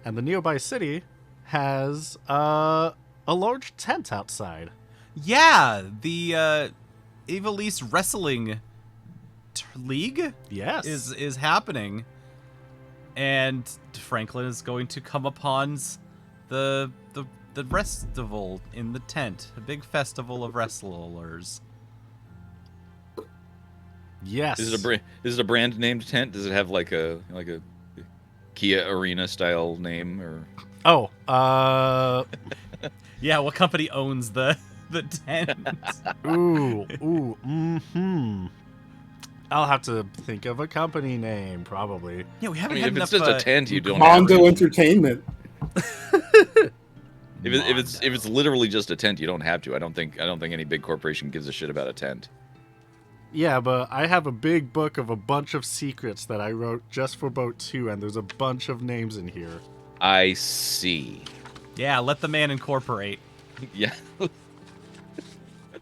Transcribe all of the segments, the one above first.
And the nearby city has a large tent outside. Yeah, the Evil East Wrestling League Yes. is happening, and Franklin is going to come upon the festival in the tent, a big festival of wrestlers. Yes. Is it a brand named tent? Does it have like a Kia Arena style name or? Oh, Yeah, what company owns the tent? I'll have to think of a company name, probably. Yeah, we I haven't mean, had if it's enough. just a tent, you don't have Mondo to. Entertainment. If it's literally just a tent, you don't have to. I don't think any big corporation gives a shit about a tent. Yeah, but I have a big book of a bunch of secrets that I wrote just for Boat 2, and there's a bunch of names in here. I see. Yeah, let the man incorporate. Yeah.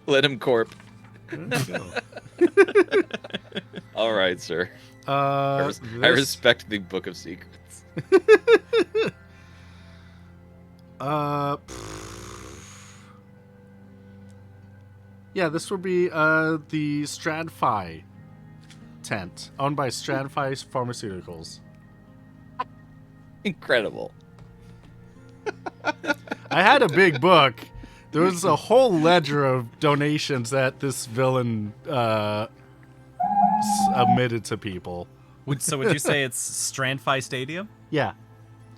Let him corp. All right, sir. I respect the Book of Secrets. Yeah, this would be the Stradfi tent, owned by Stradfi Pharmaceuticals. Incredible. I had a big book. There was a whole ledger of donations that this villain admitted to people. So would you say it's Strandfi Stadium? Yeah.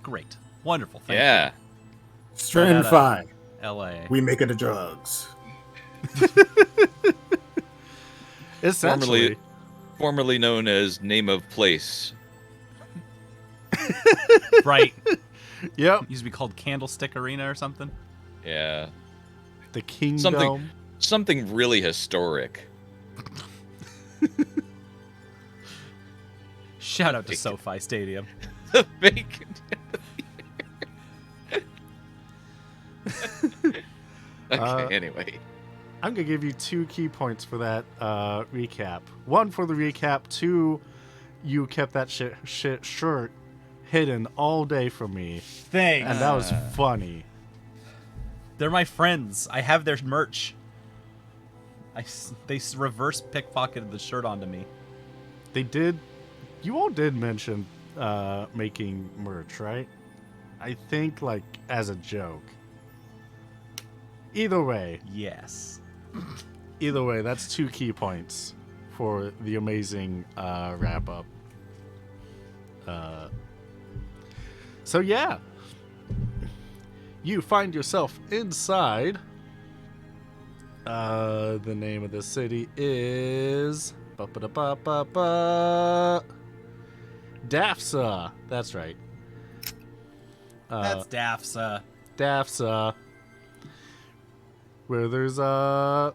Great. Wonderful. Thank Yeah. Strand 5. you. L.A. We make it the drugs. Essentially. Formerly known as Name of Place. Right. Yep. Used to be called Candlestick Arena or something. Yeah. The Kingdom. Something really historic. Shout out to SoFi Stadium. The bacon. Okay, anyway. I'm going to give you 2 key points for that recap. 1 for the recap. 2, you kept that shirt hidden all day from me. Thanks. And that was funny. They're my friends. I have their merch. They reverse pickpocketed the shirt onto me. They did. You all did mention making merch, right? I think, like, as a joke. Either way, Yes. that's 2 key points for the amazing wrap up. So yeah, you find yourself inside. The name of the city is Dafsa. That's right. That's Dafsa. Dafsa. Where there's a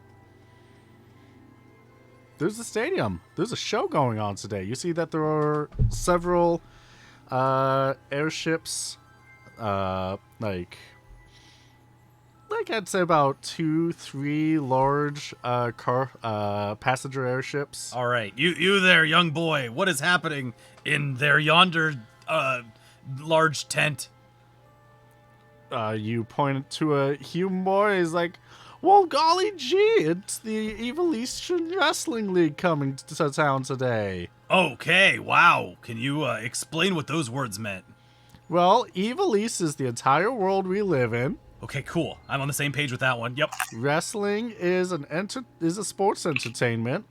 stadium. There's a show going on today. You see that there are several airships, like I'd say about 2-3 large passenger airships. All right, you there, young boy. What is happening in there yonder large tent? You point to a human boy. He's like, well, golly gee, it's the Evil Eastern Wrestling League coming to town today. Okay, wow. Can you explain what those words meant? Well, Evil East is the entire world we live in. Okay, cool. I'm on the same page with that one. Yep. Wrestling is a sports entertainment.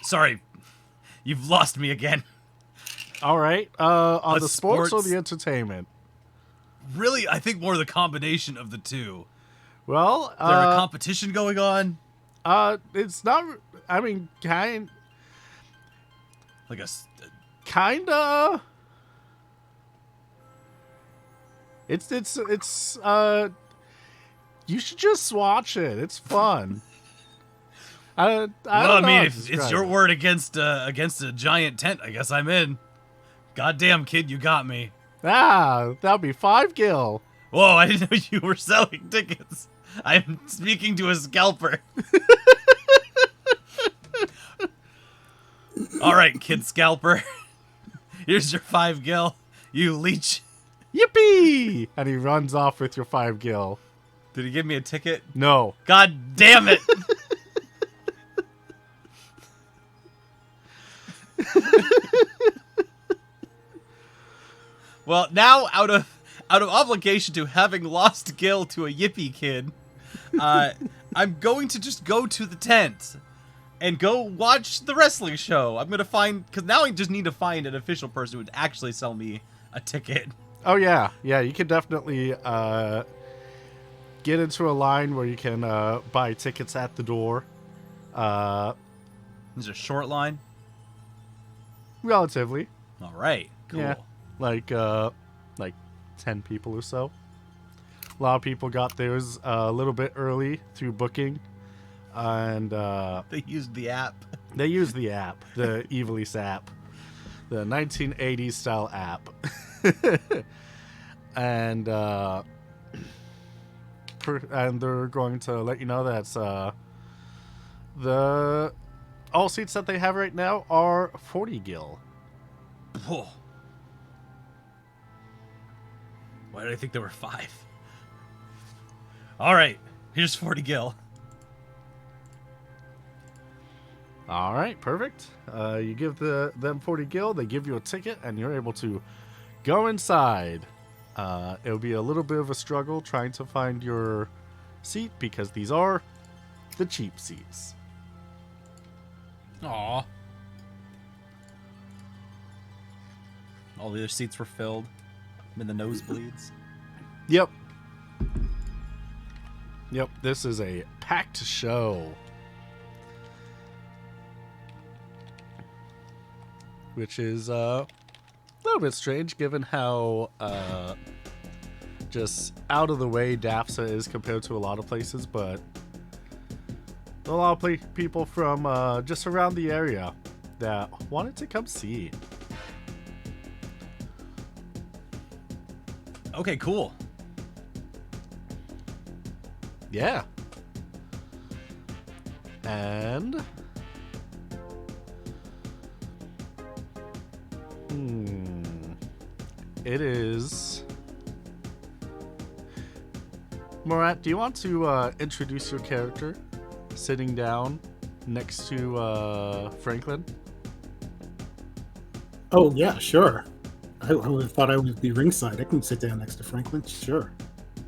Sorry, you've lost me again. All right, on A the sports or sports- the entertainment? Really, I think more the combination of the two. Well, Is there a competition going on? it's not. I mean, kinda. It's you should just watch it. It's fun. I don't know how to if it's describe your it. word against a giant tent, I guess I'm in. Goddamn, kid, you got me. That'll be 5 gil. Whoa, I didn't know you were selling tickets. I'm speaking to a scalper. All right, kid scalper. Here's your 5 gil. You leech Yippee! And he runs off with your 5 gil. Did he give me a ticket? No. God damn it! Well, now out of obligation to having lost Gil to a Yippee kid, I'm going to just go to the tent and go watch the wrestling show. I'm gonna find, because now I just need to find an official person who would actually sell me a ticket. Oh, yeah. Yeah, you can definitely get into a line where you can buy tickets at the door. Is it a short line? Relatively. All right, cool. Yeah. Like 10 people or so. A lot of people got theirs a little bit early through booking. And They used the app. they use the app, the Evilise app. The 1980s style app. and they're going to let you know that the all seats that they have right now are 40 gil. Whoa. Why did I think there were 5? All right, here's 40 gil. All right, perfect. You give them 40 gil, they give you a ticket, and you're able to go inside. It'll be a little bit of a struggle trying to find your seat because these are the cheap seats. Aw. All the other seats were filled. I'm in the nosebleeds. Yep. Yep, this is a packed show. Which is a little bit strange given how just out of the way DAFSA is compared to a lot of places, but a lot of people from just around the area that wanted to come see. Okay, cool. Yeah. And it is Murat, do you want to introduce your character sitting down next to Franklin? Oh, yeah, sure. I would have thought I would be ringside. I can sit down next to Franklin. Sure.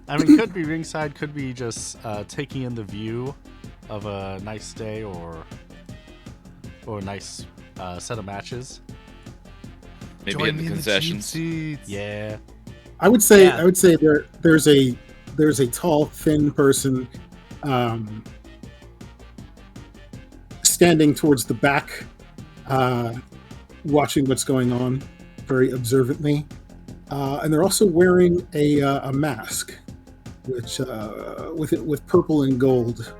I mean, could be ringside, could be just taking in the view of a nice day or a nice set of matches. Maybe in the concessions. Yeah. I would say Yeah. there's a tall, thin person standing towards the back, watching what's going on very observantly, and they're also wearing a mask, which with purple and gold.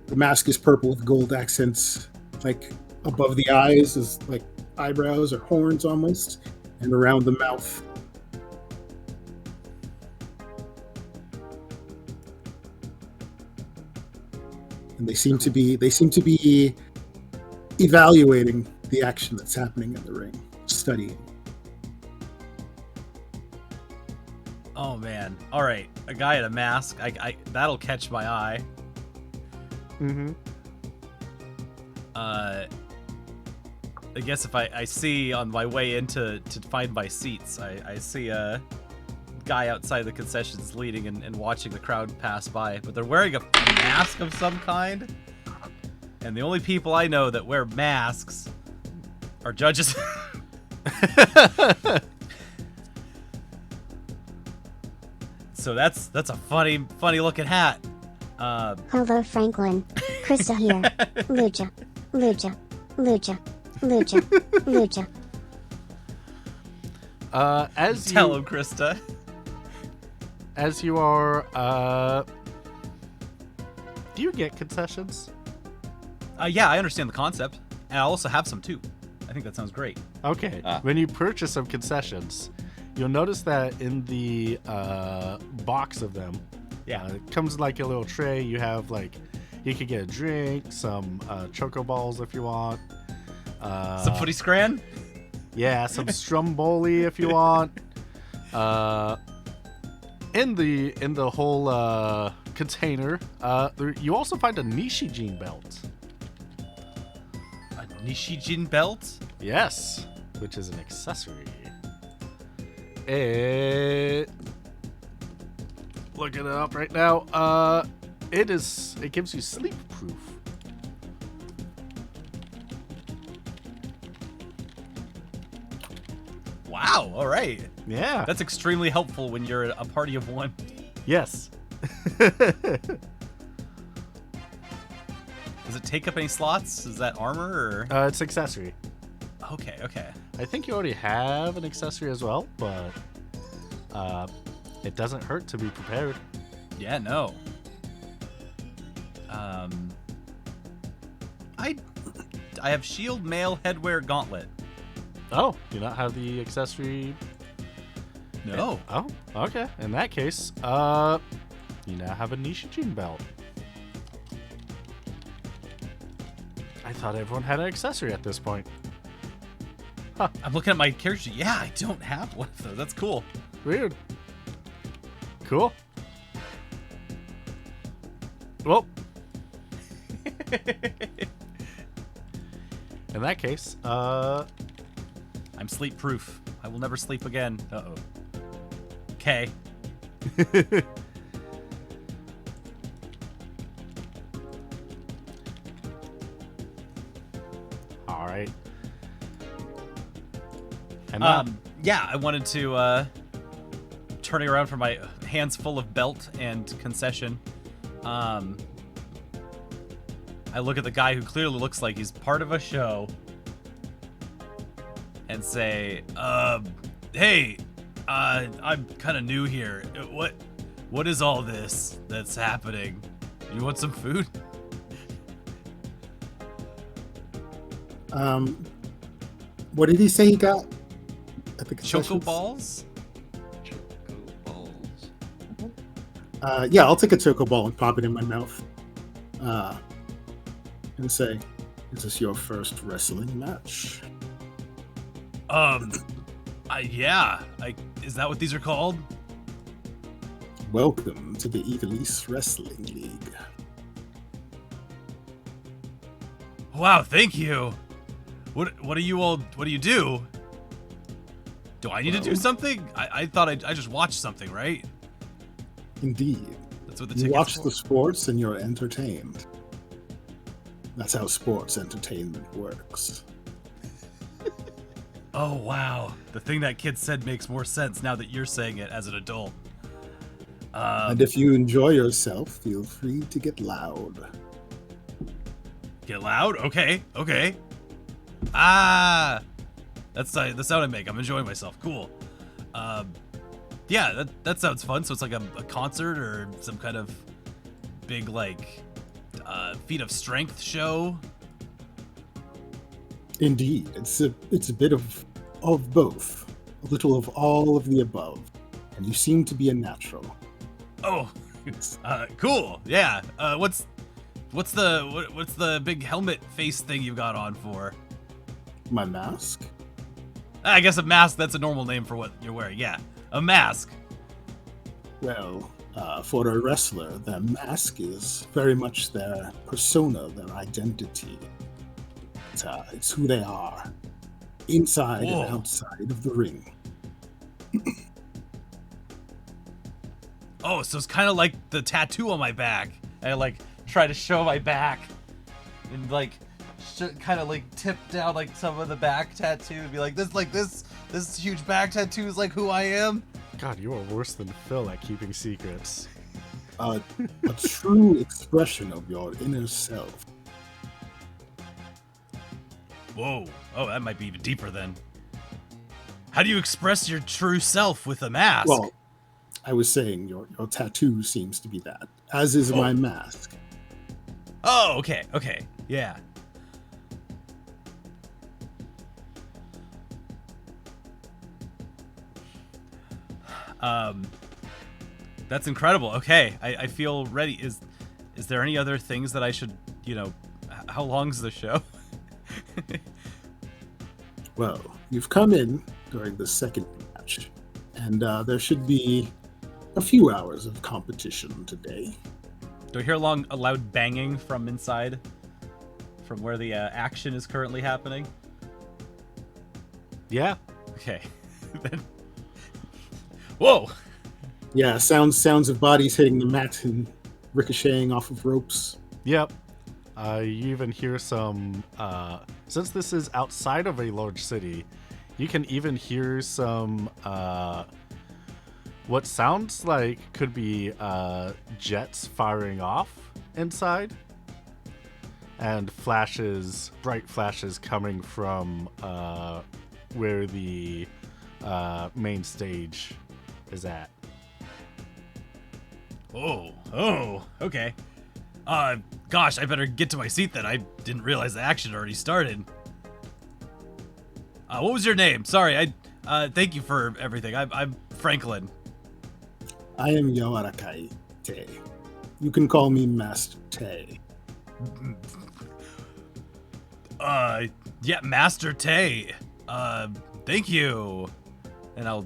The mask is purple with gold accents, like above the eyes is like eyebrows or horns almost, and around the mouth. And they seem to be evaluating the action that's happening in the ring, studying. Oh man. All right, a guy in a mask. I that'll catch my eye. Mm-hmm. I guess if I see on my way in to find my seats, I see a guy outside the concessions leading and watching the crowd pass by, but they're wearing a mask of some kind. And the only people I know that wear masks are judges. So that's a funny looking hat. Hello, Franklin. Crysta here. Lucha. Lucha. Lucha. Lucha. Lucha. Tell him, Crysta. As you are, do you get concessions? Yeah, I understand the concept, and I also have some too. I think that sounds great. Okay. When you purchase some concessions, you'll notice that in the box of them, it comes like a little tray. You have you could get a drink, some choco balls if you want. Some footy scran? Yeah, some Stromboli if you want. In the whole container, you also find a Nishijin belt. A Nishijin belt? Yes, which is an accessory. Looking it up right now. It gives you sleep proof. Wow, all right. Yeah. That's extremely helpful when you're a party of one. Yes. Does it take up any slots? Is that armor or? It's accessory. Okay, okay. I think you already have an accessory as well, but it doesn't hurt to be prepared. Yeah, no. I have shield, mail, headwear, gauntlet. Oh, do you not have the accessory? No. Oh, okay. In that case, you now have a Nishijin belt. I thought everyone had an accessory at this point. Huh. I'm looking at my character sheet. Yeah, I don't have one of those. That's cool. Weird. Cool. Well, in that case, I'm sleep proof. I will never sleep again. Uh-oh. Okay. All right. And yeah, I wanted to turning around for my hands full of belt and concession. I look at the guy who clearly looks like he's part of a show and say, hey, I'm kind of new here. What is all this that's happening? You want some food? What did he say he got at the Choco concessions? balls? Yeah, I'll take a choco ball and pop it in my mouth. And say, is this your first wrestling match? Yeah. Is that what these are called? Welcome to the Evilise Wrestling League. Wow, thank you. What do you do? Do I need to do something? I thought I just watched something, right? Indeed. That's what the You ticket's watch for. the sports and you're entertained. That's how sports entertainment works. Oh, wow. The thing that kid said makes more sense now that you're saying it as an adult. And if you enjoy yourself, feel free to get loud. Get loud? Okay. Ah! That's the sound I make. I'm enjoying myself. Cool. Yeah, that sounds fun. So it's like a concert or some kind of big, like, feat of strength show. Indeed, it's a bit of both, a little of all of the above, and you seem to be a natural. Oh, cool. Yeah. What's the big helmet face thing you got on for? My mask? I guess a mask. That's a normal name for what you're wearing. Yeah, a mask. Well, for a wrestler, their mask is very much their persona, their identity. It's who they are, inside Whoa. and outside of the ring. Oh, so it's kind of like the tattoo on my back. I like try to show my back, and like kind of like tip down like some of the back tattoo and be like this huge back tattoo is like who I am. God, you are worse than Phil at keeping secrets. A true expression of your inner self. Whoa. Oh, that might be even deeper then. How do you express your true self with a mask? Well, I was saying your tattoo seems to be that, as is my mask. Oh, okay, yeah. That's incredible. Okay, I feel ready. Is there any other things that I should, how long's the show? Well, you've come in during the second match, and there should be a few hours of competition today. Do I hear a loud banging from inside? From where the action is currently happening? Yeah. Okay. Then... Whoa! Yeah, sounds of bodies hitting the mat and ricocheting off of ropes. Yep. You even hear some, since this is outside of a large city, you can even hear some, what sounds like could be, jets firing off inside. And flashes, bright flashes coming from, where the, main stage is at. Oh, okay. Gosh, I better get to my seat then. I didn't realize the action already started. What was your name? Sorry, thank you for everything. I'm Franklin. I am Yawarakai Te. You can call me Master Te. Yeah, Master Tay. Thank you. And I'll,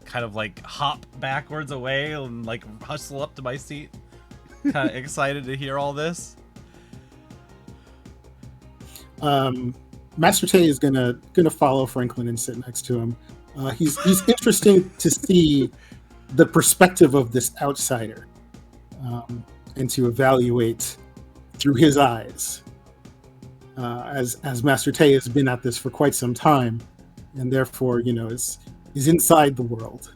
kind of like hop backwards away and like hustle up to my seat. Kind of excited to hear all this. Master Tay is gonna follow Franklin and sit next to him. He's interesting to see the perspective of this outsider, and to evaluate through his eyes. As Master Tay has been at this for quite some time, and therefore, is inside the world.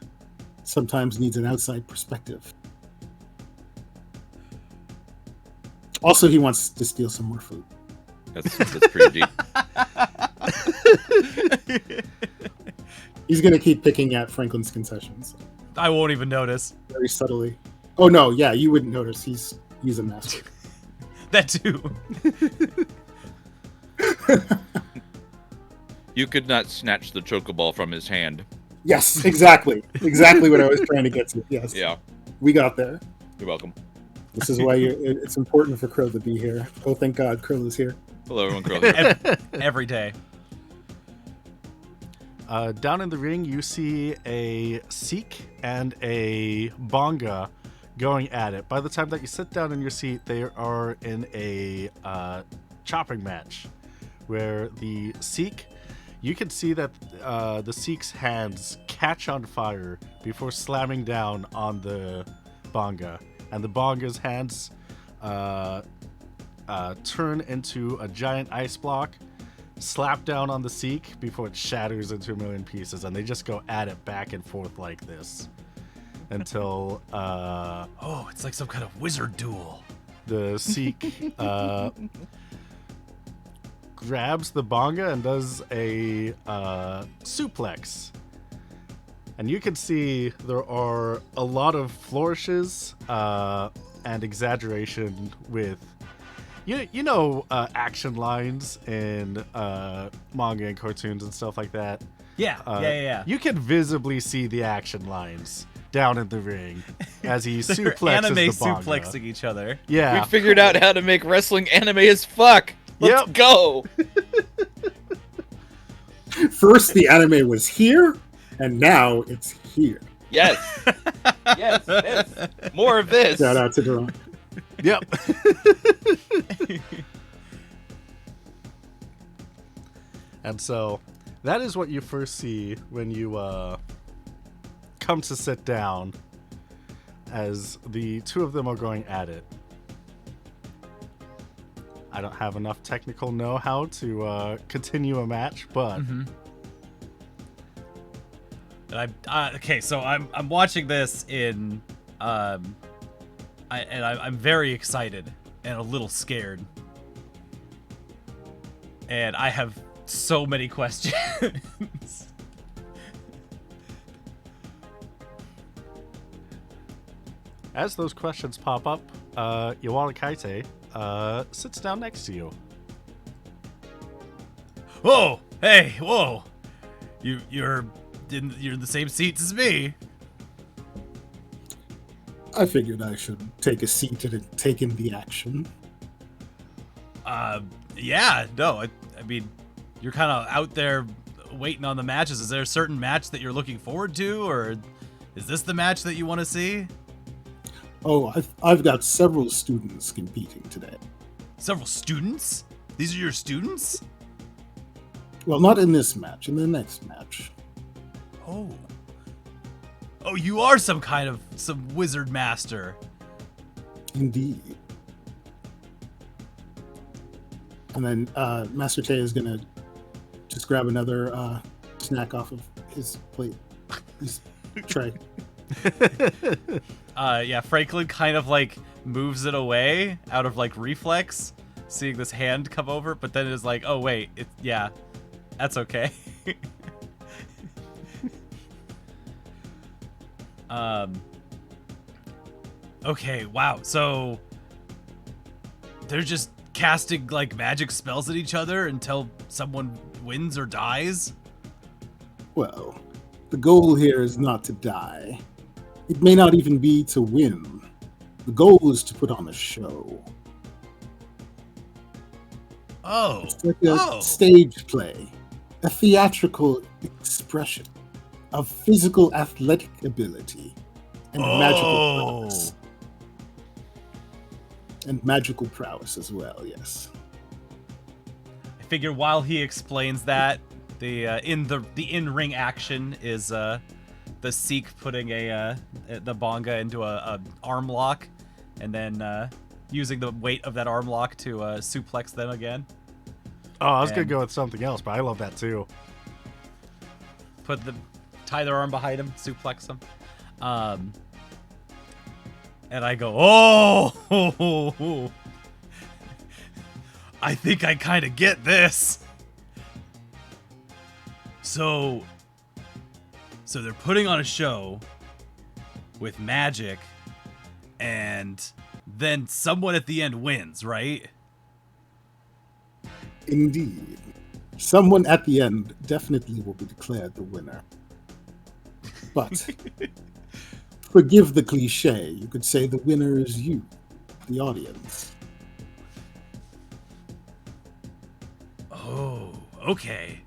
Sometimes needs an outside perspective. Also, he wants to steal some more food. That's pretty deep. He's going to keep picking at Franklin's concessions. I won't even notice. Very subtly. Oh, no, yeah, you wouldn't notice. He's a master. That too. You could not snatch the chocoball from his hand. Yes, exactly. Exactly what I was trying to get to. Yes. Yeah. We got there. You're welcome. This is why it's important for Krill to be here. Oh, thank God, Krill is here. Hello, everyone. Quarreling. Every day. Down in the ring, you see a Sikh and a Bonga going at it. By the time that you sit down in your seat, they are in a chopping match where the Sikh, you can see that the Sikh's hands catch on fire before slamming down on the Bonga. And the Bonga's hands turn into a giant ice block, slap down on the Sikh before it shatters into a million pieces, and they just go at it back and forth like this until Oh, it's like some kind of wizard duel. the Sikh grabs the Bonga and does a suplex. And you can see there are a lot of flourishes and exaggeration with, action lines in manga and cartoons and stuff like that. Yeah, yeah. You can visibly see the action lines down in the ring as he They're suplexes anime the Bonga. suplexing each other. Yeah. We figured out how to make wrestling anime as fuck. Let's Yep. go. First, the anime was here, and now it's here. Yes. Yes. More of this. Shout out to Duran. Yep. And so that is what you first see when you come to sit down, as the two of them are going at it. I don't have enough technical know-how to continue a match, but And okay, so I'm watching this in I'm very excited and a little scared, and I have so many questions. as those questions pop up, Yawara Kaite sits down next to you. Whoa! Hey! Whoa! You're in the same seats as me. I figured I should take a seat and take in the action. Yeah. No. I mean, you're kind of out there waiting on the matches. Is there a certain match that you're looking forward to, or is this the match that you want to see? Oh, I've got several students competing today. Several students? These are your students? Well, not in this match. In the next match. Oh. Oh, you are some wizard master. Indeed. And then Master Tay is gonna just grab another snack off of his plate, his tray. Yeah, Franklin kind of like moves it away out of like reflex, seeing this hand come over, but then is like, oh wait, yeah, that's okay. Okay, wow, so they're just casting like magic spells at each other until someone wins or dies? Well, the goal here is not to die. It may not even be to win. The goal is to put on a show. Oh. It's like a stage play, a theatrical expression of physical athletic ability and magical prowess. And magical prowess as well, yes. I figure while he explains that, the in-ring action is the Sikh putting the bonga into a arm lock, and then using the weight of that arm lock to suplex them again. Oh, I was gonna go with something else, but I love that too. Tie their arm behind him, suplex them. And I go, oh, I think I kind of get this. So they're putting on a show with magic, and then someone at the end wins, right? Indeed. Someone at the end definitely will be declared the winner. But forgive the cliche, you could say the winner is you, the audience. Oh, okay.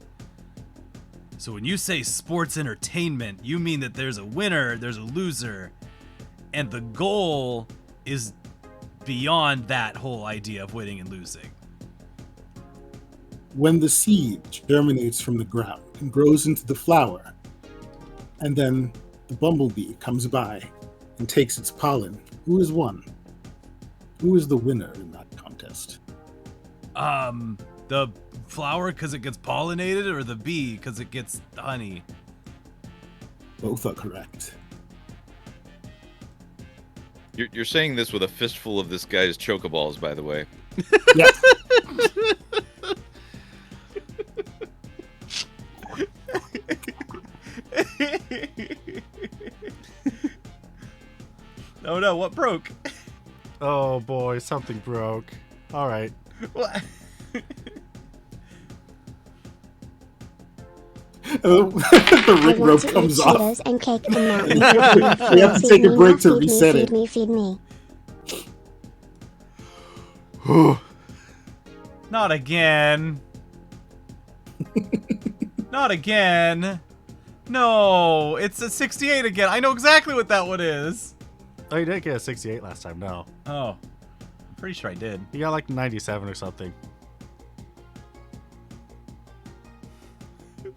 So when you say sports entertainment, you mean that there's a winner, there's a loser, and the goal is beyond that whole idea of winning and losing. When the seed germinates from the ground and grows into the flower, and then the bumblebee comes by and takes its pollen, who has won? Who is the winner in that contest? The flower because it gets pollinated, or the bee because it gets honey? Both are correct. You're saying this with a fistful of this guy's chocoballs, by the way. Yes. Oh no, what broke? Oh boy, something broke. All right. What? The rig rope comes off. Cheetos and cake and mountain. We have to take a break to reset it. Feed me. Not again. Not again. No, it's a 68 again. I know exactly what that one is. Oh, you didn't get a 68 last time, no. Oh, I'm pretty sure I did. You got like 97 or something.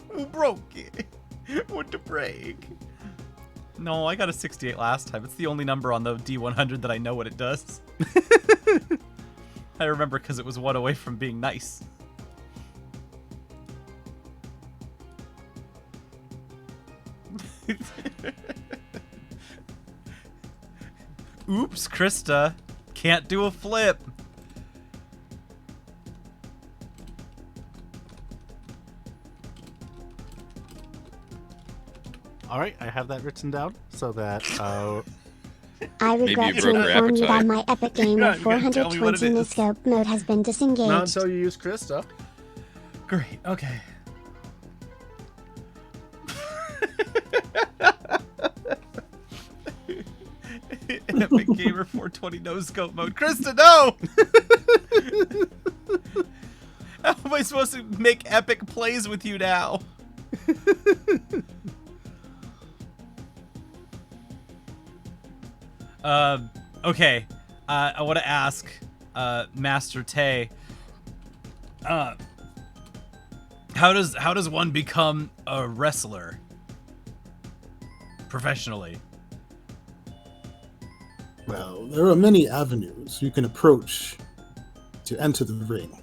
Who broke it? What to break? No, I got a 68 last time. It's the only number on the D100 that I know what it does. I remember because it was one away from being nice. Oops, Crysta. Can't do a flip. All right, I have that written down so that I regret you to broke her inform you that appetite. my epic game You're of not gonna tell me what it 420 in the is. scope mode has been disengaged. not until you use Crysta. Great, okay. Epic Gamer 420 no scope mode. Crysta, no! How am I supposed to make epic plays with you now? Okay. I want to ask, Master Tay, how does one become a wrestler professionally? Well, there are many avenues you can approach to enter the ring.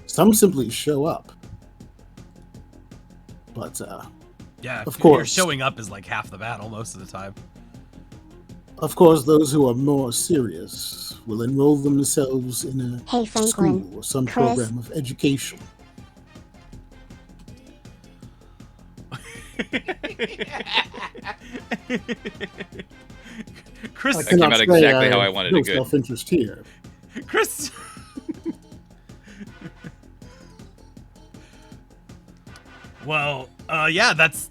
Some simply show up. But, Yeah, Of your course. showing up is like half the battle most of the time. of course, those who are more serious will enroll themselves in a Hey, Franklin. school or some Chris. program of education. Chris, That came out exactly how I wanted no it good. self-interest here. Chris. Well, yeah, that's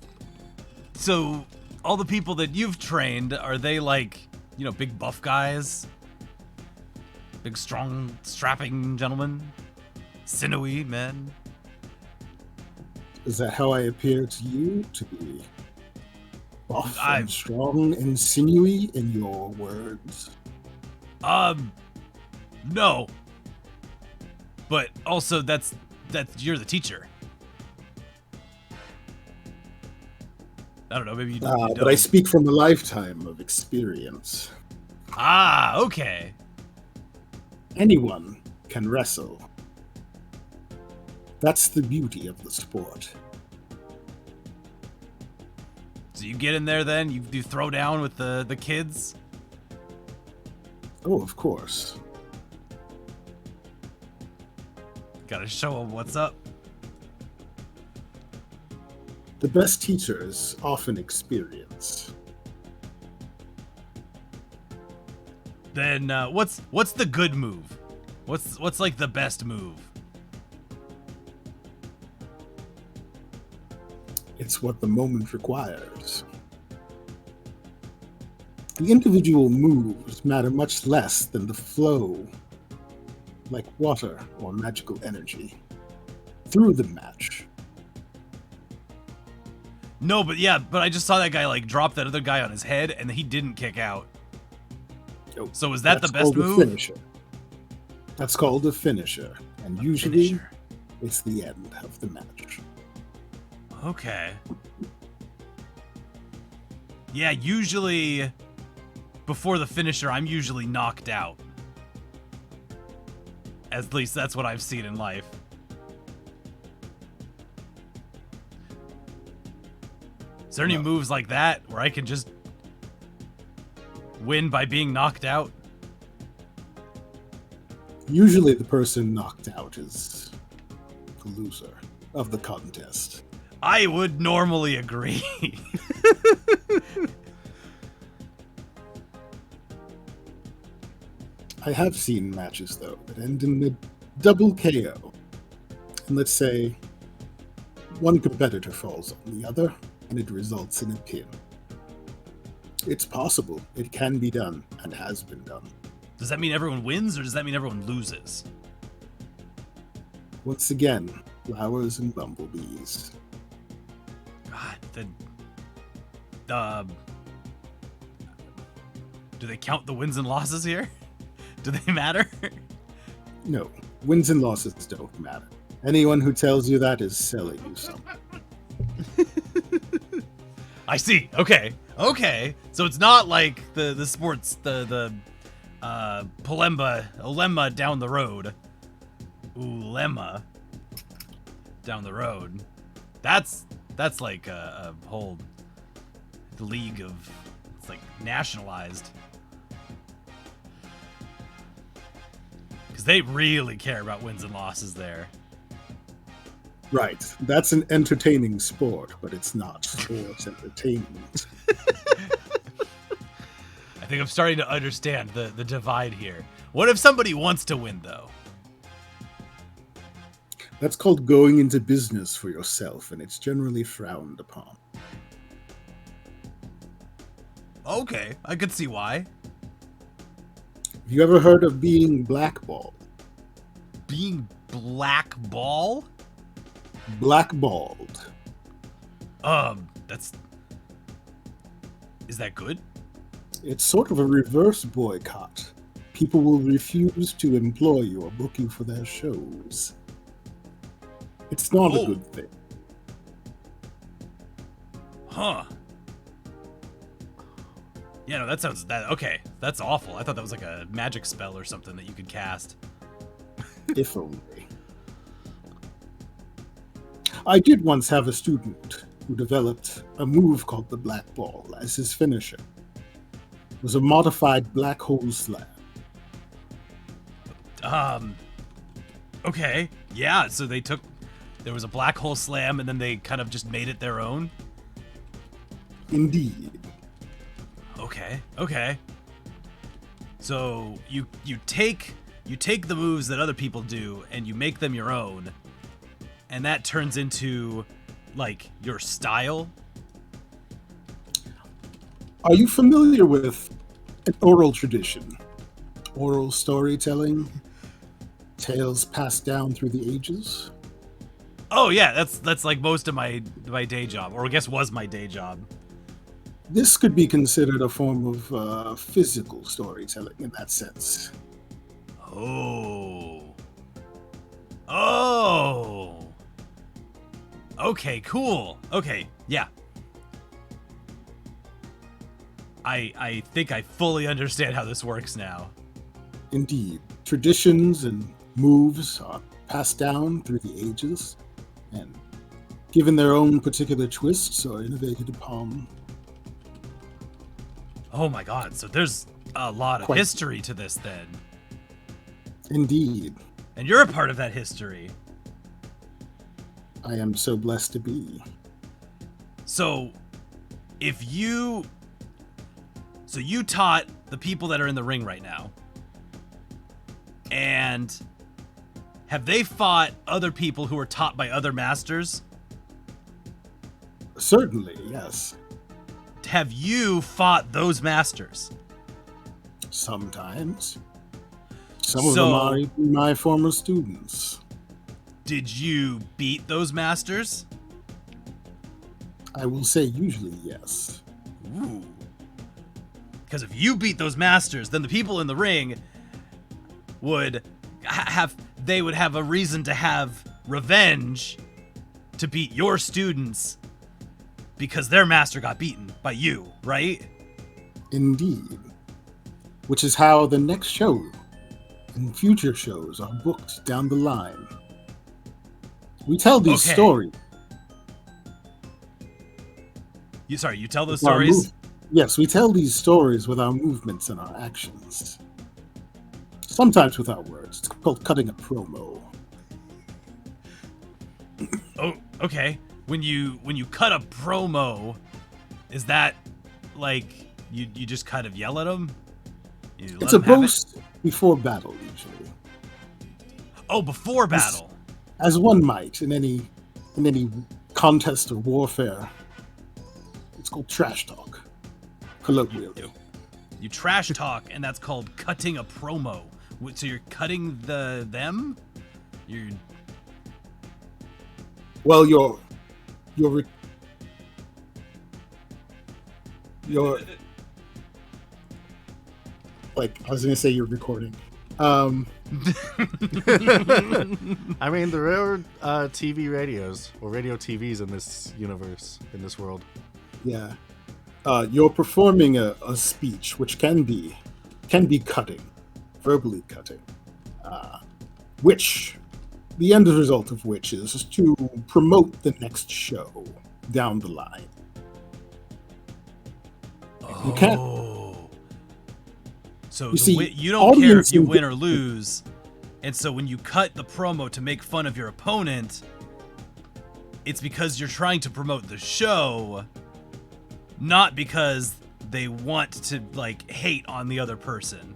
so. All the people that you've trained, are they like, big buff guys? Big, strong, strapping gentlemen? Sinewy men? Is that how I appear to you? To be buff I- and strong and sinewy in your words? No. But also, that's you're the teacher. I don't know, maybe you don't. But I speak from a lifetime of experience. Ah, okay. Anyone can wrestle. That's the beauty of the sport. So you get in there then? You throw down with the kids? Oh, of course. Gotta show them what's up. The best teachers often experience. Then what's the good move? What's like the best move? It's what the moment requires. The individual moves matter much less than the flow, like water or magical energy, through the match. No, but I just saw that guy like drop that other guy on his head and he didn't kick out. Oh, So is that the that's best called a move? finisher. That's called a finisher, and usually Finisher. it's the end of the match. Okay. Yeah, usually before the finisher, I'm usually knocked out. At least that's what I've seen in life. Is there any Well- moves like that where I can just win by being knocked out? Usually the person knocked out is the loser of the contest. I would normally agree. I have seen matches, though, that end in a double KO. And let's say one competitor falls on the other, and it results in a pin. It's possible. It can be done, and has been done. Does that mean everyone wins or does that mean everyone loses? Once again, flowers and bumblebees. God, do they count the wins and losses here? Do they matter? No, wins and losses don't matter. Anyone who tells you that is selling you something. I see. Okay. So it's not like the sports the Olemma down the road. Ulemma down the road. That's like a whole league of, it's like nationalized. Because they really care about wins and losses there. Right, that's an entertaining sport, but it's not sports entertainment. I think I'm starting to understand the divide here. What if somebody wants to win, though? That's called going into business for yourself, and it's generally frowned upon. Okay, I could see why. Have you ever heard of being blackballed? Being blackball? Blackballed. Is that good? It's sort of a reverse boycott. People will refuse to employ you or book you for their shows. It's not a good thing. Huh. Yeah, no, okay. That's awful. I thought that was like a magic spell or something that you could cast. If only. I did once have a student who developed a move called the Black Ball as his finisher. It was a modified black hole slam. Okay. Yeah, so there was a black hole slam and then they kind of just made it their own? Indeed. Okay. So you take the moves that other people do and you make them your own, and that turns into like your style. Are you familiar with an oral tradition? Oral storytelling? Tales passed down through the ages? Oh yeah, that's like most of my day job, or I guess was my day job. This could be considered a form of physical storytelling in that sense. Oh. Okay, cool. Okay, yeah. I think I fully understand how this works now. Indeed, traditions and moves are passed down through the ages and given their own particular twists or innovated upon. Oh my god, so there's a lot of history to this then. Indeed. And you're a part of that history. I am so blessed to be. So, you taught the people that are in the ring right now. And have they fought other people who were taught by other masters? Certainly, yes. Have you fought those masters? Sometimes. Some of them are even my former students. Did you beat those masters? I will say usually yes. Ooh. Because if you beat those masters, then the people in the ring would have a reason to have revenge to beat your students because their master got beaten by you, right? Indeed. Which is how the next show and future shows are booked down the line. We tell these stories. You tell those stories? Yes, we tell these stories with our movements and our actions. Sometimes without words. It's called cutting a promo. Oh, okay. When you cut a promo, is that like you just kind of yell at them? It's a boast before battle usually. Oh, before battle. As one might in any contest or warfare. It's called trash talk, colloquially. You trash talk, and that's called cutting a promo. So you're cutting them? Well, you're like, I was gonna say you're recording. I mean, there are TV radios or radio TVs in this universe, in this world. Yeah. You're performing a speech, which can be cutting, verbally cutting, which the end result of which is to promote the next show down the line. Oh. You can't. So you don't care if you win or lose, and so when you cut the promo to make fun of your opponent, it's because you're trying to promote the show, not because they want to like hate on the other person.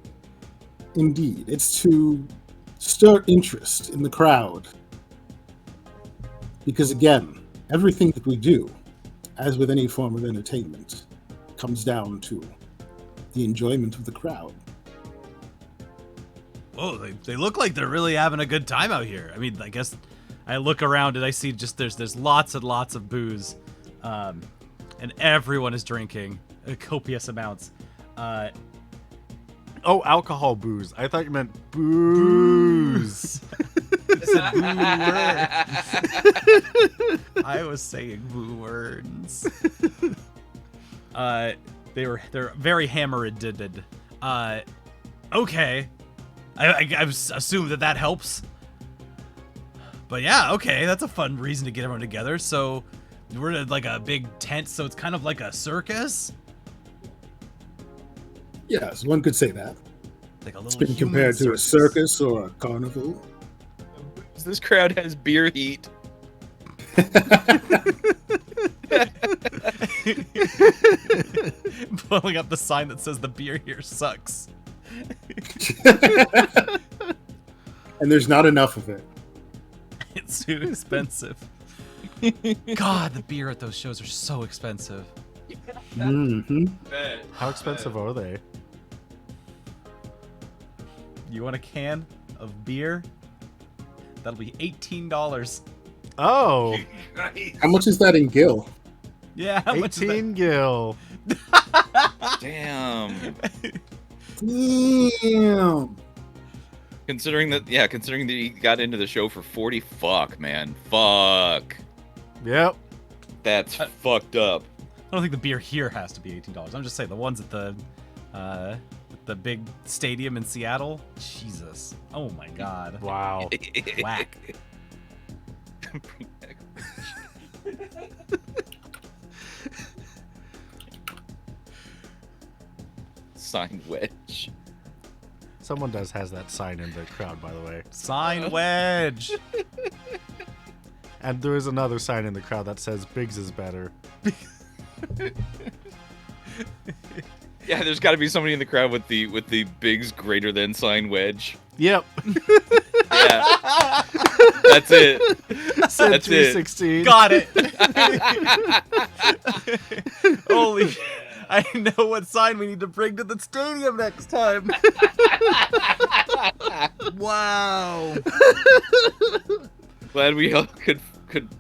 Indeed, it's to stir interest in the crowd. Because again, everything that we do, as with any form of entertainment, comes down to the enjoyment of the crowd. Oh, they look like they're really having a good time out here. I mean, I guess I look around and I see just there's lots and lots of booze And everyone is drinking copious amounts. Oh, alcohol booze. I thought you meant booze. I said boo words. I was saying boo words. They're very hammered. Okay. I assume that helps. But yeah, okay, that's a fun reason to get everyone together. So we're in like a big tent, so it's kind of like a circus. Yes, one could say that. Like a little It's been human compared to a circus or a carnival. This crowd has beer heat. Pulling up the sign that says the beer here sucks. And there's not enough of it. It's too expensive. God, the beer at those shows are so expensive. Mm-hmm. How expensive are they? You want a can of beer? That'll be $18. Oh, How much is that in Gill? Yeah, how much is 18 gil. Damn. Damn. Considering that he got into the show for 40, fuck, man. Fuck. Yep. That's fucked up. I don't think the beer here has to be $18. I'm just saying the ones at the big stadium in Seattle. Jesus. Oh my God. Wow. Whack. Signed wedge. Someone has that sign in the crowd, by the way. Sign wedge. And there is another sign in the crowd that says Biggs is better. Yeah, there's got to be somebody in the crowd with the Biggs greater than sign wedge. Yep. Yeah, that's it. Said That's it. 316. Got it. Holy. I know what sign we need to bring to the stadium next time. Wow. Glad we all could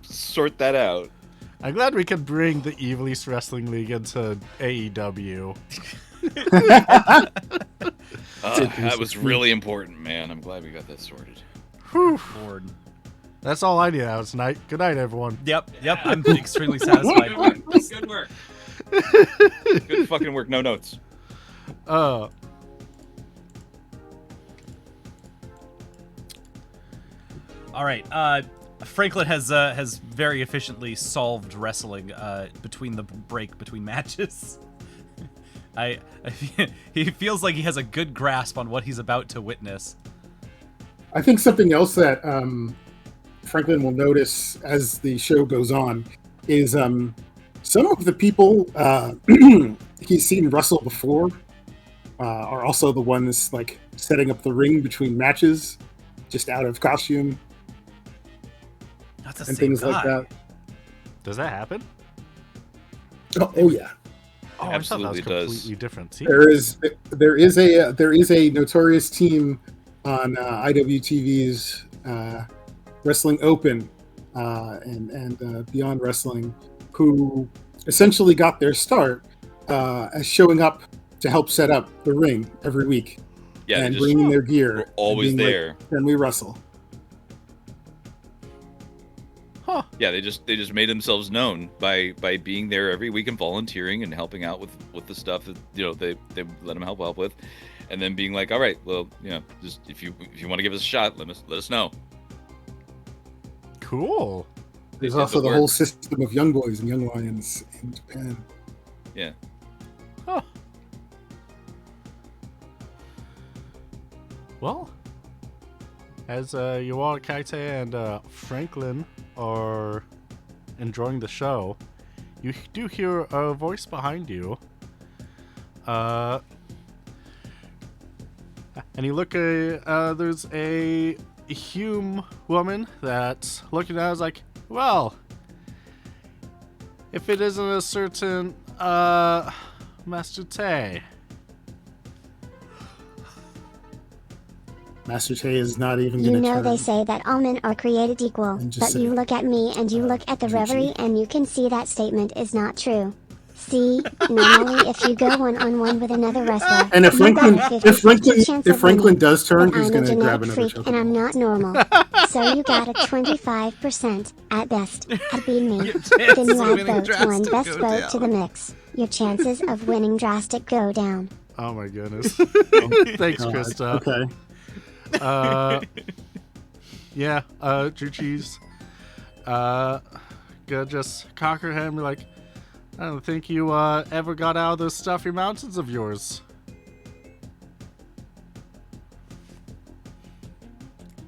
sort that out. I'm glad we could bring the Evil East Wrestling League into AEW. That was really important, man. I'm glad we got that sorted. Whew. Bored. That's all I need out tonight. Good night, everyone. Yep. I'm extremely satisfied. Good work. Good fucking work. No notes. Uh, All right. Franklin has very efficiently solved wrestling between the break between matches. He feels like he has a good grasp on what he's about to witness. I think something else that Franklin will notice as the show goes on is some of the people he's seen wrestle before are also the ones like setting up the ring between matches, just out of costume That's the and same things guy. like that. does that happen? Oh yeah, Oh, Absolutely I thought that was does. completely different team. there is a notorious team on IWTV's Wrestling Open and Beyond Wrestling who essentially got their start as showing up to help set up the ring every week Yeah, and they bringing their gear. were always and being there. Like, can we wrestle? Huh. Yeah, they just made themselves known by being there every week and volunteering and helping out with the stuff that they let them help with, and then being like, all right, well, just if you want to give us a shot, let us know. Cool. There's They did also the work. whole system of young boys and young lions in Japan. Yeah. Huh. Well, as Yawara Kaite and Franklin are enjoying the show, you do hear a voice behind you. And you look there's a Hume woman that's looking at us like, well, if it isn't a certain Master Tay. Master Tay is not even You going to know turn. they say that all men are created equal, And just but you say, look at me and you look at the Juchi. reverie and you can see that statement is not true. See, normally if you go one-on-one with another wrestler, And if you got Franklin, a 50-50 chance if of Franklin winning. does turn, But he's I'm going a to grab genetic another freak and I'm chocobo. not normal. So you got a 25% at best at beating me. Your Then chances you of add winning vote one drastic best go vote to the down. mix. Your chances of winning drastic go down. Oh my goodness. Thanks, God. Crysta. Okay. Yeah, Juchi's gonna just cock her head and be like, I don't think you ever got out of those stuffy mountains of yours.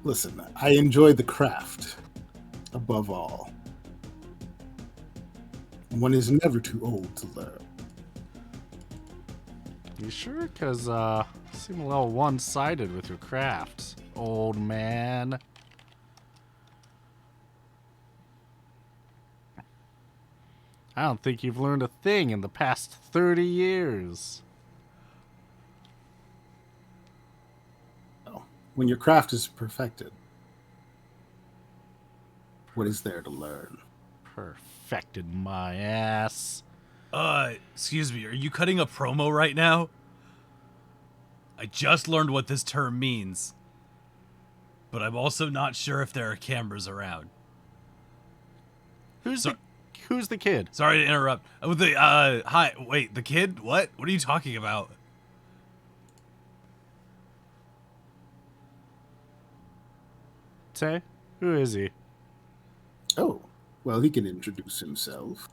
Listen, I enjoy the craft above all. One is never too old to learn. You sure? Because you seem a little one-sided with your craft, old man. I don't think you've learned a thing in the past 30 years. Well, when your craft is perfected, what is there to learn? Perfected my ass. Excuse me, are you cutting a promo right now? I just learned what this term means. But I'm also not sure if there are cameras around. Who's the kid? Sorry to interrupt. Hi, wait, the kid? What? What are you talking about? Tay? Who is he? Oh, well, he can introduce himself.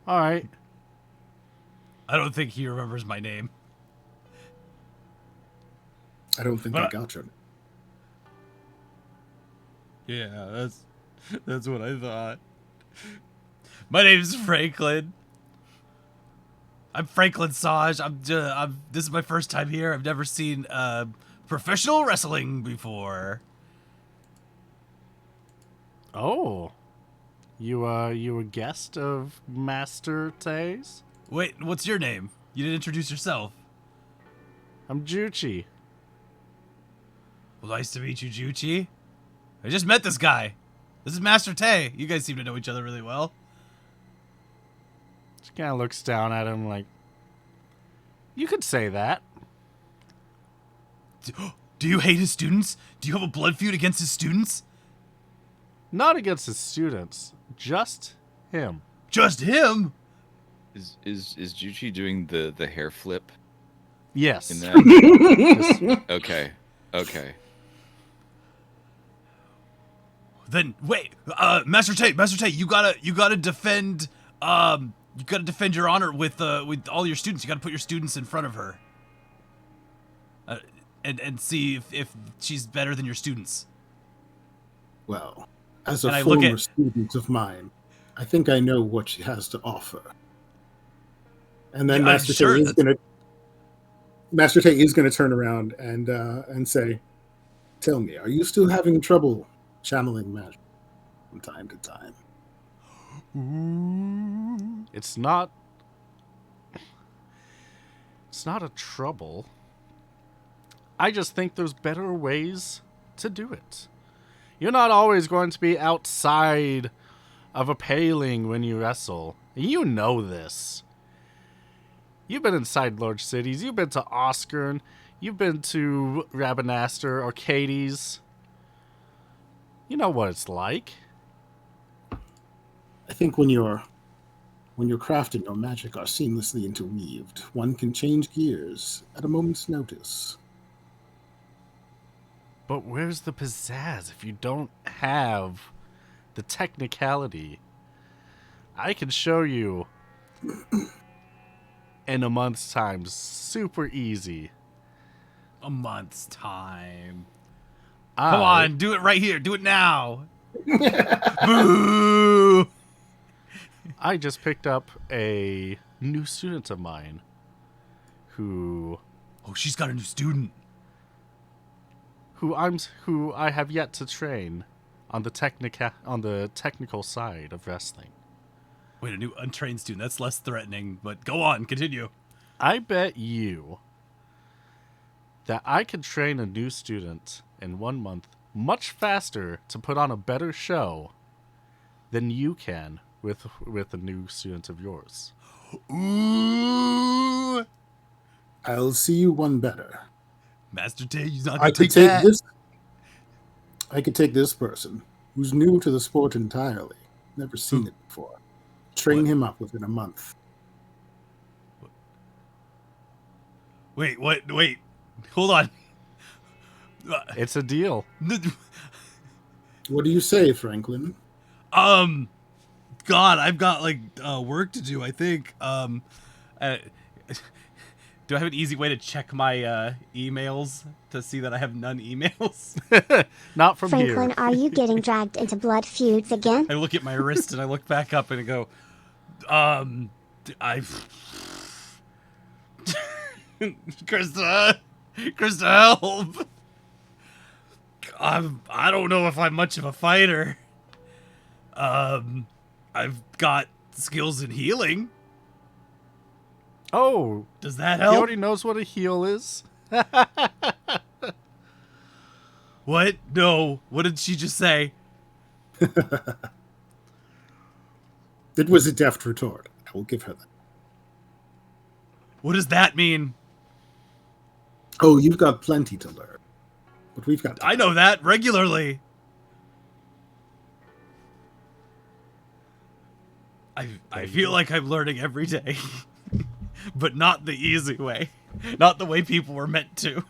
All right. I don't think he remembers my name. I don't think But I got you. Yeah, that's what I thought. My name's Franklin. I'm Franklin Saj. This is my first time here. I've never seen professional wrestling before. Oh. You a guest of Master Tay's? Wait, what's your name? You didn't introduce yourself. I'm Juchi. Well, nice to meet you, Juchi. I just met this guy. This is Master Tay. You guys seem to know each other really well. She kind of looks down at him like, you could say that. Do you hate his students? Do you have a blood feud against his students? Not against his students, just him. Just him? Is Juchi doing the hair flip Yes. in that? Okay. Then wait, Master Tay, you gotta defend your honor with all your students. You gotta put your students in front of her, and see if she's better than your students. Well, as And a I look former at- student of mine, I think I know what she has to offer. And then Yeah, I'm Master sure Tay is gonna turn around and say, "Tell me, are you still having trouble channeling magic from time to time?" It's not a trouble. I just think there's better ways to do it. You're not always going to be outside of a paling when you wrestle. You know this. You've been inside large cities. You've been to Oscar. You've been to Rabanastre or Katie's. You know what it's like. I think when your craft and your magic are seamlessly interweaved, one can change gears at a moment's notice. But where's the pizzazz if you don't have the technicality? I can show you in a month's time, super easy. A month's time. Come on, do it right here. Do it now. Boo! I just picked up a new student of mine who Oh, she's got a new student. who I have yet to train on the technical side of wrestling. Wait, a new untrained student. That's less threatening, but go on, continue. I bet you that I can train a new student in 1 month much faster to put on a better show than you can with a new student of yours. Ooh, I'll see you one better. Master Tay, you're not I gonna could take take that. this. I could take this person who's new to the sport entirely, never seen it before. Train What? him up within a month. Wait, what? Wait, hold on. It's a deal. What do you say, Franklin? God, I've got like work to do. I think. Do I have an easy way to check my emails to see that I have none emails? Not from Franklin, here. are you getting dragged into blood feuds again? I look at my wrist and I look back up and I go, I. Crysta, help! I don't know if I'm much of a fighter. I've got skills in healing. Oh, Does that he help? already knows what a heal is. What? No. What did she just say? It was a deft retort. I will give her that. What does that mean? Oh, you've got plenty to learn. But we've got... I know that regularly. I feel like I'm learning every day. But not the easy way. Not the way people were meant to.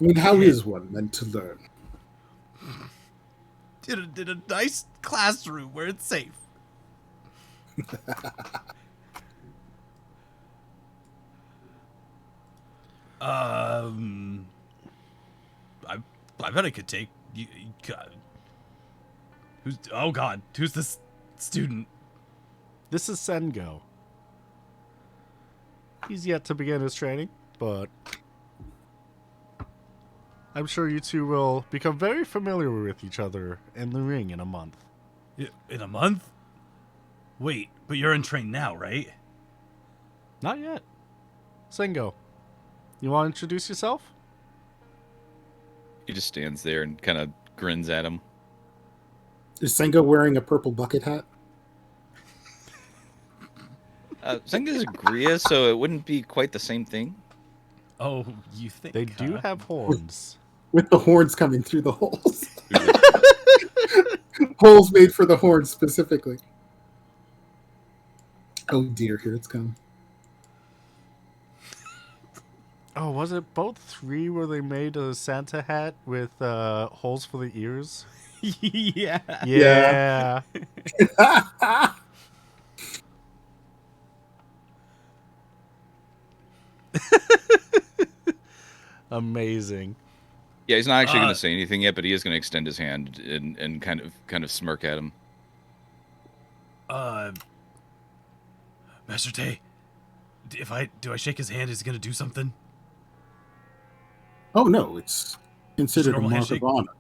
I mean, how is one meant to learn? In a nice classroom where it's safe. I bet I could take you. Who's? Oh God, who's this student? This is Sengo. He's yet to begin his training, but I'm sure you two will become very familiar with each other in the ring in a month. In a month? Wait, but you're in train now, right? Not yet. Sengo, you want to introduce yourself? He just stands there and kind of grins at him. Is Sengo wearing a purple bucket hat? Senga's Gria, so it wouldn't be quite the same thing. Oh, you think They do have horns. With the horns coming through the holes. Holes made for the horns specifically. Oh dear, here it's come. Oh, was it both three where they made a Santa hat with holes for the ears? Yeah. Yeah. Amazing. Yeah, he's not actually going to say anything yet, but he is going to extend his hand and kind of smirk at him. Master Tay, do I shake his hand? Is he gonna do something? Oh no, it's considered a normal mark handshake? of honor.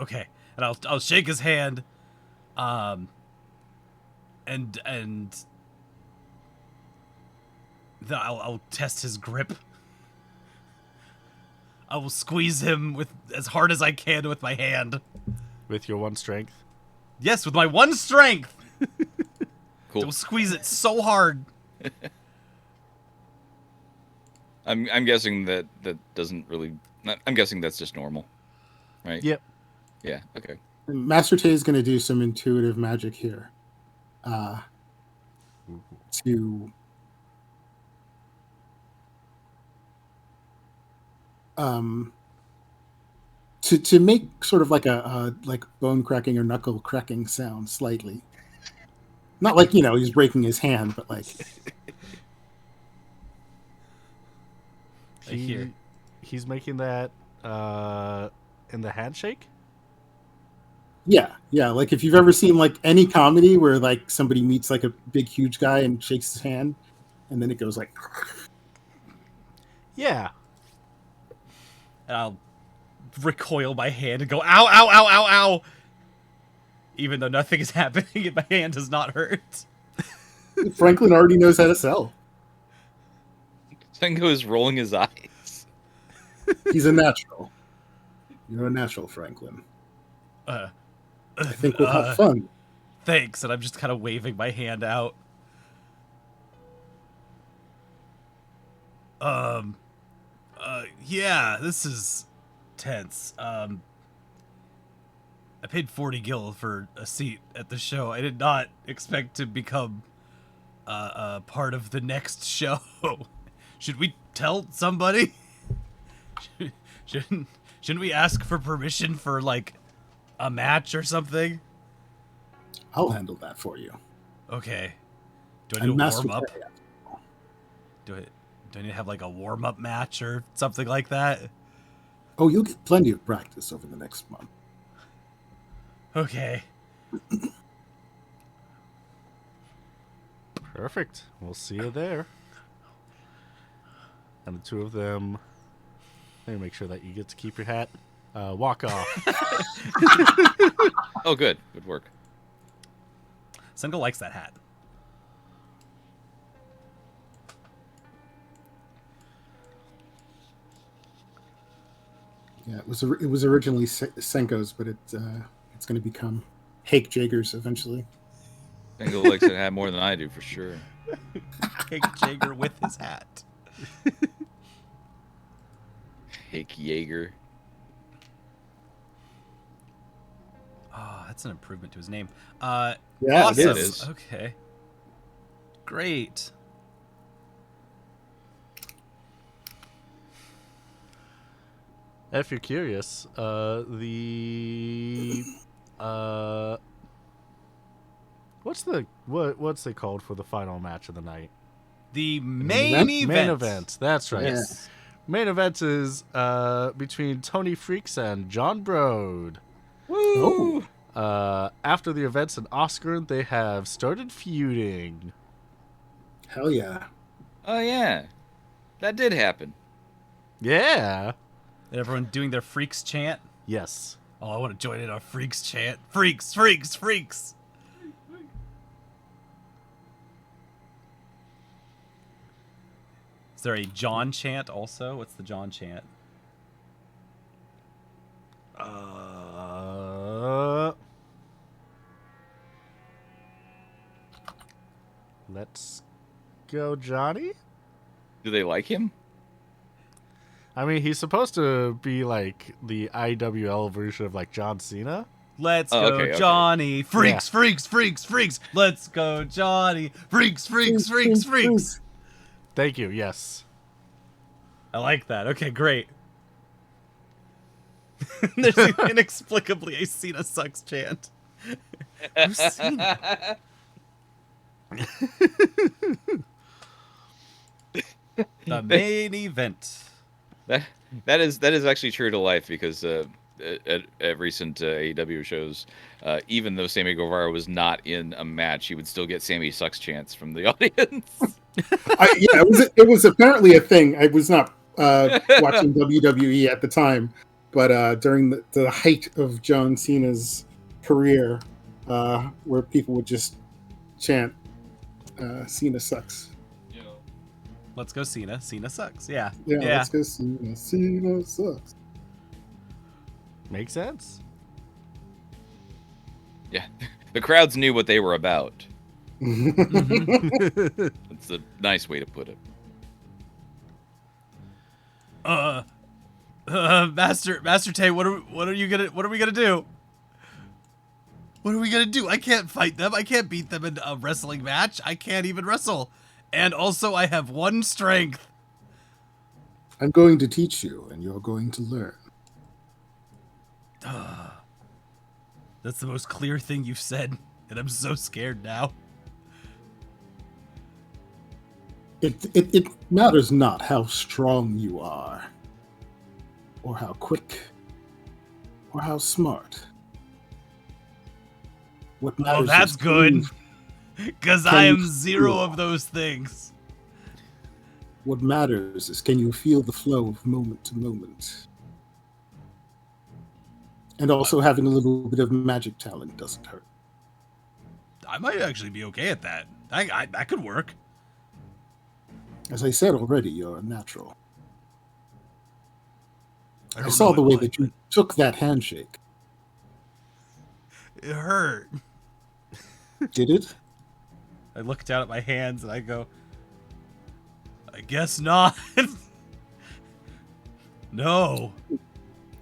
Okay. And I'll shake his hand, and then I'll test his grip. I will squeeze him with as hard as I can with my hand. With your one strength. Yes, with my one strength. Cool. I'll squeeze it so hard. I'm guessing that doesn't really. I'm guessing that's just normal, right? Yep. Yeah. Okay. Master Tay is going to do some intuitive magic here. To make sort of like a like bone cracking or knuckle cracking sound slightly. Not like, he's breaking his hand, but like He's making that in the handshake? yeah, like if you've ever seen like any comedy where like somebody meets like a big huge guy and shakes his hand and then it goes like Yeah. And I'll recoil my hand and go, ow, ow, ow, ow, ow. Even though nothing is happening and my hand does not hurt. Franklin already knows how to sell. Sengo is rolling his eyes. He's a natural. You're a natural, Franklin. Uh, I think we'll have fun. Thanks, and I'm just kind of waving my hand out. Yeah, this is tense. I paid 40 gil for a seat at the show. I did not expect to become part of the next show. Should we tell somebody? Shouldn't we ask for permission for like a match or something? I'll handle that for you. Okay. Do I And need to Master warm up? Tay. Do I need to have like a warm up match or something like that? Oh, you'll get plenty of practice over the next month. Okay. Perfect. We'll see you there. And the two of them, let me make sure that you get to keep your hat. Walk off. Oh, good. Good work. Sengo likes that hat. Yeah, it was originally Senko's, but it's going to become Hake Jager's eventually. Sengo likes it hat more than I do, for sure. Hank Jagger with his hat. Hake Jaeger. Oh, that's an improvement to his name. Yeah, Awesome. it is. Okay. Great. If you're curious, what's they called for the final match of the night? The main event. Main event. That's right. Yes. Main event is between Tony Freaks and John Brode. Woo! After the events in Oscar, they have started feuding. Hell yeah. Oh, yeah. That did happen. Yeah. And everyone doing their freaks chant. Yes. Oh, I want to join in our freaks chant. Freaks, freaks, freaks. Is there a John chant also? What's the John chant? Let's go, Johnny. Do they like him? I mean, he's supposed to be like the IWL version of like John Cena. Let's Oh, go, okay. Johnny. Freaks, Yeah. freaks, freaks, freaks. Let's go, Johnny. Freaks, freaks, freaks, freaks. Thank you. Yes. I like that. Okay, great. There's inexplicably a Cena sucks chant. Who's Cena? The main event. That is actually true to life because at recent AEW shows, even though Sammy Guevara was not in a match, he would still get Sammy sucks chants from the audience. It was apparently a thing. I was not watching WWE at the time, but during the height of John Cena's career, where people would just chant Cena sucks. Let's go, Cena. Cena sucks. Yeah. Yeah, let's go Cena. Cena sucks. Makes sense. Yeah, the crowds knew what they were about. That's a nice way to put it. Master Tay, what are we gonna do? What are we gonna do? I can't fight them. I can't beat them in a wrestling match. I can't even wrestle. And also, I have one strength. I'm going to teach you, and you're going to learn. That's the most clear thing you've said, and I'm so scared now. It matters not how strong you are, or how quick, or how smart. What matters Oh, that's is good. who- Because Can I am you zero feel- of those things. What matters is can you feel the flow of moment to moment? And also having a little bit of magic talent doesn't hurt. I might actually be okay at that. That could work. As I said already, you're a natural. I don't saw know the it way would, that you took that handshake. but it hurt. Did it? I look down at my hands and I go, I guess not. No.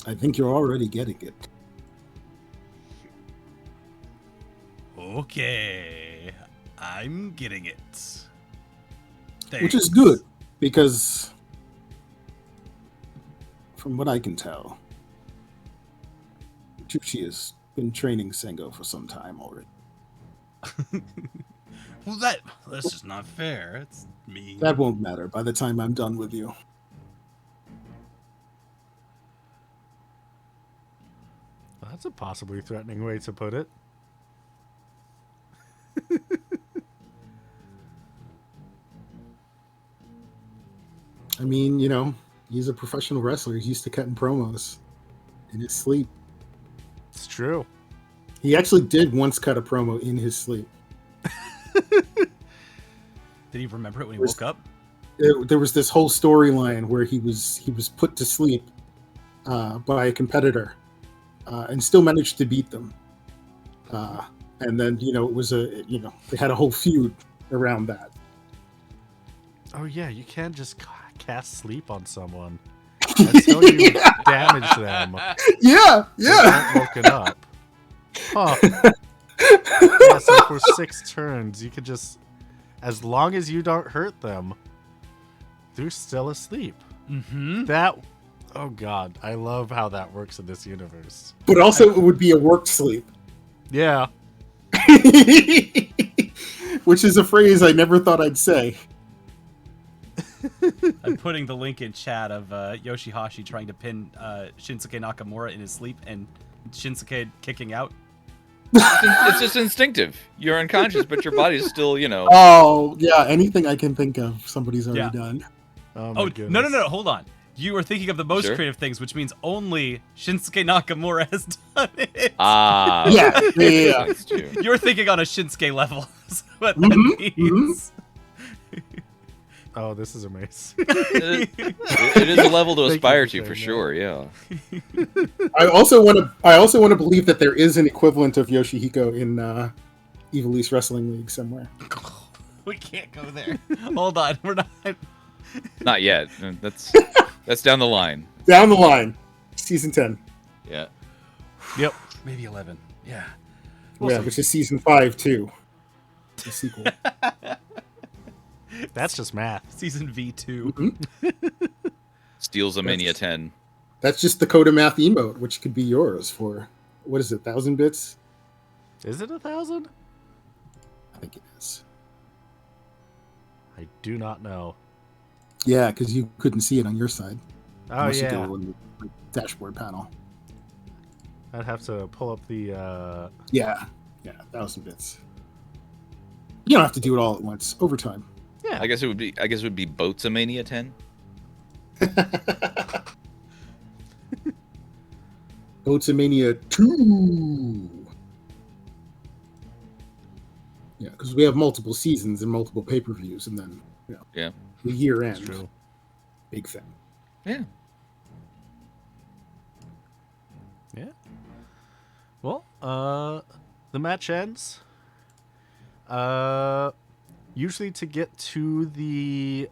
I think you're already getting it. Okay. I'm getting it. Thanks. Which is good, because from what I can tell, Chuchi has been training Sengo for some time already. Well, that's just not fair. It's mean. That won't matter by the time I'm done with you. That's a possibly threatening way to put it. I mean, he's a professional wrestler. He's used to cutting promos in his sleep. It's true. He actually did once cut a promo in his sleep. Did he remember it when he woke up? There was this whole storyline where he was put to sleep by a competitor and still managed to beat them. And then it was they had a whole feud around that. Oh yeah, you can't just cast sleep on someone until you damage them. Yeah, They aren't woken up. Huh. Yeah, so for 6 turns, you could just, as long as you don't hurt them, they're still asleep. Mm-hmm. That, oh god, I love how that works in this universe. But also, it would be a work sleep, Yeah. which is a phrase I never thought I'd say. I'm putting the link in chat of Yoshihashi trying to pin Shinsuke Nakamura in his sleep and Shinsuke kicking out. It's just instinctive. You're unconscious, but your body's still, Oh, yeah, anything I can think of, somebody's already done. Oh, my Oh, goodness. no, hold on. You are thinking of the most Sure. creative things, which means only Shinsuke Nakamura has done it. Ah. Yeah. That's true. You're thinking on a Shinsuke level. Is what Mhm, that means. Oh, this is amazing. It is a level to Thank you aspire for to, for saying sure. Yeah. I also want to believe that there is an equivalent of Yoshihiko in Evil East Wrestling League somewhere. We can't go there. Hold on, we're not. Not yet. That's down the line. Down the line, season 10. Yeah. Yep. Maybe 11. Yeah. Yeah, which is season 5 too. The sequel. That's just math. Season V2. Mhm. Steals a Mania 10. That's just the Coda Math emote, which could be yours for, what is it, 1,000 bits? Is it 1,000? I think it is. I do not know. Yeah, because you couldn't see it on your side. Oh, unless you yeah. go on the dashboard panel. I'd have to pull up the... Yeah, 1,000 bits. You don't have to do it all at once. Over time. Yeah. I guess it would be Boats a Mania 10. Boatsamania 2. Yeah, because we have multiple seasons and multiple pay-per-views, and then Yeah. the year That's end. true. Big thing. Yeah. Yeah. Well, the match ends. Usually to get to the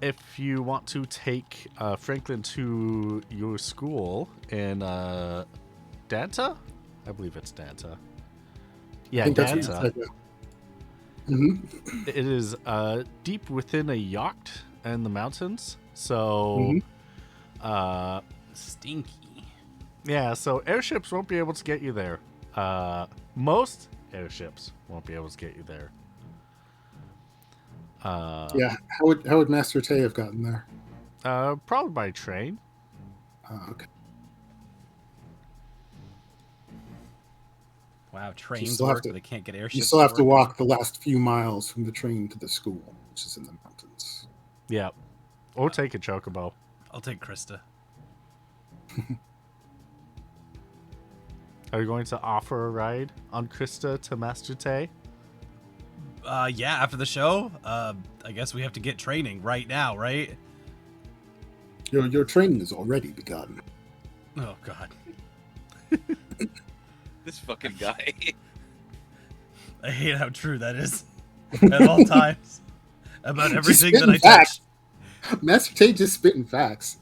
if you want to take Franklin to your school in Danta, I believe it's Danta. Yeah, I think that's what Danta. you said, yeah. Mhm. It is deep within a yacht in the mountains, so Mhm. Stinky. yeah, so airships won't be able to get you there. Most airships won't be able to get you there. Yeah, how would Master Tay have gotten there? Probably by train. Okay. Wow, trains still have work, to- but they can't get You airships. still have to work. walk the last few miles from the train to the school, which is in the mountains. Yeah, or take a chocobo. I'll take Crysta. Are you going to offer a ride on Crysta to Master Tay? Yeah, after the show, I guess we have to get training right now, right? Your training has already begun. Oh, God. This fucking guy. I hate how true that is at all times about everything that I spitting facts. touch. Master Tate just spitting facts.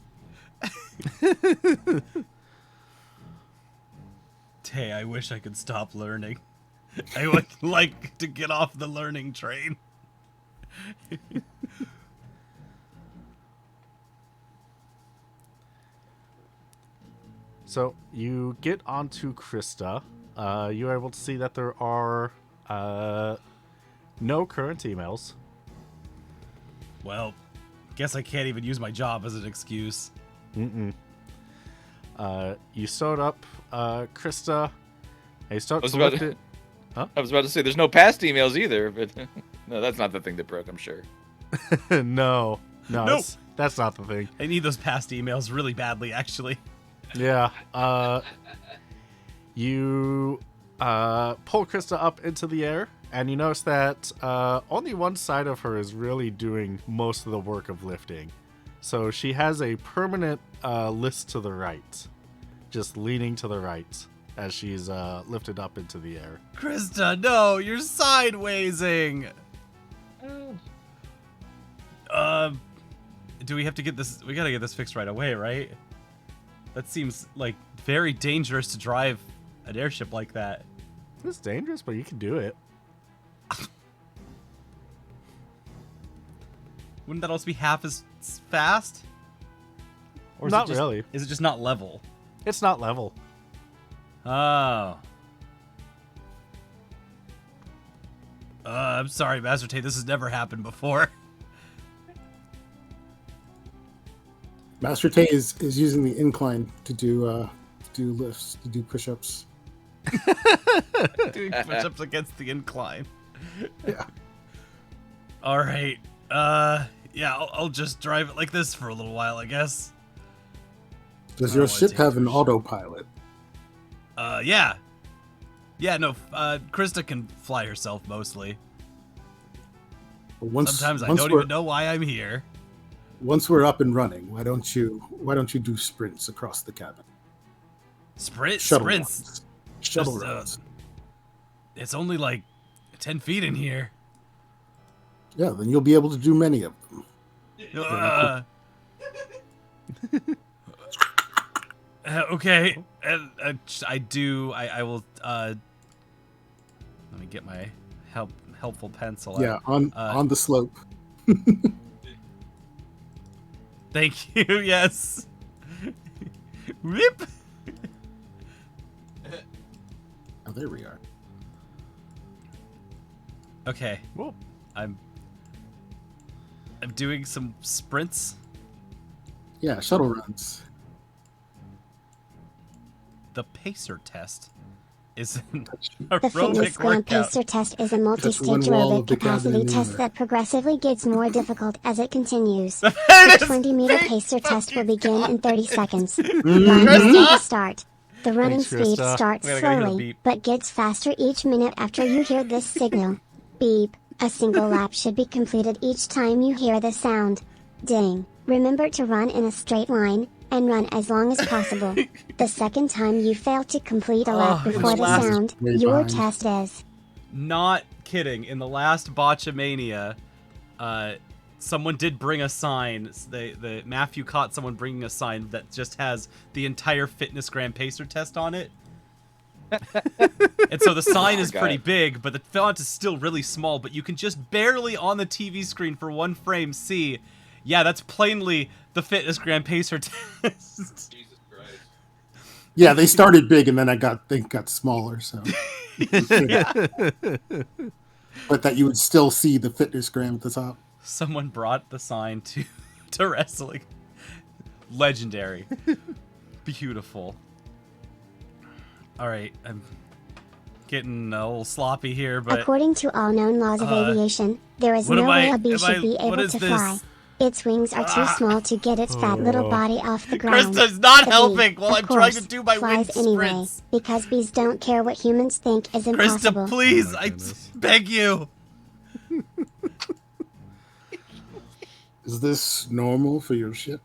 Tay, I wish I could stop learning. I would like to get off the learning train. So you get onto Crysta. You're able to see that there are no current emails. Well, guess I can't even use my job as an excuse. You start up Crysta. And you start I was to about lift to- it. Huh? I was about to say there's no past emails either, but no, that's not the thing that broke. I'm sure. No, Nope. that's not the thing. I need those past emails really badly, actually. Yeah. You pull Crysta up into the air, and you notice that only one side of her is really doing most of the work of lifting. So she has a permanent list to the right, just leaning to the right as she's lifted up into the air. Crysta, no, you're sidewaysing. Do we have to get this? We gotta get this fixed right away, right? That seems like very dangerous to drive an airship like that. It's dangerous, but you can do it. Wouldn't that also be half as fast? Or is Not it just, really. Is it just not level? It's not level. Oh. I'm sorry, Master Tate. This has never happened before. Master Tate is using the incline to do lifts, to do push-ups. Doing push-ups against the incline. Yeah. All right. Yeah, I'll just drive it like this for a little while, I guess. Does I your don't wanna ship take have an push. autopilot? Yeah. Yeah, no, Crysta can fly herself mostly. Sometimes I don't even know why I'm here. Once we're up and running, why don't you do sprints across the cabin? Sprints? Shuttle runs. Shuttle Just, runs. It's only like 10 feet in here. Yeah, then you'll be able to do many of them. Okay, I will. Let me get my helpful pencil. Yeah, out. on the slope. Thank you. Yes. Rip. Oh, there we are. Okay. Whoa. I'm doing some sprints. Yeah, shuttle runs. The pacer test is an The Fitness aerobic Grand workout. Pacer test is a one multi-stage wall aerobic of the cabin capacity and the test other. that progressively gets more difficult as it continues. The Fitness 20-meter big pacer test will fucking begin in 30 seconds. Mhm. Run to start. The running Thanks, speed Crysta. starts Wait, I gotta hear the slowly, beep. but gets faster each minute after you hear this signal. Beep. A single lap should be completed each time you hear the sound. Ding. Remember to run in a straight line, and run as long as possible. The second time you fail to complete a lap Oh, before the last- sound, Way your behind. test is. Not kidding. In the last Botchamania, someone did bring a sign. The Matthew caught someone bringing a sign that just has the entire Fitness Grand Pacer test on it. And so the sign is God. pretty big, but the font is still really small. But you can just barely on the TV screen for one frame see, yeah, that's plainly the Fitness Grand Pacer test. Jesus Christ. Yeah, they started big and then they got smaller. So, but that you would still see the fitness gram at the top. Someone brought the sign to wrestling. Legendary. Beautiful. All right, I'm getting a little sloppy here, but According to all known laws of aviation, there is what no am way I- a bee am should I- be what able is to this? fly. Its wings are too small to get its fat little body off the ground. Crysta's not The bee, helping while of I'm trying to course, do my wind flies anyway, sprints. because bees don't care what humans think is impossible. Krista, please, Oh my I goodness. beg you. Is this normal for your ship?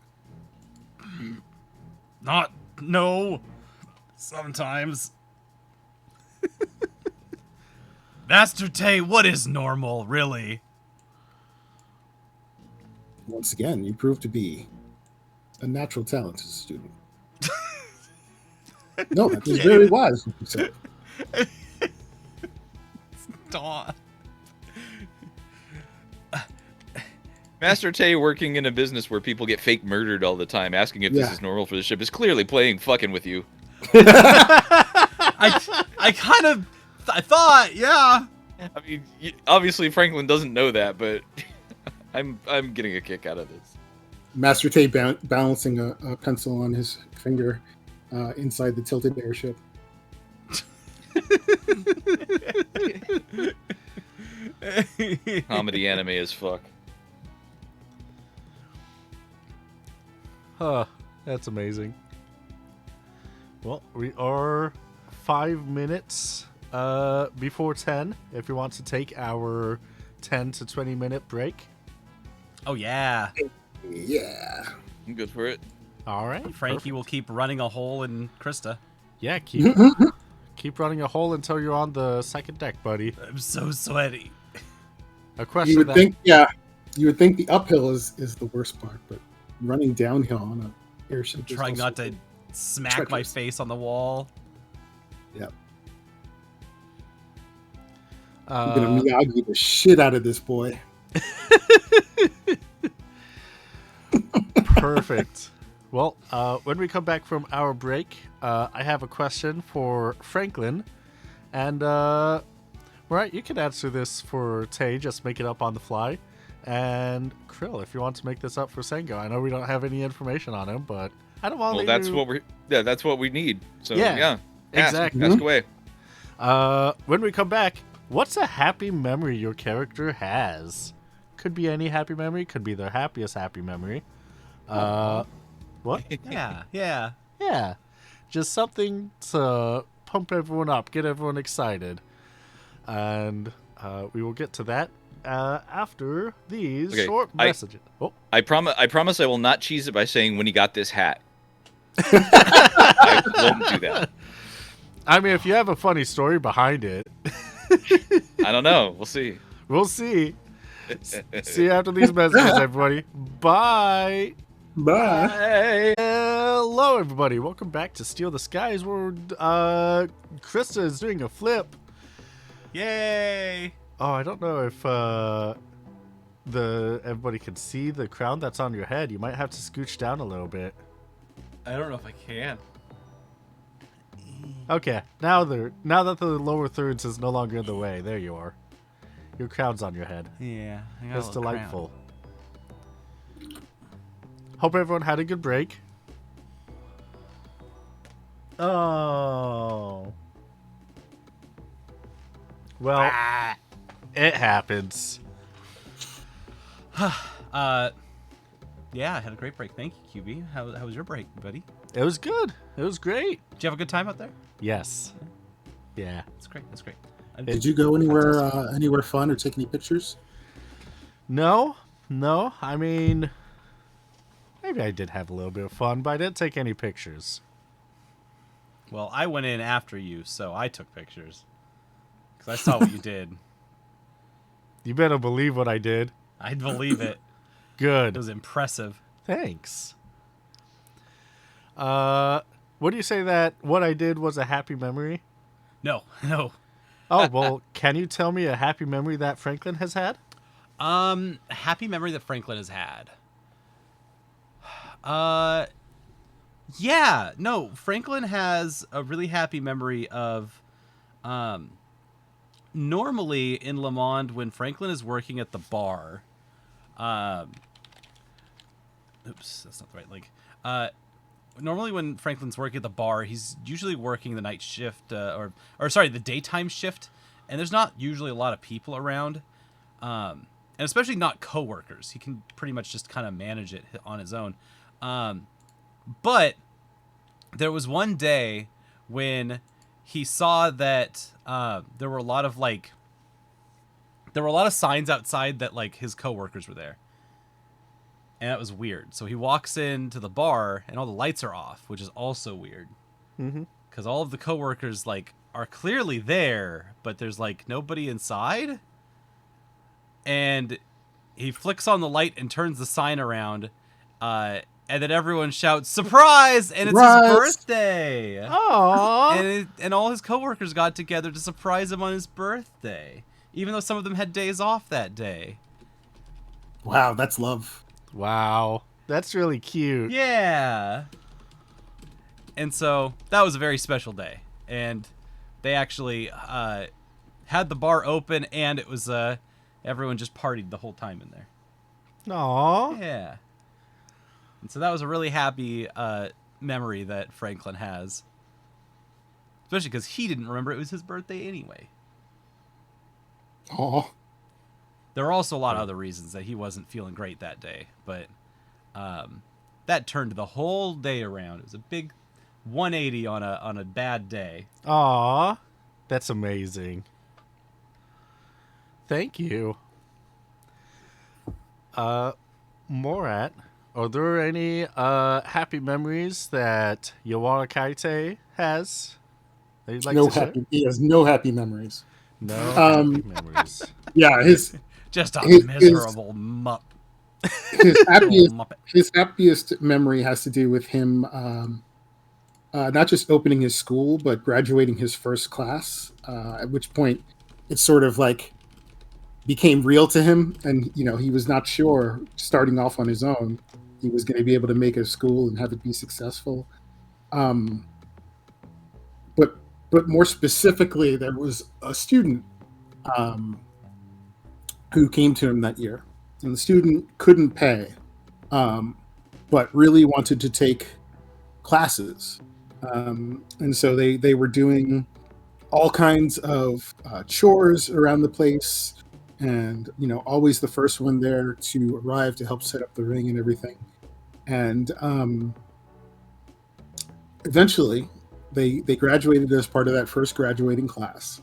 No. Sometimes. Master Tay, what is normal, really? Once again, you prove to be a natural talent as a student. No, that is very wise, what you said. Dawn. Master Tay working in a business where people get fake murdered all the time, asking if this Yeah. is normal for the ship, is clearly playing fucking with you. I kind of... I thought, yeah. I mean, obviously Franklin doesn't know that, but I'm getting a kick out of this. Master Tay balancing a pencil on his finger inside the tilted airship. Comedy anime as fuck. Huh, that's amazing. Well, we are 5 minutes before 10. If you want to take our 10 to 20 minute break. Oh, yeah. Yeah. I'm good for it. All right. Frankie perfect. will keep running a hole in Crysta. Yeah, keep running a hole until you're on the second deck, buddy. I'm so sweaty. A question You would that think, you would think the uphill is the worst part, but running downhill on an airship. is Trying also- not to smack my treacherous. face on the wall. Yep. I'm gonna Miyagi the shit out of this boy. Perfect. Well, when we come back from our break, I have a question for Franklin. And, right, you can answer this for Tay, just make it up on the fly. And Krill, if you want to make this up for Sengo. I know we don't have any information on him, but I don't want Well, to that's what we need. So Yeah, yeah, ask, exactly. Ask away. When we come back, what's a happy memory your character has? Could be any happy memory, could be their happiest happy memory. What? Yeah, yeah. Yeah. Just something to pump everyone up, get everyone excited. And we will get to that after these Okay, short messages. Oh, I promise I will not cheese it by saying when he got this hat. I won't do that. I mean, if you have a funny story behind it, I don't know. We'll see. we'll see. See you after these messages, everybody. Bye. Bye. Hey. Hello, everybody. Welcome back to Steal the Skies, where Crysta is doing a flip. Yay! Oh, I don't know if everybody can see the crown that's on your head. You might have to scooch down a little bit. I don't know if I can. Okay, now that the lower thirds is no longer in the way, there you are. Your crown's on your head. Yeah, I got That's delightful. Hope everyone had a good break. Oh. Well, it happens. Yeah, I had a great break. Thank you, QB. How was your break, buddy? It was good. It was great. Did you have a good time out there? Yes. Yeah. That's great. That's great. Did you go anywhere fun or take any pictures? No. I mean, maybe I did have a little bit of fun, but I didn't take any pictures. Well, I went in after you, so I took pictures. Because I saw what you did. You better believe what I did. I'd believe it. It Good. was impressive. Thanks. What do you say that what I did was a happy memory? No. Oh, well, can you tell me a happy memory that Franklin has had? Happy memory that Franklin has had. Yeah, no, Franklin has a really happy memory of, normally in Le Monde when Franklin is working at the bar, oops, that's not the right link. Normally when Franklin's working at the bar, he's usually working the night shift, or sorry, the daytime shift, and there's not usually a lot of people around, and especially not coworkers. He can pretty much just kind of manage it on his own. But there was one day when he saw that there were a lot of signs outside that like his coworkers were there. and that was weird. So he walks into the bar, and all the lights are off, which is also weird. Mm-hmm. Because all of the coworkers like are clearly there, but there's like nobody inside. And he flicks on the light and turns the sign around, and then everyone shouts "Surprise!" and it's his birthday. Aww. And all his coworkers got together to surprise him on his birthday, even though some of them had days off that day. Wow, that's love. Wow. That's really cute. Yeah. And so that was a very special day, and they actually had the bar open, and it was everyone just partied the whole time in there. Aww. Yeah. And so that was a really happy memory that Franklin has, especially because he didn't remember it was his birthday anyway. Aw. There were also a lot of other reasons that he wasn't feeling great that day, but that turned the whole day around. It was a big 180 on a bad day. Aww. That's amazing. Thank you. Morat, are there any happy memories that Yawara Kaite has that you'd like No to share? happy. He has no happy memories. No happy Um, memories. Yeah, Just a His- miserable mup. his happiest Muppet. his happiest memory has to do with him not just opening his school but graduating his first class. At which point, it sort of like became real to him, and he was not sure starting off on his own he was going to be able to make a school and have it be successful. Um, but more specifically, there was a student who came to him that year, and the student couldn't pay, but really wanted to take classes, and so they were doing all kinds of chores around the place, and always the first one there to arrive to help set up the ring and everything. And eventually they graduated as part of that first graduating class,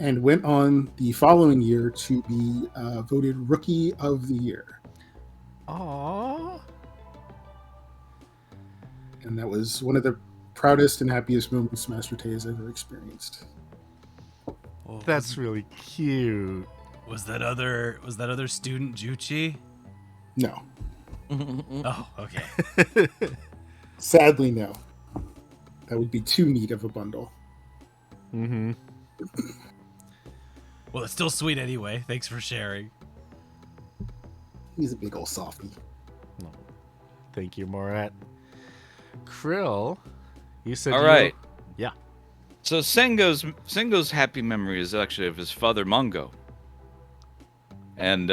and went on the following year to be voted Rookie of the Year. Aww. And that was one of the proudest and happiest moments Master Tay has ever experienced. Oh, That's really cute. was that other student Juchi? No, Oh, okay. sadly, no. That would be too neat of a bundle. Mm-hmm. Well, it's still sweet anyway. Thanks for sharing. He's a big old softie. Thank you, Morat. Krill, you said All right. Yeah. So Sengo's happy memory is actually of his father Mongo, and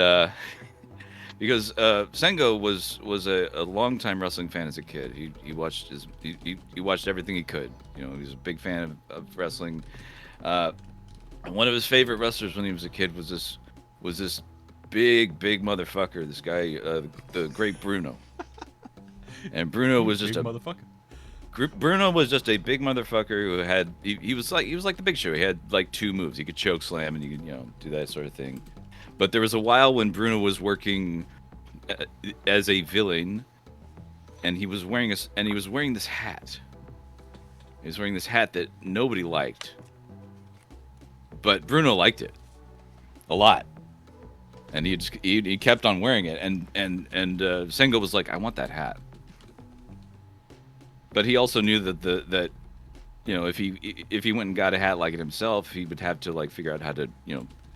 because Sengo was a longtime wrestling fan as a kid. He watched he watched everything he could. He was a big fan of wrestling. And one of his favorite wrestlers when he was a kid was this big motherfucker. This guy, the Great Bruno. And Bruno was just Big a motherfucker. Bruno was just a big motherfucker who had he was like the Big Show. He had like two moves. He could choke slam and he could do that sort of thing. But there was a while when Bruno was working as a villain, and he was wearing this hat. He was wearing this hat that nobody liked, but Bruno liked it a lot, and he kept on wearing it. And Sengo was like, I want that hat. But he also knew that if he went and got a hat like it himself, he would have to like figure out how to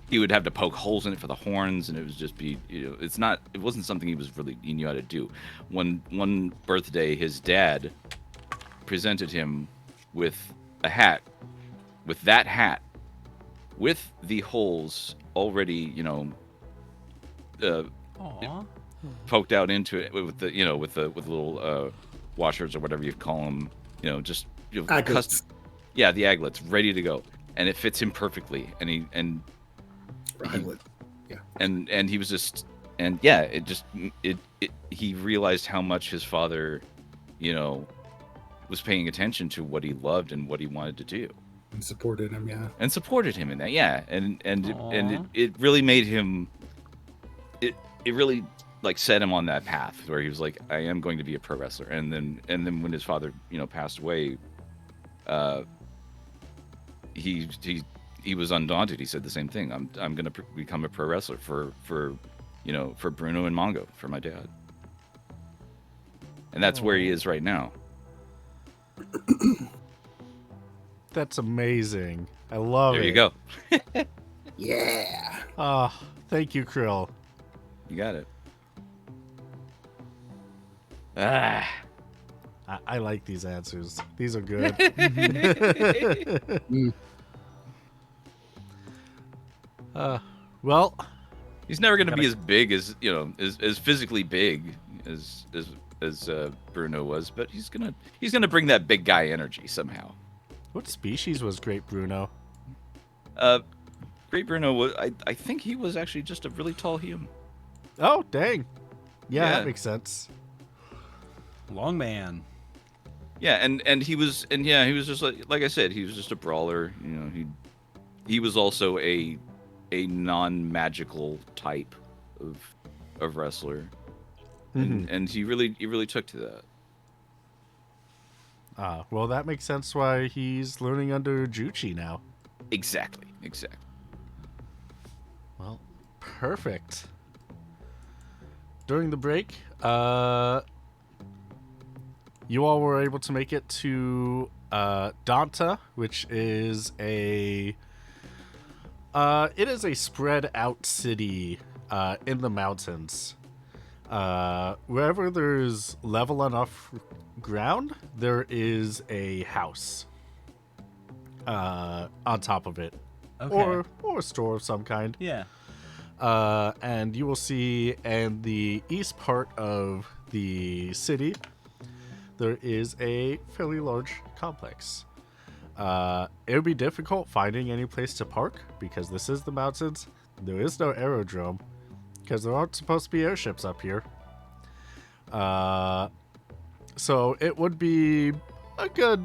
he would have to poke holes in it for the horns, and it would just be it wasn't something he knew how to do. One birthday, his dad presented him with a hat, with with the holes already Aww. poked out into it with the little washers or whatever you call them, just Aglets. yeah, the aglets ready to go, and it fits him perfectly, and he was just, and yeah, he realized how much his father was paying attention to what he loved and what he wanted to do, And supported him, yeah. and supported him in that, yeah, and Aw. it really made him, it really like set him on that path where he was like, I am going to be a pro wrestler. And then when his father, passed away, he was undaunted. He said the same thing. I'm going to become a pro wrestler for Bruno and Mongo, for my dad. And that's where he is right now. That's amazing. I love it. There you go. Yeah. Oh, thank you, Krill. You got it. Ah. I like these answers. These are good. Well, He's never going to be as big as as physically big as Bruno was, but he's gonna bring that big guy energy somehow. what species was Great Bruno? Great Bruno was, I think he was actually just a really tall human. Oh, dang. Yeah, Yeah. that makes sense. Long man. Yeah, and he was just like I said, he was just a brawler. He was also a non-magical type of wrestler, and he really took to that. Well, that makes sense why he's learning under Juchi now. Exactly. Well, perfect. During the break, you all were able to make it to Danta, which is it is a spread out city in the mountains. Wherever there's level enough ground, there is a house on top of it, Okay. or a store of some kind. Yeah. And you will see in the east part of the city, there is a fairly large complex. It would be difficult finding any place to park because this is the mountains. There is no aerodrome because there aren't supposed to be airships up here. So it would be a good,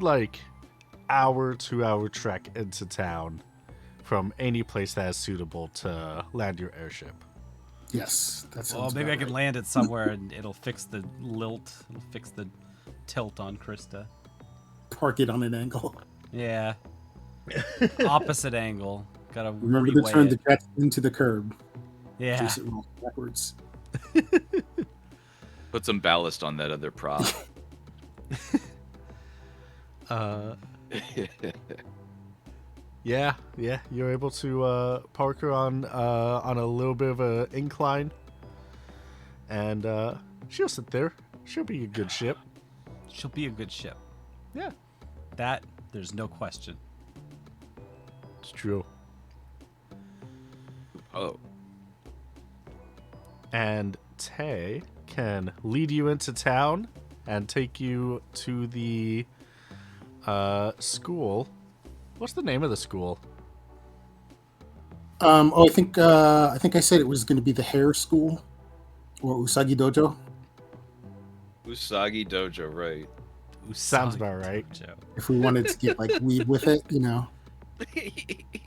2-hour trek into town from any place that is suitable to land your airship. Yes, that sounds. Well, maybe I about can right. land it somewhere and it'll fix the lilt. It'll fix the tilt on Crysta. Park it on an angle. Yeah. Opposite angle. Gotta Remember to reweigh turn it. the jet into the curb. In Yeah. case it rolls backwards. Put some ballast on that other prop. Yeah, you're able to park her on a little bit of an incline, and she'll sit there. She'll be a good ship. She'll be a good ship. Yeah, That, there's no question. it's true. Oh, And Tay can lead you into town and take you to the school. What's the name of the school? I think I said it was going to be the hair school or Usagi Dojo. Usagi Dojo, right? Sounds about right. Dojo. If we wanted to get weed with it,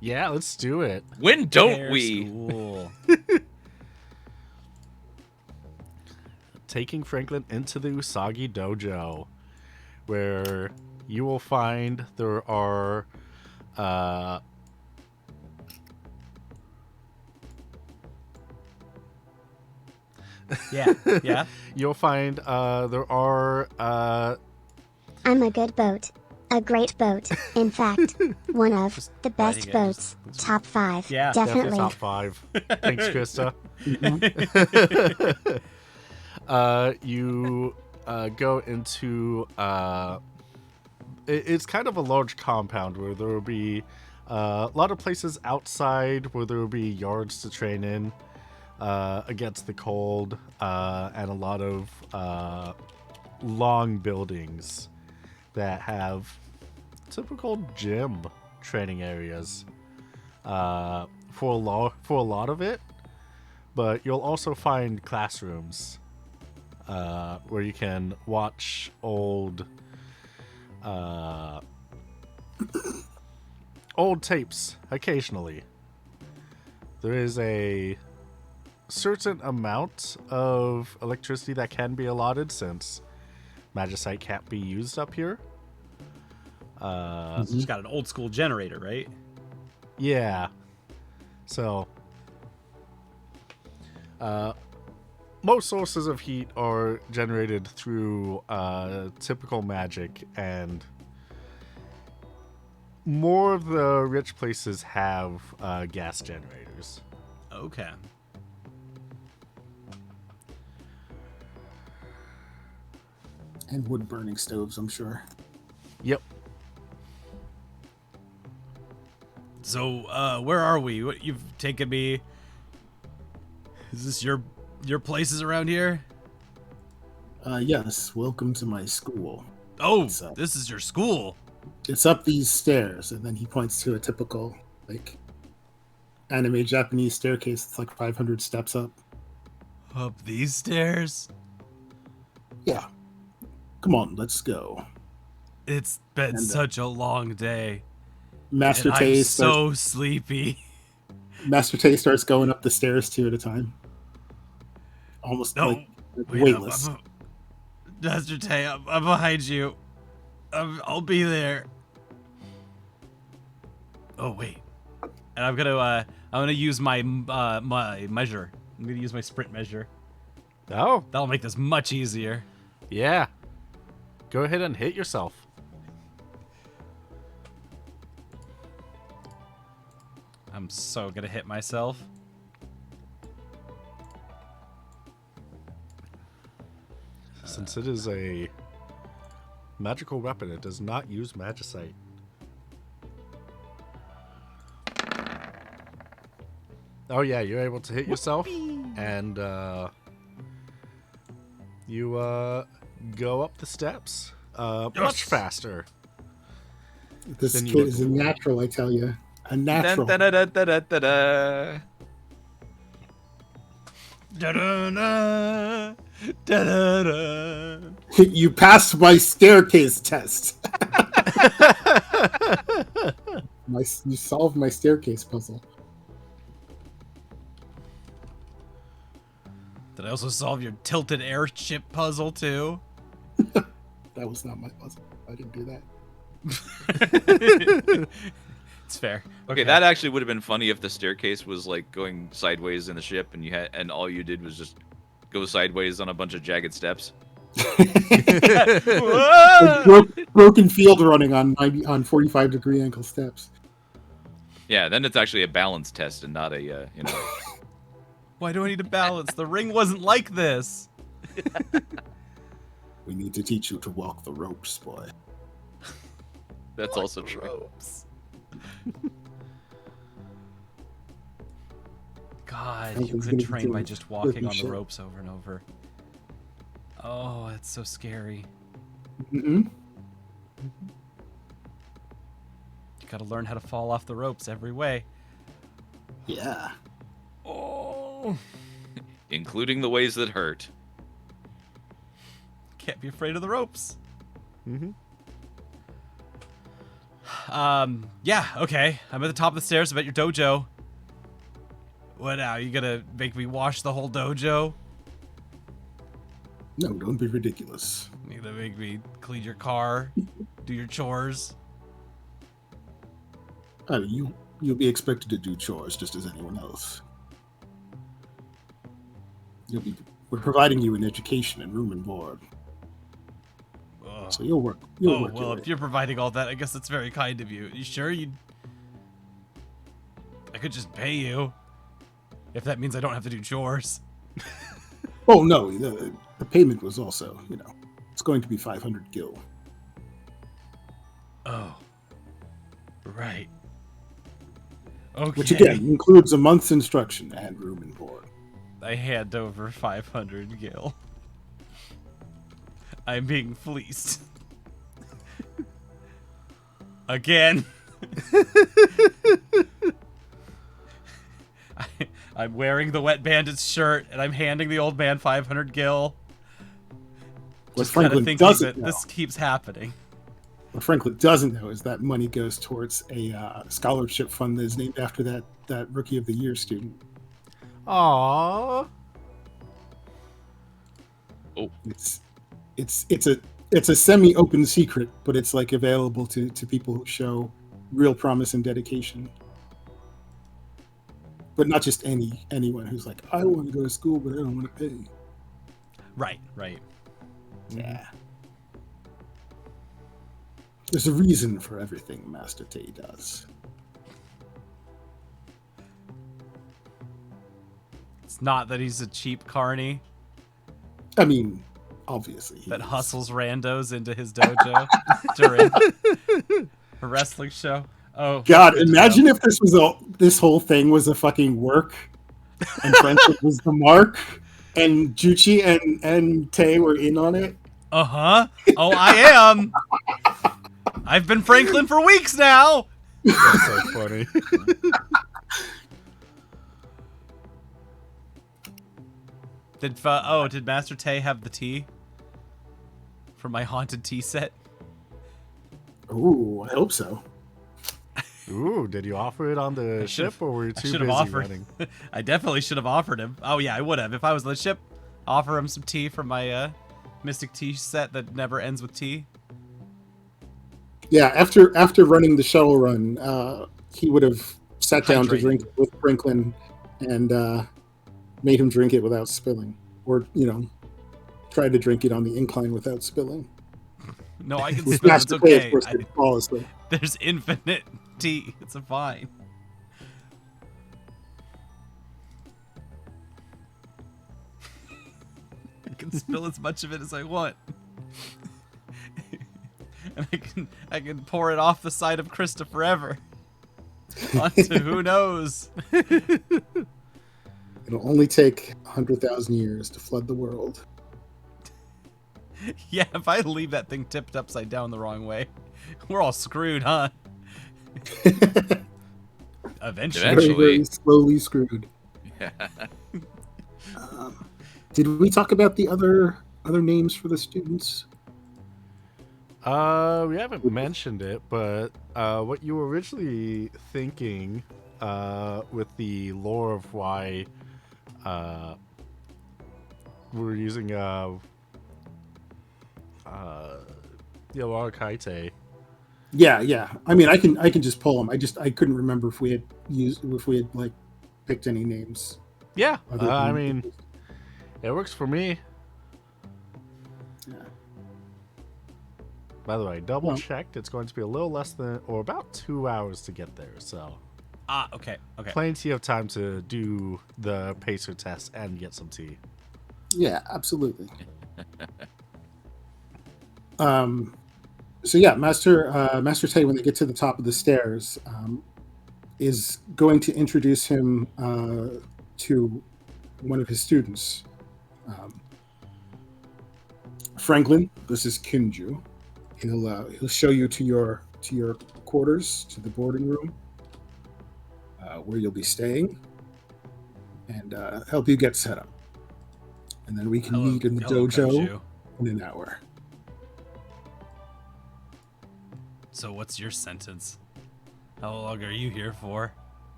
Yeah, let's do it. When don't Hair we? school. Taking Franklin into the Usagi Dojo, where you will find there are Yeah. you'll find there are I'm a good boat. A great boat. In fact, one of the best writing it, boats. Top 5. Yeah, definitely Definitely. top 5. Thanks, Krista. You go into it's kind of a large compound where there will be a lot of places outside where there will be yards to train in against the cold, and a lot of long buildings that have typical gym training areas for a lot of it. But you'll also find classrooms where you can watch old tapes occasionally. There is a certain amount of electricity that can be allotted since magicite can't be used up here. It's got an old school generator, right? Yeah. So, most sources of heat are generated through typical magic, and more of the rich places have gas generators. Okay. And wood burning stoves, I'm sure. Yep. So, where are we? What, you've taken me? Is this your places around here? Yes, welcome to my school. Oh, So- this is your school. It's up these stairs, and then he points to a typical, like, anime Japanese staircase. It's like 500 steps up. Up these stairs? Yeah. Come on, let's go. It's been And, such a long day. Master And Tay I'm starts, so sleepy. Master Tay starts going up the stairs two at a time. Almost No, like wait, weightless. Master Tay, I'm behind you. I'll be there. Oh wait, and I'm gonna use my my measure. I'm gonna use my sprint measure. Oh, That'll make this much easier. yeah. Go ahead and hit yourself. I'm so gonna hit myself. Since it is a magical weapon, it does not use magicite. Oh yeah, you're able to hit yourself, and you go up the steps much Yes. faster. This Then you kid look is a natural, I tell you. A natural. Dun, dun, dun, dun, dun, dun, dun. Da-da-da, da-da-da. You passed my staircase test. You solved my staircase puzzle. Did I also solve your tilted airship puzzle too? That was not my puzzle. I didn't do that. It's fair. Okay, that actually would have been funny if the staircase was like going sideways in the ship, and all you did was just go sideways on a bunch of jagged steps. Whoa! Broken field running on 45-degree angle steps. Yeah, then it's actually a balance test and not a Why do I need to balance? The ring wasn't like this. We need to teach you to walk the ropes, boy. That's also true. Ropes. God, That you was could gonna be train by doing just walking flippy on the shit. ropes over and over. Oh, that's so scary. Mm-mm. You gotta learn how to fall off the ropes every way. Yeah. Oh, Including the ways that hurt. can't be afraid of the ropes. Mm-hmm. Yeah, okay. I'm at the top of the stairs. I'm at your dojo. What now? You gonna make me wash the whole dojo? No, don't be ridiculous. You gonna make me clean your car? Do your chores? I mean, you'll be expected to do chores just as anyone else. We're providing you an education and room and board, Ugh. so you'll work. Oh, You'll work. well, your way. if you're providing all that, I guess that's very kind of you. You sure you... I could just pay you. If that means I don't have to do chores. Oh no, the payment was also, it's going to be 500 gil. Oh. Right. Okay. Which again includes a month's instruction and room and board. I hand over 500 gil. I'm being fleeced. Again. I'm wearing the Wet Bandits shirt, and I'm handing the old man 500 gil. What Just kind of Franklin thinking doesn't that know, this keeps happening. what Franklin doesn't know is that money goes towards a scholarship fund that is named after that Rookie of the Year student. Aww. Oh, It's a semi-open secret, but it's like available to people who show real promise and dedication. But not just anyone who's like, I want to go to school, but I don't want to pay. Right, right. Yeah. There's a reason for everything Master Tay does. It's not that he's a cheap carny I mean, obviously. he that is. hustles randos into his dojo during a wrestling show. Oh God, good to imagine know. if this whole thing was a fucking work, and Franklin was the mark, and Juchi and Tay were in on it. Uh-huh. Oh, I am. I've been Franklin for weeks now. That's so funny. Did Master Tay have the tea for my haunted tea set? Ooh, I hope so. Ooh, did you offer it on the ship, or were you I too should busy have offered. running? I definitely should have offered him. Oh yeah, I would have if I was on the ship. Offer him some tea from my mystic tea set that never ends with tea. Yeah, after running the shuttle run, he would have sat down to Hydrated. drink it with Franklin and made him drink it without spilling, or tried to drink it on the incline without spilling. No, I can With spill. It's Master Tay, of okay. course, did flawlessly. There's infinite tea. It's fine. I can spill as much of it as I want. And I can pour it off the side of Crysta forever. Onto who knows. It'll only take 100,000 years to flood the world. Yeah, if I leave that thing tipped upside down the wrong way, we're all screwed, huh? Eventually. Eventually. Very, very slowly screwed. yeah. Did we talk about the other names for the students? We haven't mentioned it, but what you were originally thinking with the lore of why we're using Kaite. Yeah. I mean, I can just pull them. I couldn't remember if we had like picked any names. Yeah, other I than- mean, it works for me. Yeah. By the way, double Well- checked. It's going to be a little less than, or about 2 hours to get there. So Okay. plenty of time to do the pacer test and get some tea. Yeah, absolutely. So yeah, Master Tay, when they get to the top of the stairs, is going to introduce him to one of his students. Franklin, this is Kinju. He'll show you to your quarters, to the boarding room, where you'll be staying, and help you get set up. And then we can meet in the dojo Kanju. in an hour. So what's your sentence? How long are you here for?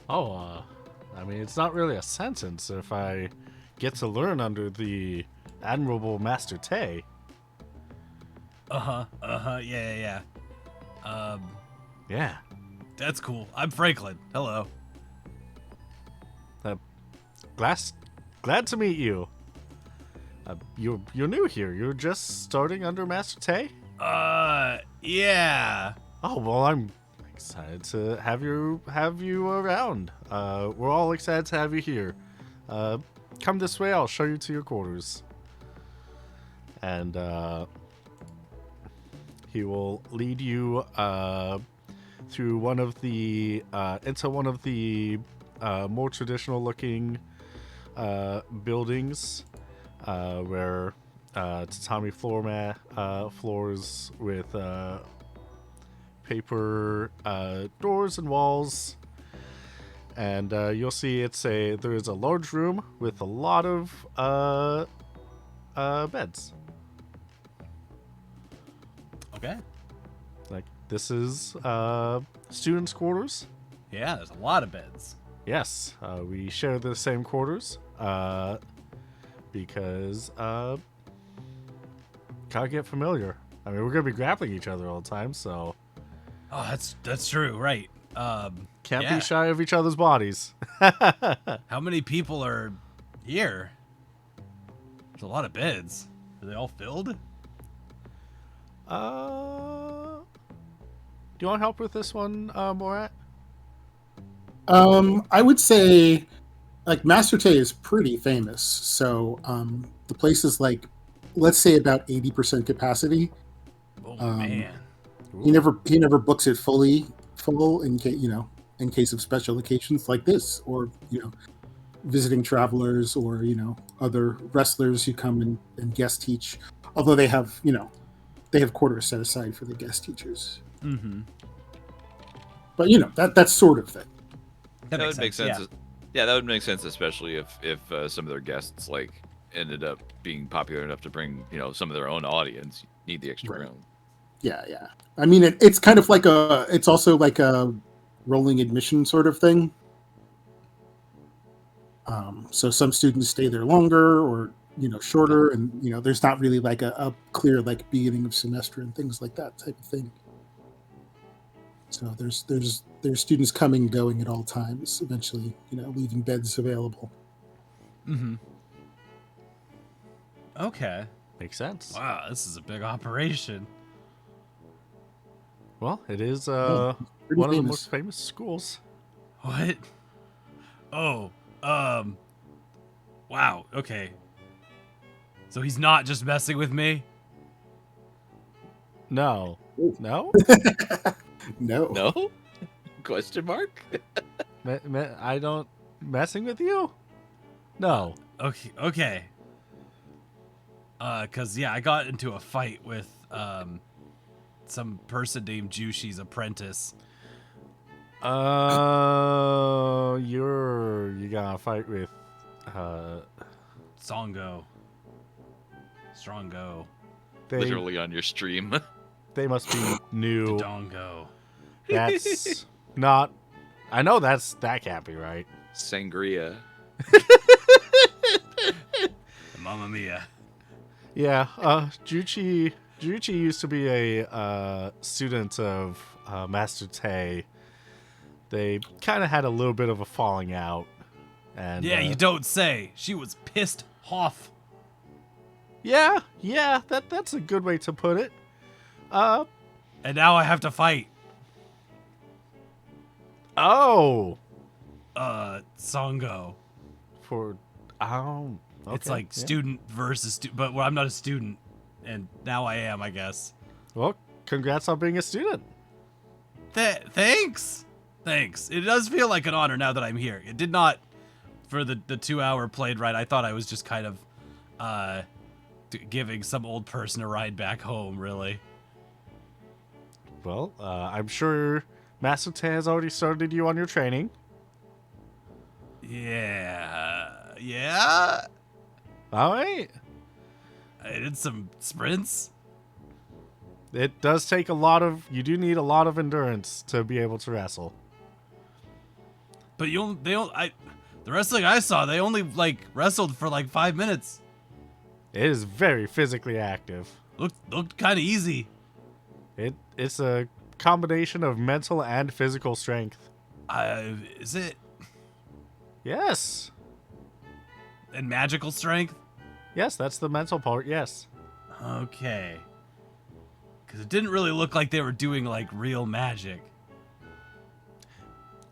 Oh, I mean, it's not really a sentence if I get to learn under the admirable Master Tay. Yeah. Yeah. That's cool. I'm Franklin. Hello. Glad to meet you. You're new here. You're just starting under Master Tay? Yeah. Oh, well, I'm excited to have you around. We're all excited to have you here. Come this way. I'll show you to your quarters. And he will lead you through one of the into one of the more traditional looking buildings where tatami floors with paper doors and walls, and you'll see there is a large room with a lot of beds. Okay. Like, this is students' quarters. Yeah, there's a lot of beds. Yes, we share the same quarters. Because gotta get familiar. I mean, we're gonna be grappling each other all the time, so Oh, that's true, right? can't Yeah. be shy of each other's bodies. How many people are here? There's a lot of beds. Are they all filled? Do you want help with this one, Morat? I would say, like, Master Tay is pretty famous, so the place is like, let's say about 80% capacity. Oh Um, man. He never books it fully full in case in case of special occasions like this, or visiting travelers, or other wrestlers who come and guest teach. Although they have quarters set aside for the guest teachers. Mm-hmm. But that sort of thing. That would make sense. Yeah. Yeah, that would make sense, especially if some of their guests ended up being popular enough to bring some of their own audience. You need the extra Right. room. Yeah. I mean, it's kind of like it's also like a rolling admission sort of thing. So some students stay there longer, or shorter, and there's not really like a clear like beginning of semester and things like that type of thing. So there's students coming, going at all times, eventually leaving beds available. Mm-hmm. Okay. Makes sense. Wow, this is a big operation. Well, it is Pretty one of the famous. most famous schools. What? Oh, wow, okay. So he's not just messing with me? No. Ooh. No? No. No? Question mark? I don't messing with you? No. Okay. Cause yeah, I got into a fight with some person named Jushi's apprentice. You gotta fight with Strongo. they Literally on your stream. they must be new. Dodongo. That's not I know that can't be right. Sangria. Mamma mia. Yeah, Juchi used to be a student of Master Tay. They kind of had a little bit of a falling out, and Yeah, you don't say. She was pissed off. yeah, that's a good way to put it. And now I have to fight. Oh, Songo. for okay, It's like yeah. student versus but I'm not a student, and now I am, I guess. Well, congrats on being a student. Thanks. It does feel like an honor now that I'm here. It did not for the 2-hour played ride. I thought I was just kind of giving some old person a ride back home, really. Well, I'm sure Master Tay has already started you on your training. Yeah. All right. I did some sprints. It does take you do need a lot of endurance to be able to wrestle. But the wrestling I saw, they only wrestled for 5 minutes. It is very physically active. Looked kind of easy. It's a combination of mental and physical strength. Is it? Yes. And magical strength? Yes, that's the mental part, yes. Okay. Because it didn't really look like they were doing real magic.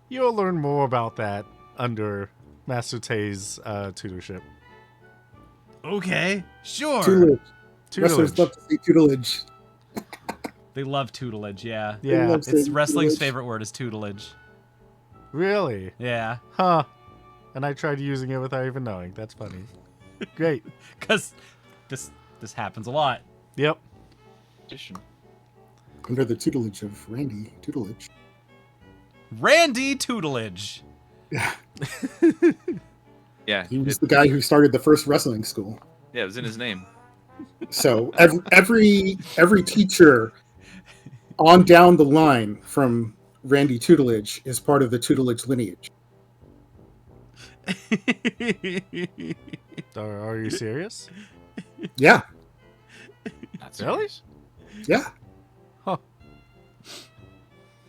You'll learn more about that under Master Tay's tutorship. Okay, sure. Tutelage. Tutelage. Wrestlers love to see tutelage. They love tutelage, yeah. Yeah. love It's saying wrestling's tutelage. favorite word is tutelage. Really? Yeah. Huh. And I tried using it without even knowing. That's funny. Great. Because this happens a lot. Yep. Under the tutelage of Randy Tutelage. Randy Tutelage. Yeah, Yeah, he was the guy who started the first wrestling school. it was in his name. So every teacher on down the line from Randy Tutelage is part of the tutelage lineage. Are you serious? Yeah, Not Really? serious. yeah, Huh.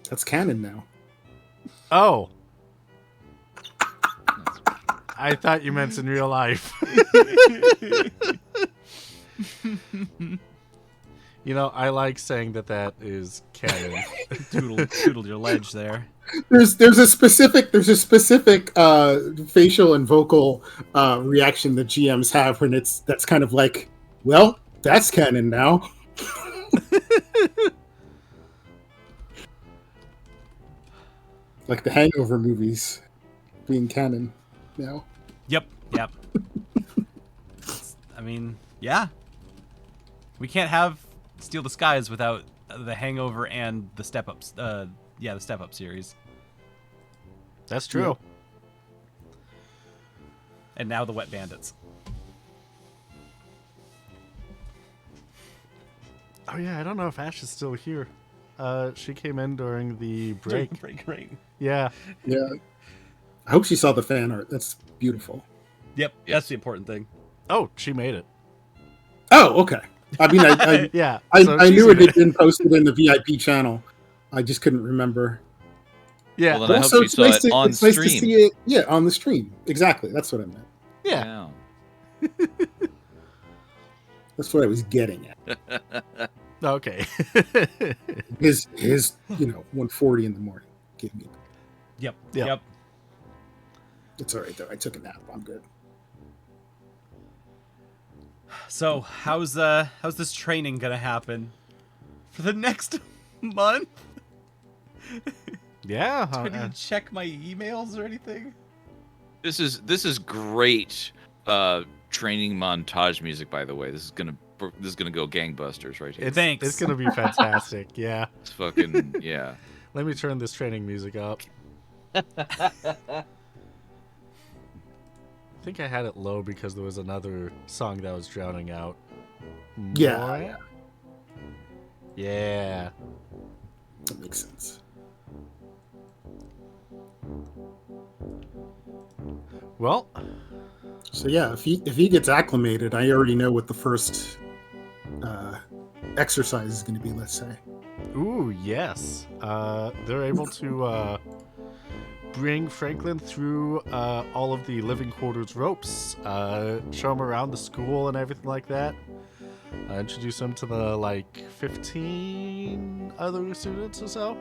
that's canon now. Oh, That's- I thought you meant in real life. You know, I like saying that is canon. Toodled your ledge there. There's a specific facial and vocal reaction that GMs have when that's kind of like, well, that's canon now. Like the Hangover movies being canon now. Yep. I mean, yeah. We can't have Steal the Skies without the Hangover and the Step Ups. The Step Up series, That's true. and now the Wet Bandits. Oh yeah, I don't know if Ash is still here. She came in during the break. Break. Yeah. Yeah. I hope she saw the fan art. That's beautiful. Yep, Yes. that's the important thing. Oh, she made it. Oh, okay. I mean, I Yeah. I, so I she's knew it seen had been posted in the VIP channel. I just couldn't remember. Yeah. Well, then I hope Also, she it's saw nice it to, on it's nice to stream. see it. Yeah, on the stream. Exactly. That's what I meant. yeah. That's what I was getting at. Okay. His 1:40 in the morning. Give me. Yep. Yep. It's all right though. I took a nap. I'm good. So how's this training gonna happen for the next month? Yeah. Do I need to check my emails or anything? This is great training montage music, by the way. This is gonna go gangbusters right here. Thanks. It's gonna be fantastic. Yeah. It's fucking yeah. Let me turn this training music up. I think I had it low because there was another song that was drowning out. Yeah, More? yeah. Yeah. That makes sense. Well, So yeah, if he gets acclimated, I already know what the first exercise is going to be. Let's say. ooh, yes. They're able to bring Franklin through all of the living quarters ropes, show him around the school and everything like that. Introduce him to the 15 other students or so.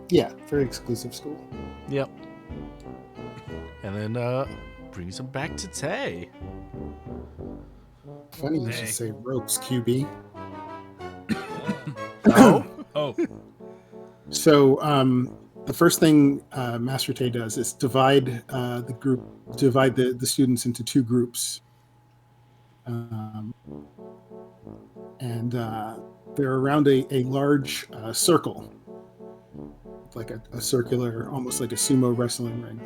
Yeah, very exclusive school. Yep. And then brings him back to Tay. Funny you should say ropes, QB. Oh, So the first thing Master Tay does is divide the students into two groups, and they're around a large circle, like a circular, almost like a sumo wrestling ring.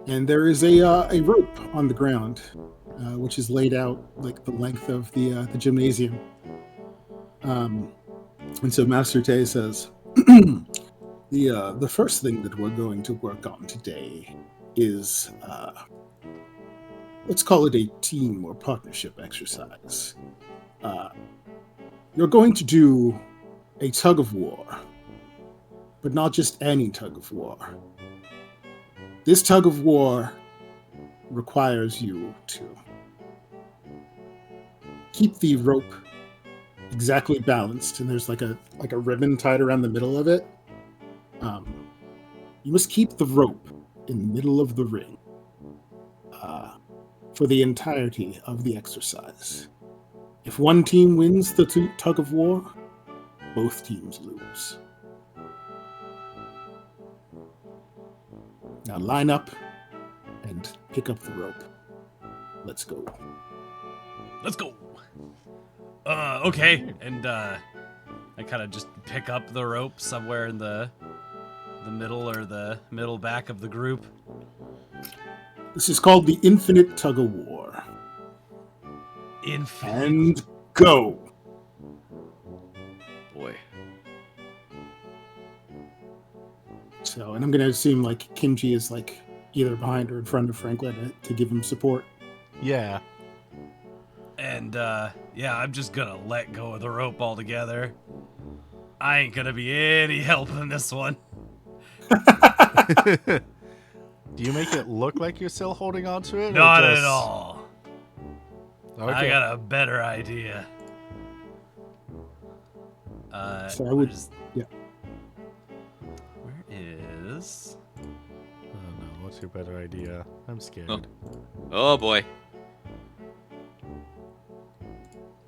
And there is a rope on the ground, which is laid out like the length of the gymnasium. And so Master Tay says, the first thing that we're going to work on today is, let's call it a team or partnership exercise. You're going to do a tug of war, but not just any tug of war. This tug of war requires you to keep the rope exactly balanced, and there's like a ribbon tied around the middle of it. You must keep the rope in the middle of the ring for the entirety of the exercise. If one team wins the tug of war, both teams lose. Now line up and pick up the rope. Let's go. let's go. Okay, and I kind of just pick up the rope somewhere in the middle or the middle back of the group. This is called the Infinite Tug of War. Infinite. And go. Boy. So, and I'm going to assume like Kimchi is either behind or in front of Franklin to give him support. Yeah. And, yeah, I'm just gonna let go of the rope altogether. I ain't gonna be any help in this one. Do you make it look like you're still holding on to it? or Not just... at all. Okay. I got a better idea. So I would, just- yeah. Where is... Oh no, what's your better idea? I'm scared. Oh. Oh boy.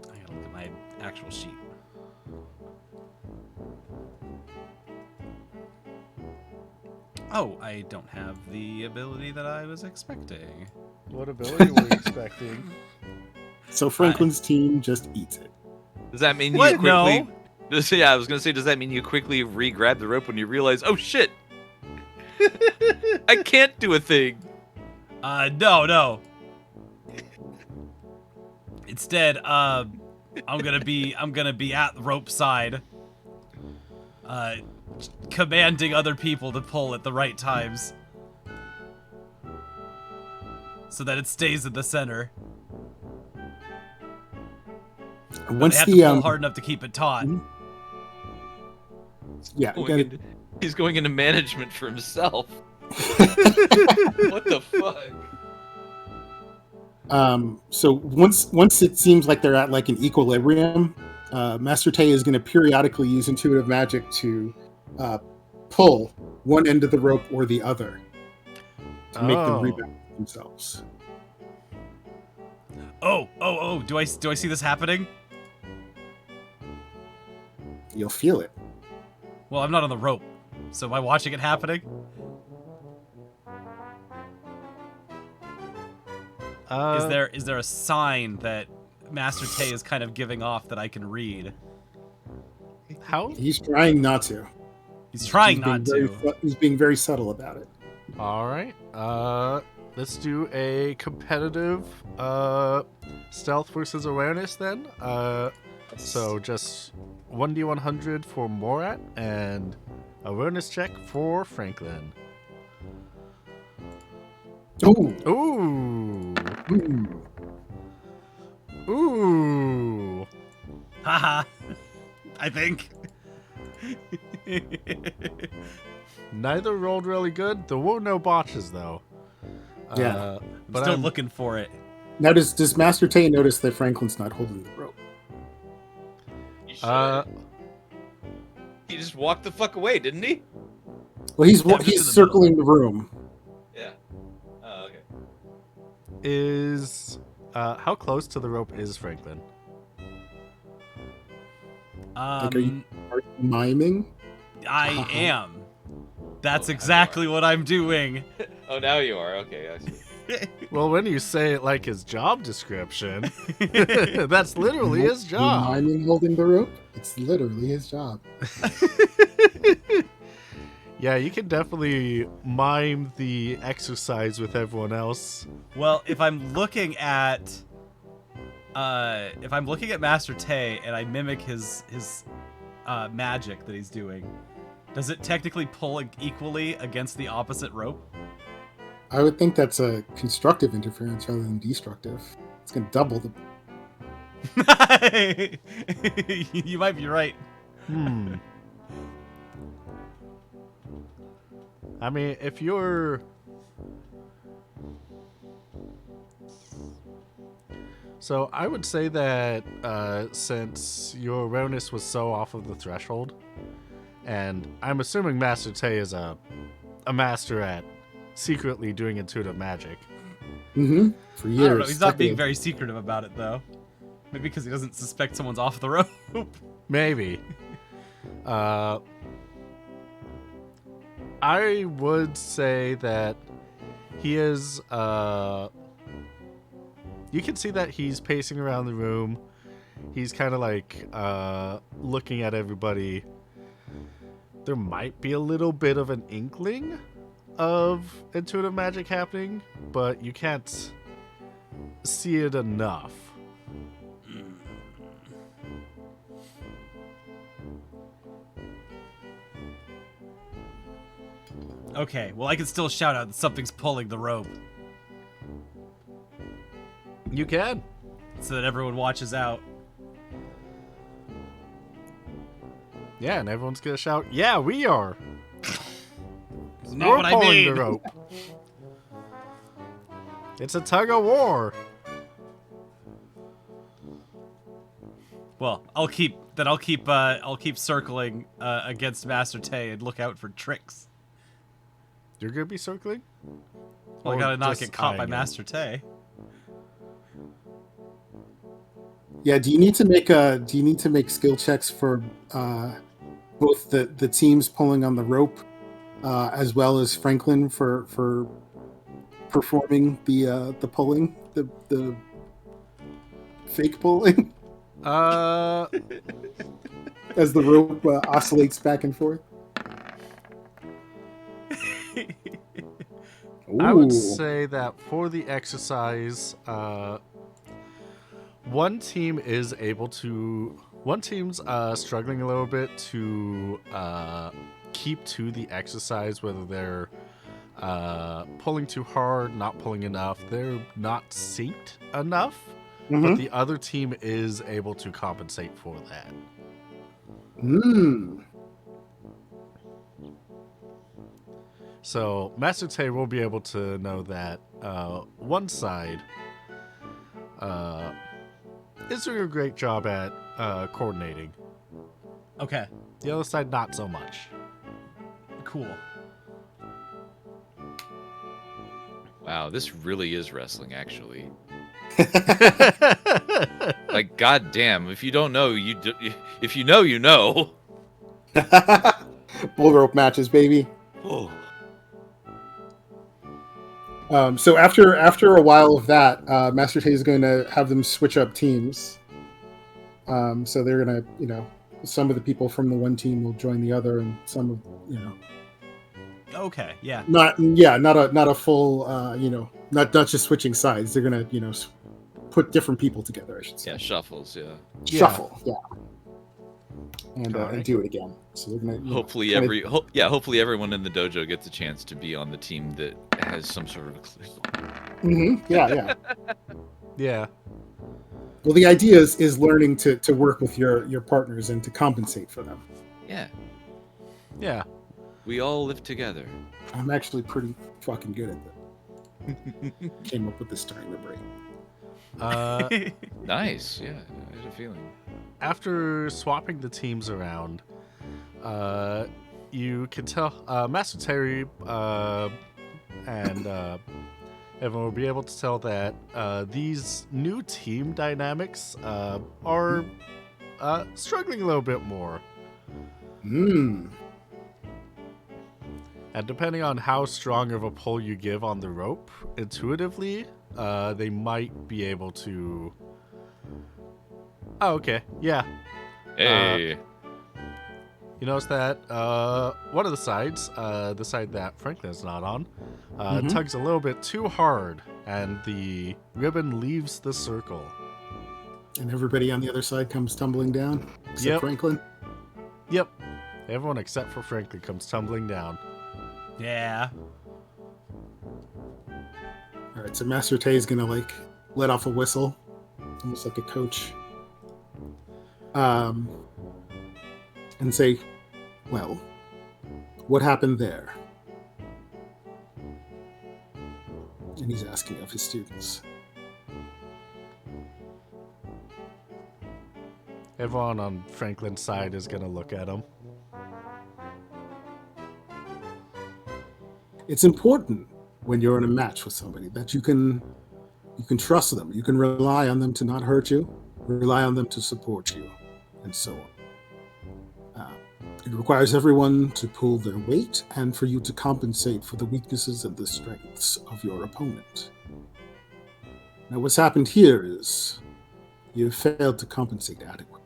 I gotta look at my actual sheet. Oh, I don't have the ability that I was expecting. What ability were you expecting? So Franklin's team just eats it. Does that mean What? you quickly? No. Yeah, I was gonna say, does that mean you quickly re-grab the rope when you realize, oh shit, I can't do a thing? No. Instead, I'm gonna be at the rope side, commanding other people to pull at the right times, so that it stays in the center. And But once they have the to pull hard enough to keep it taut. Mhm. yeah, you gotta- He's going into management for himself. What the fuck? So once it seems like they're at like an equilibrium, Master Tay is going to periodically use intuitive magic to pull one end of the rope or the other to make them Oh. rebalance themselves. Oh! Do I see this happening? You'll feel it. Well, I'm not on the rope, so am I watching it happening? Is there a sign that Master Tay is kind of giving off that I can read? How? He's trying not to. He's trying He's being not very to. He's being very subtle about it. All right. Let's do a competitive stealth versus awareness then. So just 1d100 for Morat and awareness check for Franklin. Ooh. Ooh. Ooh. Ooh. Haha. I think. Neither rolled really good. There were no botches though. Yeah. But Still I'm looking for it. Now does Master Tay notice that Franklin's not holding the rope? You should. He just walked the fuck away, didn't he? Well, he's Yeah, I'm just in he's the circling the room. Yeah. Oh, okay. is how close to the rope is Franklin? Like, are you miming? I am. That's Oh, exactly what I'm doing. Oh, now you are. Okay, I see. Well, when you say it like his job description, that's literally his job. Miming holding the rope? It's literally his job. Yeah, you can definitely mime the exercise with everyone else. Well, if I'm looking at Master Tay and I mimic his magic that he's doing, does it technically pull equally against the opposite rope? I would think that's a constructive interference rather than destructive. It's going to double the. You might be right. I mean, if you're... So I would say that since your awareness was so off of the threshold, and I'm assuming Master Tay is a master at secretly doing intuitive magic. Mm-hmm. For years. I don't know. He's not being decades. very secretive about it, though. Maybe because he doesn't suspect someone's off the rope. Maybe. I would say that he is, you can see that he's pacing around the room. He's kind of like, looking at everybody. There might be a little bit of an inkling of intuitive magic happening, but you can't see it enough. Okay, well, I can still shout out that something's pulling the rope You can. so that everyone watches out. Yeah, and everyone's gonna shout, "Yeah, we are. It's not We're what I pulling mean. the rope." It's a tug of war. Well, I'll keep circling against Master Tay and look out for tricks. You're gonna be circling. Well, I Or gotta not just get caught by eyeing him? Master Tay. Yeah. Do you need to make skill checks for both the teams pulling on the rope, as well as Franklin for performing the pulling, the fake pulling, Uh, as the rope oscillates back and forth? I would Ooh. say that for the exercise, one team is able to. One team's struggling a little bit to keep to the exercise, whether they're pulling too hard, not pulling enough. They're not synced enough, but Mhm. the other team is able to compensate for that. Mm. So Master Tay will be able to know that one side is doing a great job at coordinating. Okay, The other side, not so much. cool. Wow, this really is wrestling, actually. Like, goddamn, if you don't know, if you know, you know. Bull rope matches, baby. Oh. So after a while of that, Master Tay is going to have them switch up teams. So they're going to, some of the people from the one team will join the other, and some of, Okay, yeah. not a full, not just switching sides. They're going to, put different people together, I should say. Yeah, shuffles, yeah. Shuffle, yeah. And Alright. do it again. So they're going to Hopefully hopefully everyone in the dojo gets a chance to be on the team that has some sort of a clue. yeah. Yeah. Well, the idea is learning to work with your partners and to compensate for them. Yeah. Yeah. We all live together. I'm actually pretty fucking good at that. Came up with this during the break. Nice, yeah. I had a feeling. After swapping the teams around, you can tell Master Terry and everyone will be able to tell that these new team dynamics are struggling a little bit more. Mm. And depending on how strong of a pull you give on the rope, intuitively, they might be able to... Oh, okay. Yeah. Hey. You notice that one of the sides, the side that Franklin's not on, tugs a little bit too hard, and the ribbon leaves the circle. And everybody on the other side comes tumbling down, except Yep. Franklin. Yep. Everyone except for Franklin comes tumbling down. Yeah. All right, so Master Tay is gonna let off a whistle, almost like a coach, and say, "Well, what happened there?" And he's asking of his students. Everyone on Franklin's side is going to look at him. It's important when you're in a match with somebody that you can trust them. You can rely on them to not hurt you, rely on them to support you, and so on. It requires everyone to pull their weight and for you to compensate for the weaknesses and the strengths of your opponent. Now, what's happened here is you've failed to compensate adequately.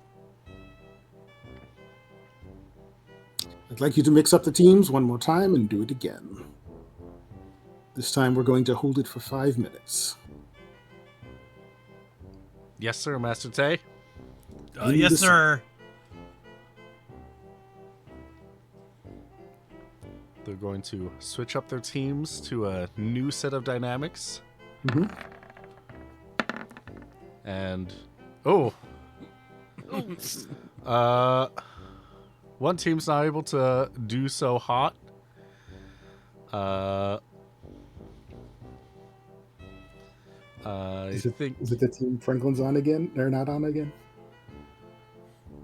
I'd like you to mix up the teams one more time and do it again. This time we're going to hold it for 5 minutes. Yes, sir, Master Tay. Yes, sir. they're going to switch up their teams to a new set of dynamics. Mm-hmm. And one team's not able to do so hot. I Is it think the team Franklin's on again? They're not on again?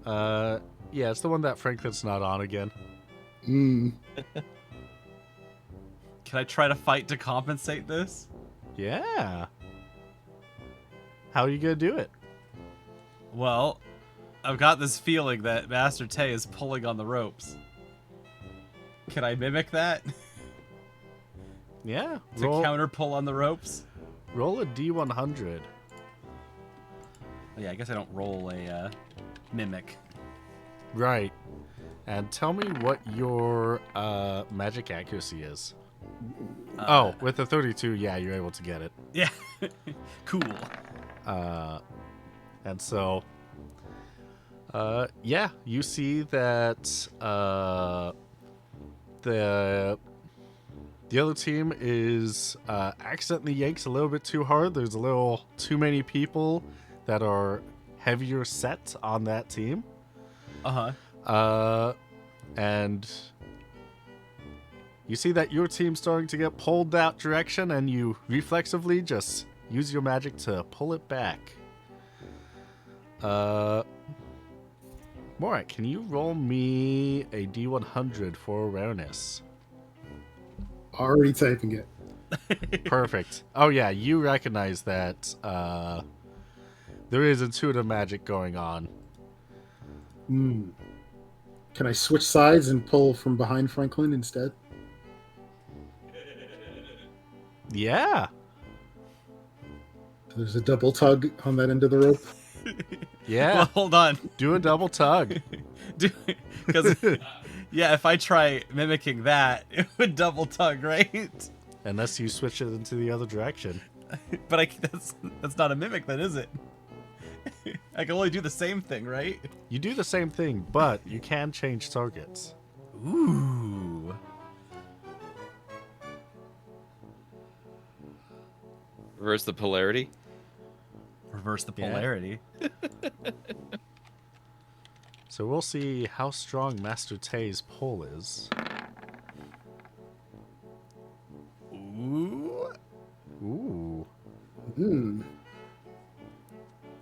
yeah, it's the one that Franklin's not on again. Mm. Can I try to fight to compensate this? Yeah. How are you gonna do it? Well, I've got this feeling that Master Tay is pulling on the ropes. Can I mimic that? Yeah. To counter pull on the ropes? Roll a D100. Yeah, I guess I don't roll a mimic. Right. And tell me what your magic accuracy is. With the 32, yeah, you're able to get it. Yeah. Cool. And so, yeah, you see that the other team is accidentally yanks a little bit too hard. There's a little too many people that are heavier set on that team. And you see that your team's starting to get pulled that direction, and you reflexively just use your magic to pull it back. Morat, can you roll me a D100 for awareness? Already typing it. Perfect. Oh yeah, you recognize that there is intuitive magic going on. Mm. Can I switch sides and pull from behind Franklin instead? Yeah. There's a double tug on that end of the rope. Yeah. Well, hold on. Do a double tug. Because, yeah, if I try mimicking that, it would double tug, right? Unless you switch it into the other direction. But that's not a mimic, then, is it? I can only do the same thing, right? You do the same thing, but you can change targets. Ooh. Reverse the polarity. Reverse the Yeah. polarity. So we'll see how strong Master Tay's pull is. Ooh. Ooh. Hmm.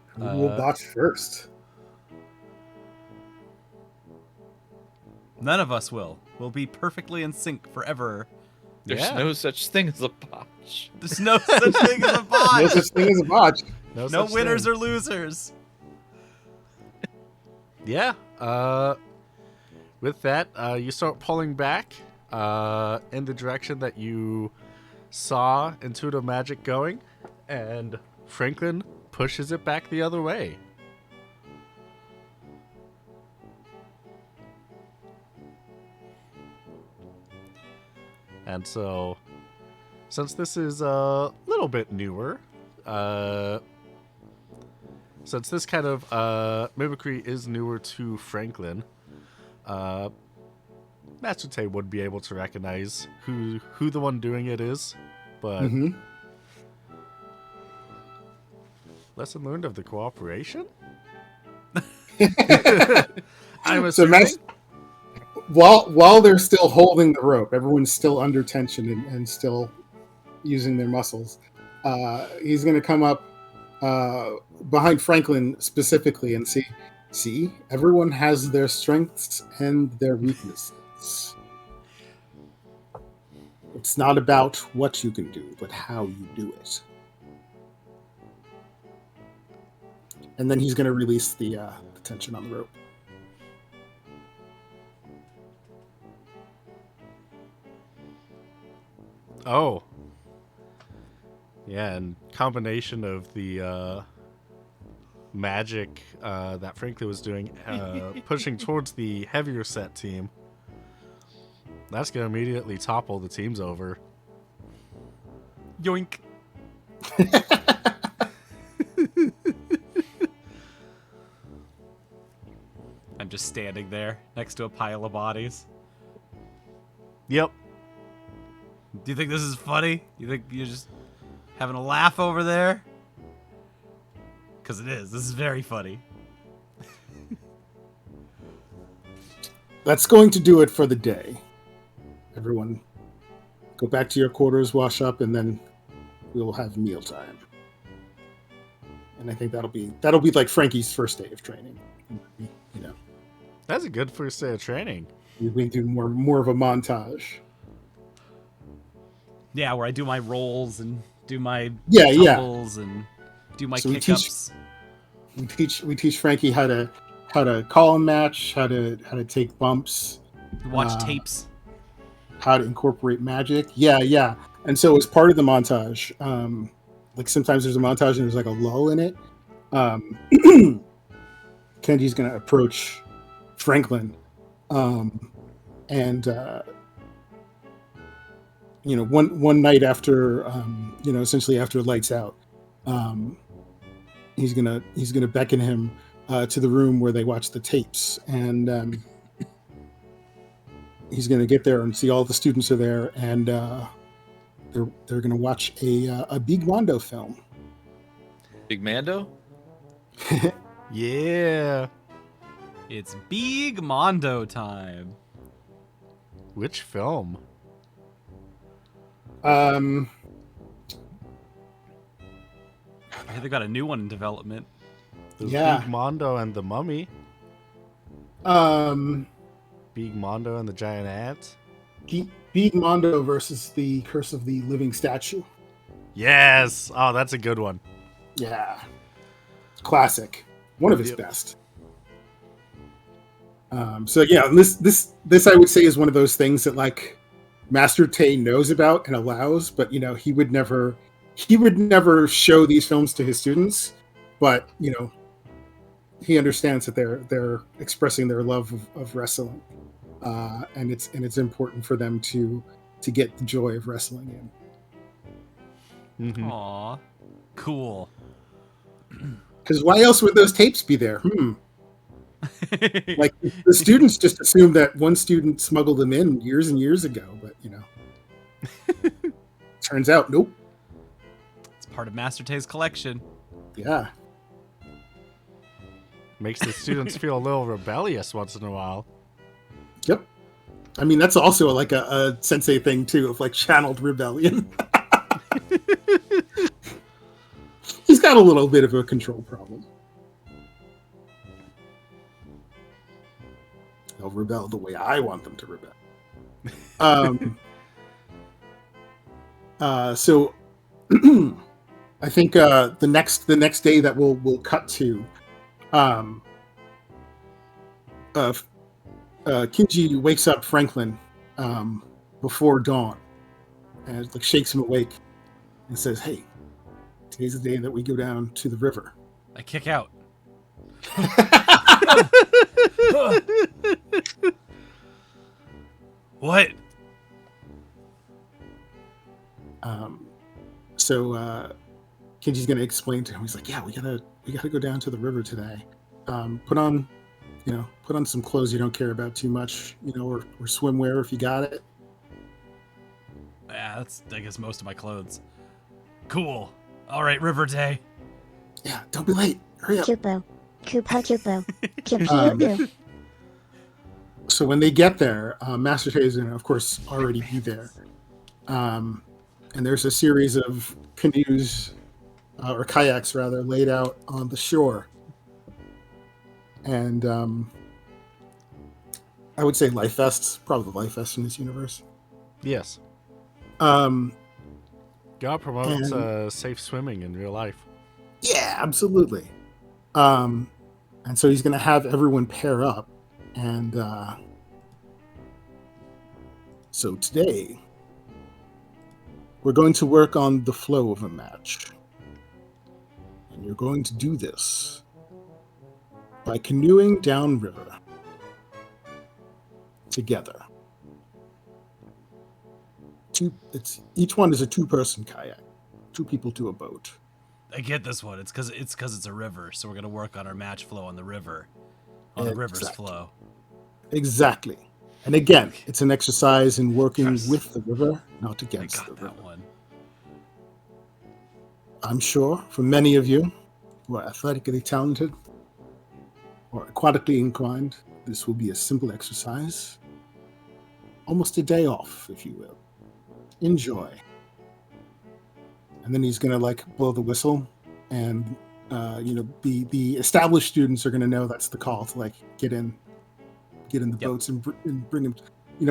Who will botch first? None of us will. We'll be perfectly in sync forever. There's Yeah. no such thing as a botch. There's no such thing as a No bot. such thing as a botch. No such winners thing. or losers. Yeah. With that, you start pulling back in the direction that you saw intuitive magic going, and Franklin pushes it back the other way. And so, since this is a little bit newer, since this kind of mimicry is newer to Franklin, Master Tay would be able to recognize who the one doing it is, but Mm-hmm. lesson learned of the cooperation. So I'm assuming. while they're still holding the rope, everyone's still under tension and still using their muscles. He's going to come up behind Franklin specifically and see, everyone has their strengths and their weaknesses. It's not about what you can do, but how you do it. And then he's going to release the tension on the rope. Oh. Yeah, and combination of the magic that Franklin was doing, pushing towards the heavier set team. That's going to immediately topple the teams over. Yoink. I'm just standing there next to a pile of bodies. Yep. Do you think this is funny? You think you're just having a laugh over there? Because it is. This is very funny. That's going to do it for the day. Everyone, go back to your quarters, wash up, and then we will have mealtime. And I think that'll be like Frankie's first day of training. You know, That's a good first day of training. we do more of a montage. Yeah, where I do my rolls and do my Yeah. tumbles and do my So we kick-ups. We teach Frankie how to call a match, how to take bumps, Watch tapes. how to incorporate magic. Yeah. And so as part of the montage, like sometimes there's a montage and there's like a lull in it. Kenji's gonna approach Franklin, and one night after, essentially after lights out, he's gonna beckon him to the room where they watch the tapes, and he's gonna get there and see all the students are there, and they're gonna watch a Big Mondo film. Big Mando? Yeah. It's Big Mondo time. Which film? I hear they got a new one in development. There's Yeah. Big Mondo and the Mummy. um, Big Mondo and the Giant Ant. Big Mondo versus the Curse of the Living Statue. Yes. Oh, that's a good one. Yeah, classic. One of his Yep. best. So yeah, this I would say is one of those things that like Master Tay knows about and allows, but he would never show these films to his students, but he understands that they're expressing their love of wrestling, and it's important for them to get the joy of wrestling in. Mhm. Aw. Cool. Because why else would those tapes be there? Like the students just assumed that one student smuggled them in years and years ago, but turns out nope. It's part of Master Tay's collection. Yeah, Makes the students feel a little rebellious once in a while. yep. I mean that's also like a sensei thing too, of like channeled rebellion. He's got a little bit of a control problem. They'll rebel the way I want them to rebel. So I think the next day that we'll cut to, Kinji wakes up Franklin before dawn and like shakes him awake and says, "Hey, today's the day that we go down to the river." I kick out. What? So Kinji's gonna explain to him. He's like, "Yeah, we gotta go down to the river today. Put on some clothes you don't care about too much, or swimwear if you got it." Yeah, that's, I guess, most of my clothes. Cool. All right, River Day. Yeah, don't be late. Hurry up. Kupo. Kupo Kupo. Kupo. So when they get there, Master Tay is gonna, of course, already be there. And there's a series of canoes, or kayaks rather, laid out on the shore. And I would say life vests, probably the life vest in this universe. Yes. Um, God promotes And- safe swimming in real life. yeah, absolutely. And so he's going to have everyone pair up. And so today, we're going to work on the flow of a match. And you're going to do this by canoeing downriver together. Each one is a two-person kayak, 2 people to a boat. I get this one. It's because it's a river, so we're gonna work on our match flow on the river, on the river's Exactly. flow. Exactly. And again, it's an exercise in working Yes. with the river, not I against the got river. that one. I'm sure for many of you who are athletically talented or aquatically inclined, this will be a simple exercise. Almost a day off, if you will. Enjoy. And then he's going to like blow the whistle, and the established students are going to know that's the call to like get in the boats and bring them,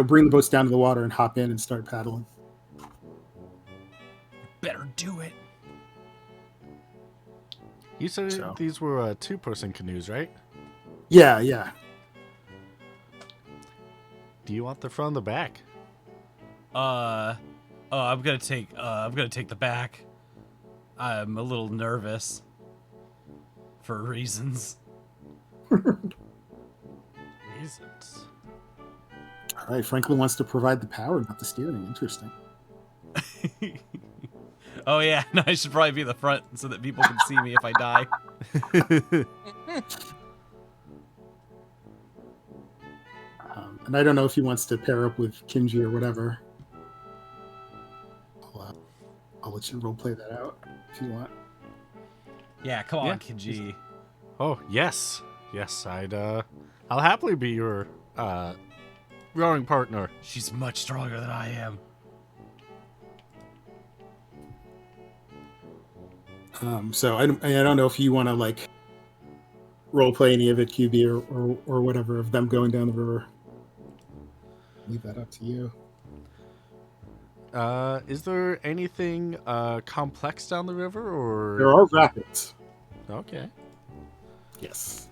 bring the boats down to the water and hop in and start paddling. Better do it. You said So. these were two-person canoes, right? Yeah. Do you want the front or the back? I'm gonna take the back. I'm a little nervous for reasons. Reasons. All right, Franklin wants to provide the power, not the steering. Interesting. Oh yeah, no, I should probably be the front so that people can see me if I die. And I don't know if he wants to pair up with Kinji or whatever. I'll let you roleplay that out if you want. Yeah, come on, Yeah. Kinji. Oh, yes. Yes, I'll happily be your rowing partner. She's much stronger than I am. So I don't know if you want to like roleplay any of it, QB, or whatever of them going down the river. Leave that up to you. Is there anything complex down the river, or There are rapids. Okay. Yes.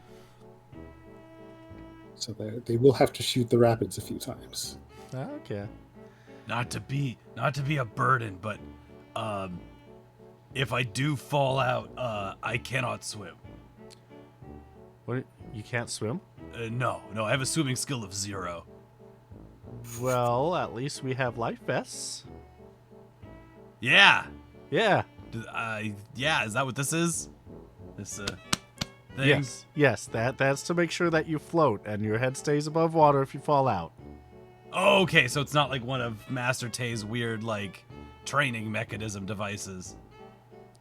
So they will have to shoot the rapids a few times. Okay. Not to be a burden, but if I do fall out, I cannot swim. What? You can't swim? No, I have a swimming skill of 0. Well, at least we have life vests. Yeah. Yeah. Yeah, is that what this is? This thing? Yes. That's to make sure that you float and your head stays above water if you fall out. Oh, okay, so it's not like one of Master Tay's weird like training mechanism devices.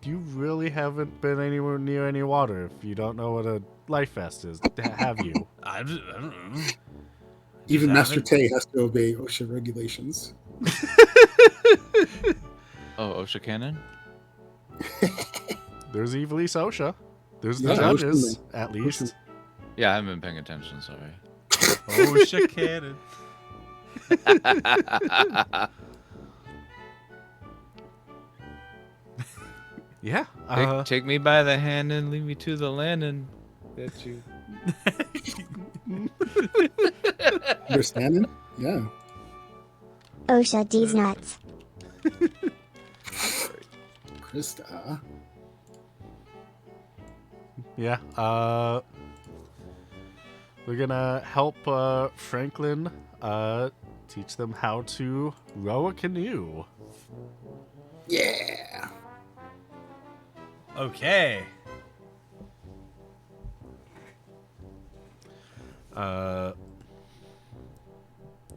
You really haven't been anywhere near any water if you don't know what a life vest is, have you? I don't know. Even Master haven't. Tay has to obey OSHA regulations. Oh, OSHA cannon? There's Evilise OSHA. There's the Yeah, judges, OSHA. at least. Yeah, I haven't been paying attention, sorry. Oh, shit, cannon. Yeah. Take me by the hand and lead me to the land and get you. Understanding? Yeah. OSHA D's nuts. Crysta. Yeah. We're gonna help Franklin teach them how to row a canoe. Yeah. Okay.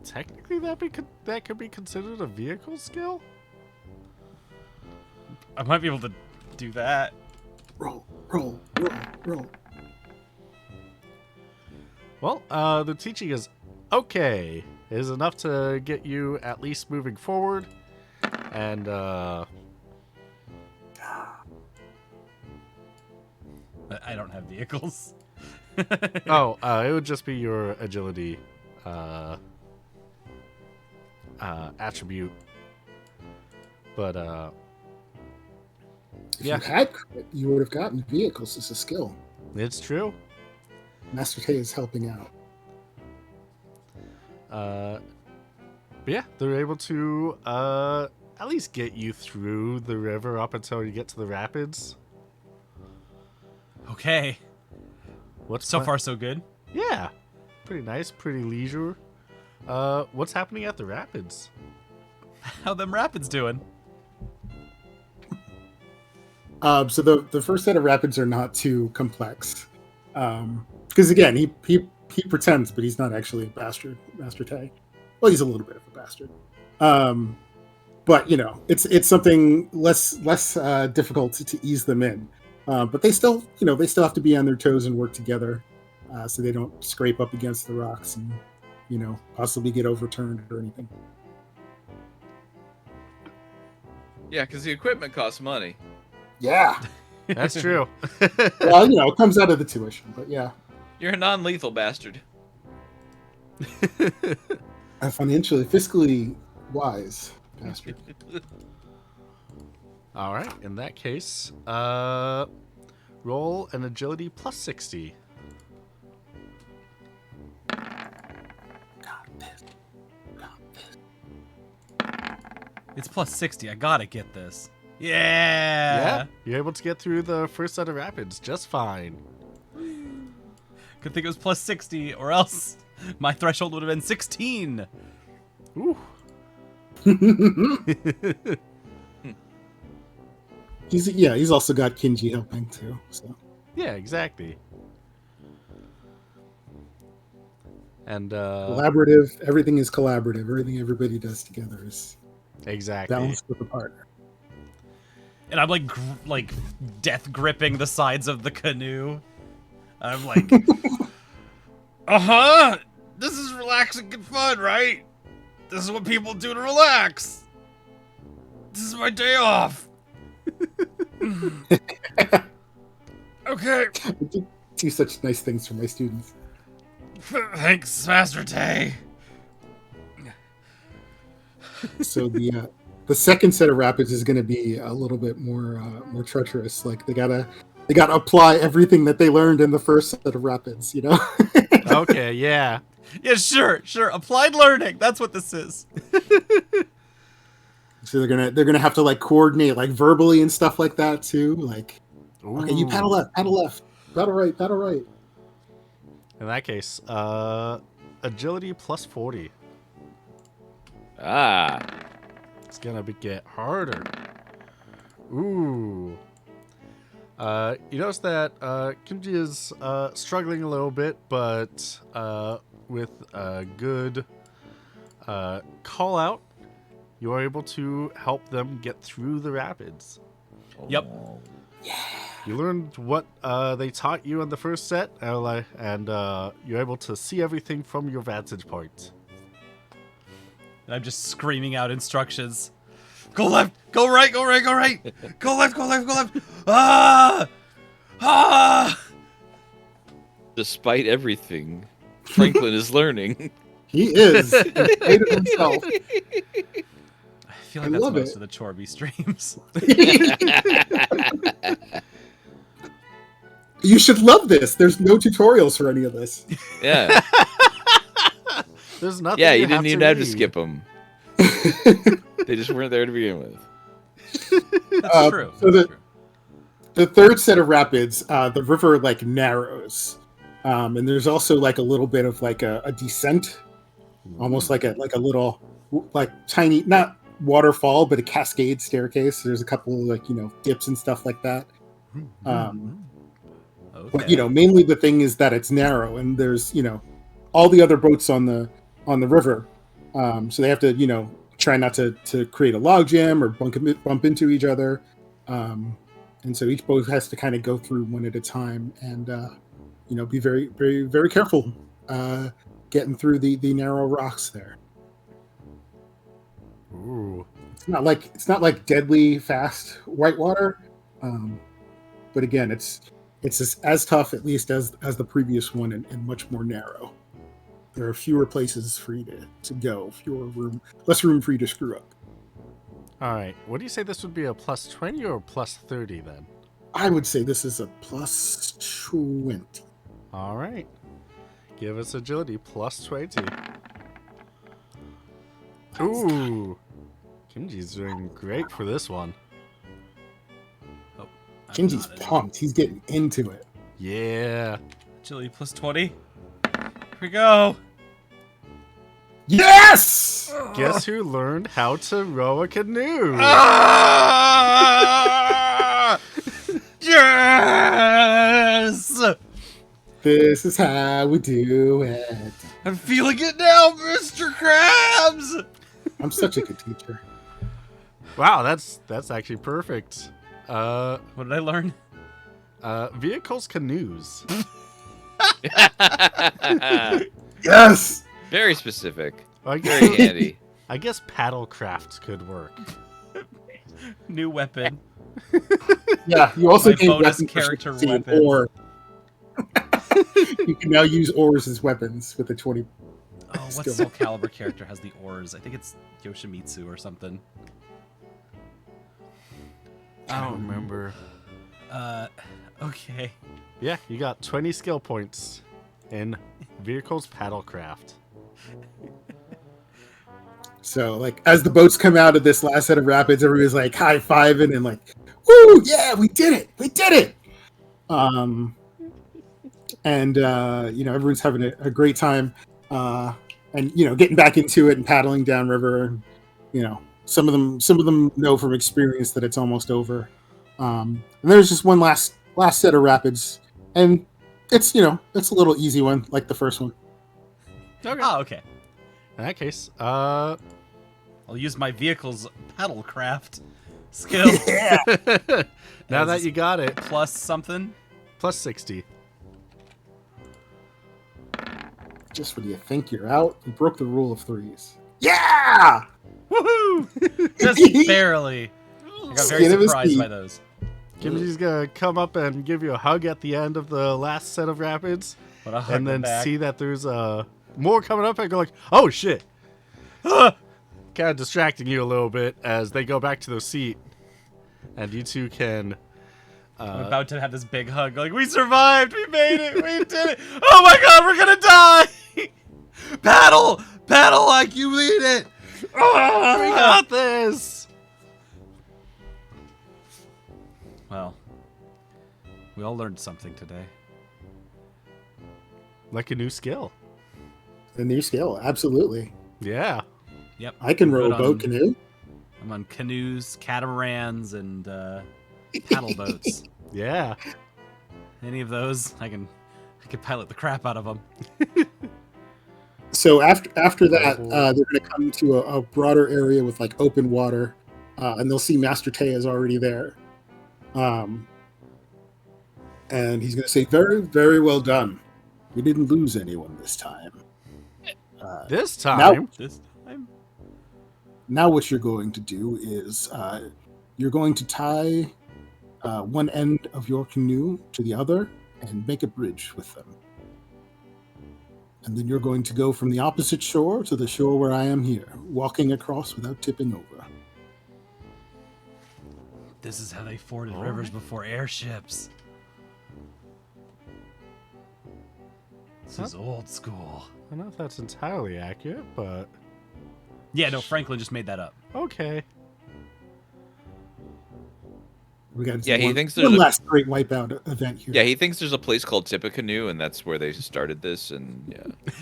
Technically, that could be considered a vehicle skill. I might be able to do that. Roll. Well, the teaching is okay. It is enough to get you at least moving forward, and I don't have vehicles. it would just be your agility attribute. But If Yeah. you had crit, you would have gotten vehicles as a skill. it's true. Master Tay is helping out. But yeah, they're able to at least get you through the river up until you get to the rapids. Okay. What's So pla- far, so good. Yeah, pretty nice, pretty leisure. What's happening at the rapids? How them rapids doing? So the first set of rapids are not too complex, because again he he pretends, but he's not actually a bastard, Master Tay. Well, he's a little bit of a bastard. But it's something less difficult to ease them in. But they still have to be on their toes and work together, so they don't scrape up against the rocks and possibly get overturned or anything. Yeah, because the equipment costs money. Yeah. That's true. Well, it comes out of the tuition, but yeah. You're a non-lethal bastard. Financially, fiscally wise bastard. All right. In that case, roll an agility plus 60. It's plus 60. I gotta get this. Yeah. Yeah. You're able to get through the first set of rapids just fine. Good thing it was plus 60, or else my threshold would have been 16. Ooh. He's also got Kinji helping too. So Yeah, exactly. And collaborative. Everything is collaborative. Everything everybody does together is exactly. balanced with a partner. And I'm like death gripping the sides of the canoe. I'm like, this is relaxing and fun, right? This is what people do to relax. This is my day off. Okay. I do such nice things for my students. Thanks, Master Tay. So the second set of rapids is going to be a little bit more treacherous. Like they gotta apply everything that they learned in the first set of rapids. Okay, yeah. Yeah, sure. Applied learning. That's what this is. So they're gonna have to like coordinate like verbally and stuff like that too. Like, okay, you paddle left, paddle right. In that case, agility plus 40. It's gonna get harder. Ooh. You notice that Kimchi is struggling a little bit, but with a good call out, you are able to help them get through the rapids. Yep. You learned what they taught you in the first set, and you're able to see everything from your vantage point. And I'm just screaming out instructions. Go left, go right, go right, go right. Go left, go left, go left. Ah! Despite everything, Franklin is learning. He is in spite of himself. I feel like that's love most it. of the Chorby streams. You should love this. There's no tutorials for any of this. Yeah. There's nothing. Yeah, you you didn't even have to read. skip them. They just weren't there to begin with. That's true. So That's true. the third set of rapids, the river like narrows, and there's also like a little bit of like a descent, almost like a little like tiny, not waterfall, but a cascade staircase. There's a couple of like dips and stuff like that. But mainly the thing is that it's narrow, and there's all the other boats on the river, so they have to try not to create a log jam or bump into each other, and so each boat has to kind of go through one at a time, and be very very very careful getting through the narrow rocks there. Ooh. It's not like deadly fast whitewater, but again, it's as tough at least as the previous one, and much more narrow. There are fewer places for you to go, less room for you to screw up. All right. What do you say this would be, a plus 20 or a plus 30 then? I would say this is a plus 20. All right. Give us agility plus 20. Ooh. Kimji's doing great for this one. Oh, I'm Kinji's not pumped. He's getting into it. Yeah. Agility plus 20. Here we go. Yes! Guess who learned how to row a canoe? Ah! Yes! This is how we do it. I'm feeling it now, Mr. Krabs! I'm such a good teacher. Wow, that's actually perfect. What did I learn? Vehicles, canoes. Yes. Very specific. I Very guess, handy. I guess paddlecraft could work. New weapon. Yeah. You also My gain bonus weapon character proficiency weapon. Or you can now use oars as weapons with a 20. Oh, what Skill. Soul Calibur character has the oars? I think it's Yoshimitsu or something. I don't remember. Okay. Yeah, you got 20 skill points in vehicles paddlecraft. So, like, as the boats come out of this last set of rapids, everybody's like high fiving and like, "Woo! Yeah, we did it! We did it!" Everyone's having a great time, and getting back into it and paddling downriver. And, some of them know from experience that it's almost over. And there's just one last set of rapids, and it's it's a little easy one like the first one. Okay. Oh, okay. In that case, I'll use my vehicle's paddlecraft skill. now As that you got it, Plus something. plus 60. Just when you think you're out, you broke the rule of threes. Yeah! Woohoo! Just barely. I got very Skin of his surprised teeth. by those. Kimchi's gonna come up and give you a hug at the end of the last set of rapids, But I'll hug and them then back. see that there's more coming up and go like, oh shit! Kind of distracting you a little bit as they go back to their seat, and you two can. I'm about to have this big hug. Like, we survived! We made it! We did it! Oh my god, we're gonna die! Paddle! Paddle like you mean it! We got this. Well, we all learned something today. Like a new skill. A new skill, absolutely. Yeah. Yep. I can I'm row good a boat on- canoe. I'm on canoes, catamarans, and paddle boats. Yeah. Any of those, I can pilot the crap out of them. So after that, Cool. they're going to come to a broader area with like open water, and they'll see Master Teya's already there. And he's going to say, "Very, very well done. We didn't lose anyone this time. This time. This time? Now what you're going to do is you're going to tie one end of your canoe to the other and make a bridge with them. And then you're going to go from the opposite shore to the shore where I am here, walking across without tipping over." This is how they forded All rivers right. before airships. This is old school. I don't know if that's entirely accurate, but Yeah, no, Franklin just made that up. okay. We got Yeah, he one, thinks there's one a- last great wipeout event here. Yeah, he thinks there's a place called Tippecanoe, and that's where they started this. And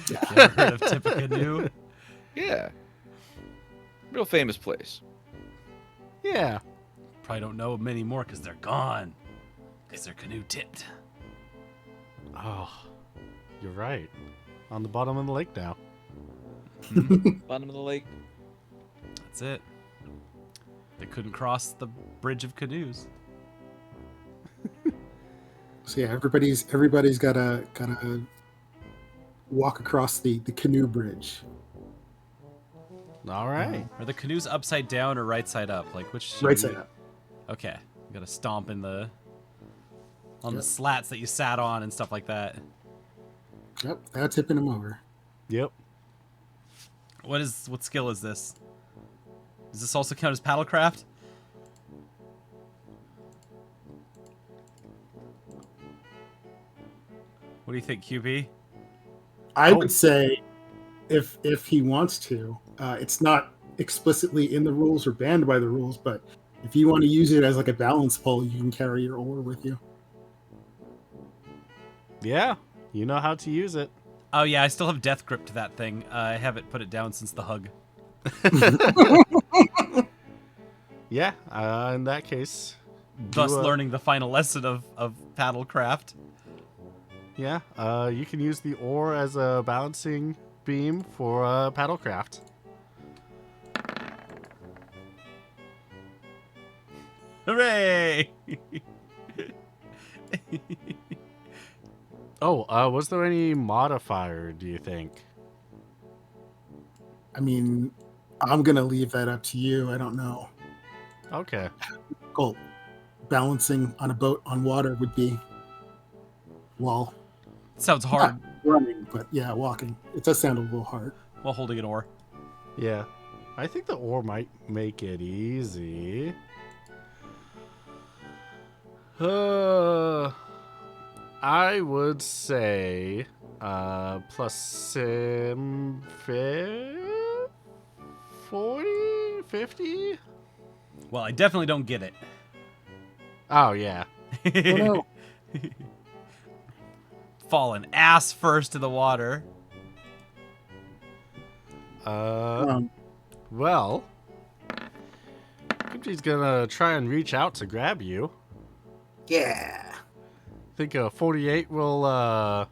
You ever heard of Tippecanoe? yeah, real famous place. Yeah. Probably don't know many more because they're gone. Because their canoe tipped. Oh, you're right. On the bottom of the lake now. Bottom of the lake. That's it. They couldn't cross the bridge of canoes. So yeah, everybody's gotta walk across the canoe bridge. All right. Are the canoes upside down or right side up? Like which? should Right we- side up. Okay, you gotta stomp in the on the Yep. slats that you sat on and stuff like that. Yep, without tipping them over. Yep. What skill is this? Does this also count as paddlecraft? What do you think, QB? I Oh. would say if he wants to, it's not explicitly in the rules or banned by the rules, but if you want to use it as like a balance pole, you can carry your oar with you. Yeah. You know how to use it. Oh yeah, I still have death grip to that thing. I haven't put it down since the hug. Yeah. In that case. Thus do, learning the final lesson of paddlecraft. Yeah. You can use the oar as a balancing beam for paddlecraft. Hooray! Oh, was there any modifier, do you think? I mean, I'm gonna leave that up to you. I don't know. Okay. Cool. Balancing on a boat on water would be, well, Sounds not hard running, but yeah, walking. It does sound a little hard. while holding an oar. Yeah. I think the oar might make it easy. I would say plus 40, 50? Well, I definitely don't get it. Oh, yeah. Oh, no. Falling ass first in the water. Well, Kimchi's gonna try and reach out to grab you. Yeah. Think 48 will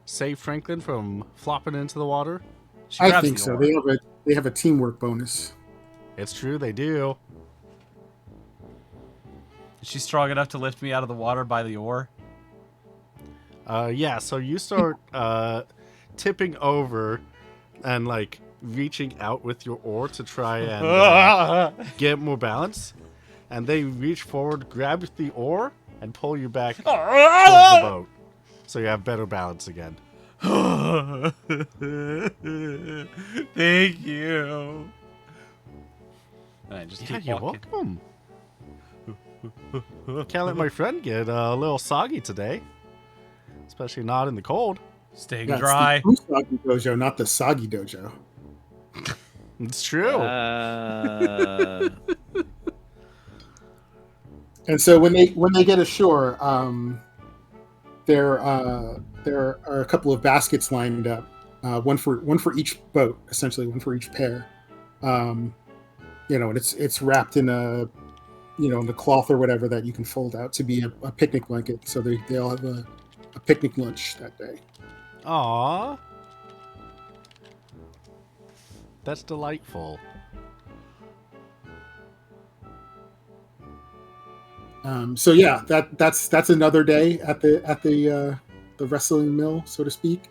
save Franklin from flopping into the water. She I grabs think the so. oar. They have a teamwork bonus. It's true, they do. Is she strong enough to lift me out of the water by the oar? Yeah, so you start tipping over and like reaching out with your oar to try and get more balance. And they reach forward, grab the oar, and pull you back towards the boat. So you have better balance again. Thank you. And I just Yeah, keep you're walking. welcome. Can't let my friend get a little soggy today. Especially not in the cold. Staying Yeah, dry. it's the Usagi Dojo, not the Soggy Dojo. It's true. And so when they get ashore, there are a couple of baskets lined up, one for each boat, essentially one for each pair. And it's wrapped in a in the cloth or whatever that you can fold out to be a picnic blanket. So they all have a picnic lunch that day. Aww. That's delightful. So yeah, that's another day at the wrestling mill, so to speak,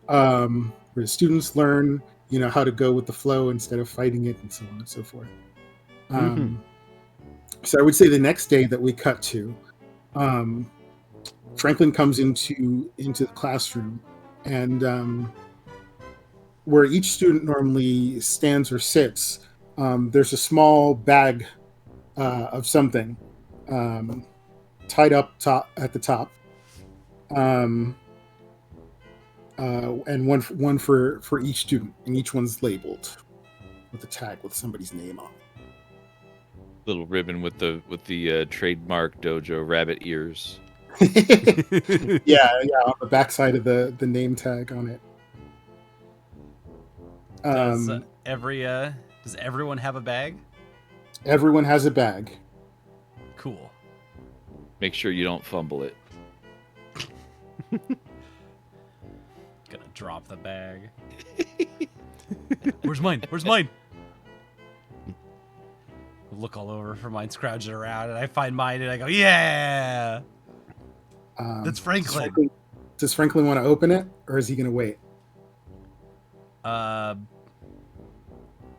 where the students learn how to go with the flow instead of fighting it, and so on and so forth. So I would say the next day that we cut to, Franklin comes into the classroom, and where each student normally stands or sits, there's a small bag of something tied up at the top, and one for each student, and each one's labeled with a tag with somebody's name on. Little ribbon with the trademark dojo rabbit ears. yeah, on the backside of the name tag on it. Does everyone have a bag? Everyone has a bag. Cool. Make sure you don't fumble it. Gonna drop the bag. Where's mine? Where's mine? Look all over for mine, scrounging around, and I find mine, and I go, yeah! That's Franklin. Does Franklin want to open it, or is he going to wait?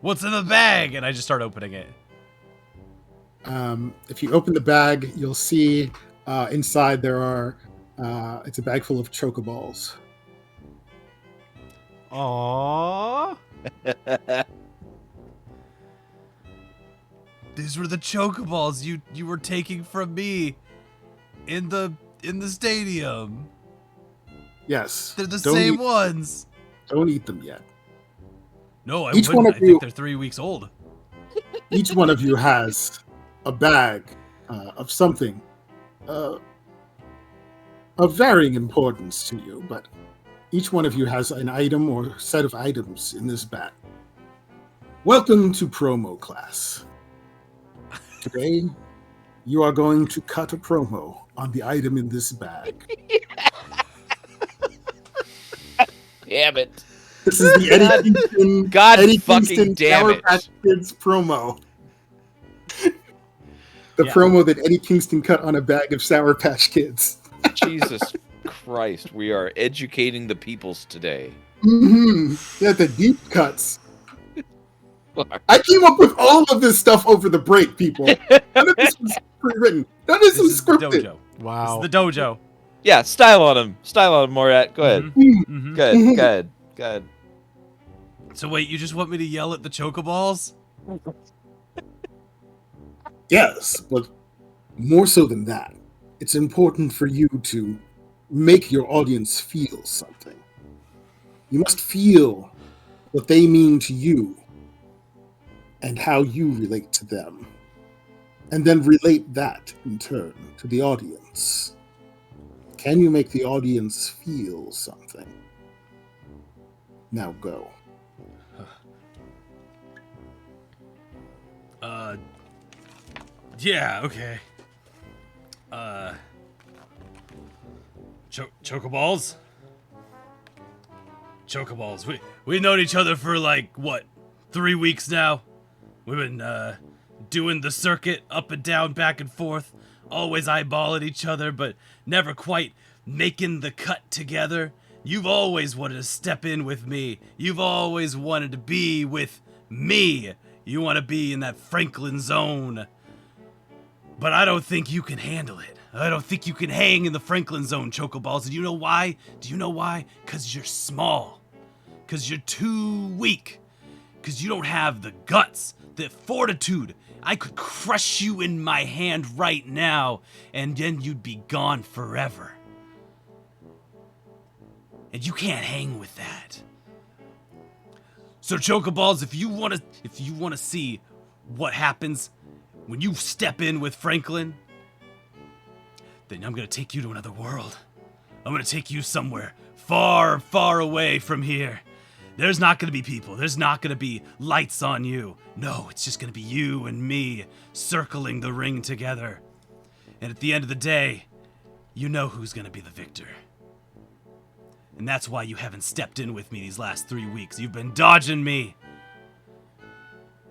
What's in the bag? And I just start opening it. If you open the bag, you'll see inside there are it's a bag full of chocoballs. Aww. These were the chocoballs you were taking from me in the stadium. Yes. They're the same eat, ones. Don't eat them yet. No, I Each wouldn't. one of I you- think they're 3 weeks old. Each one of you has a bag of something of varying importance to you, but each one of you has an item or set of items in this bag. Welcome to promo class. Today, you are going to cut a promo on the item in this bag. damn it. This is the Eddie Kingston, God Eddie fucking Kingston damn Sour it. Patch Kids promo. The Yeah. promo that Eddie Kingston cut on a bag of Sour Patch Kids. Jesus Christ, we are educating the peoples today. Yeah, the deep cuts. I came up with all of this stuff over the break, people. None of this was pre-written. None of this This was is the scripted. dojo. Wow. This is the dojo. Yeah, style on him. Style on him, Morat. Go ahead. Mhm. Good. So wait, you just want me to yell at the chocoballs? Yes, but more so than that, it's important for you to make your audience feel something. You must feel what they mean to you and how you relate to them. And then relate that in turn to the audience. Can you make the audience feel something? Now go. Yeah, okay. Chocoballs? Chocoballs. We've known each other for like, what, 3 weeks now? We've been, doing the circuit up and down, back and forth, always eyeballing each other, but never quite making the cut together. You've always wanted to step in with me. You've always wanted to be with me. You want to be in that Franklin zone. But I don't think you can handle it. I don't think you can hang in the Franklin zone, Chocoballs. And you know why? Do you know why? Because you're small. Because you're too weak. Because you don't have the guts, the fortitude. I could crush you in my hand right now, and then you'd be gone forever. And you can't hang with that. So Chocoballs, if you wanna see what happens when you step in with Franklin, then I'm gonna take you to another world. I'm gonna take you somewhere far, far away from here. There's not gonna be people. There's not gonna be lights on you. No, it's just gonna be you and me circling the ring together. And at the end of the day, you know who's gonna be the victor. And that's why you haven't stepped in with me these last 3 weeks. You've been dodging me.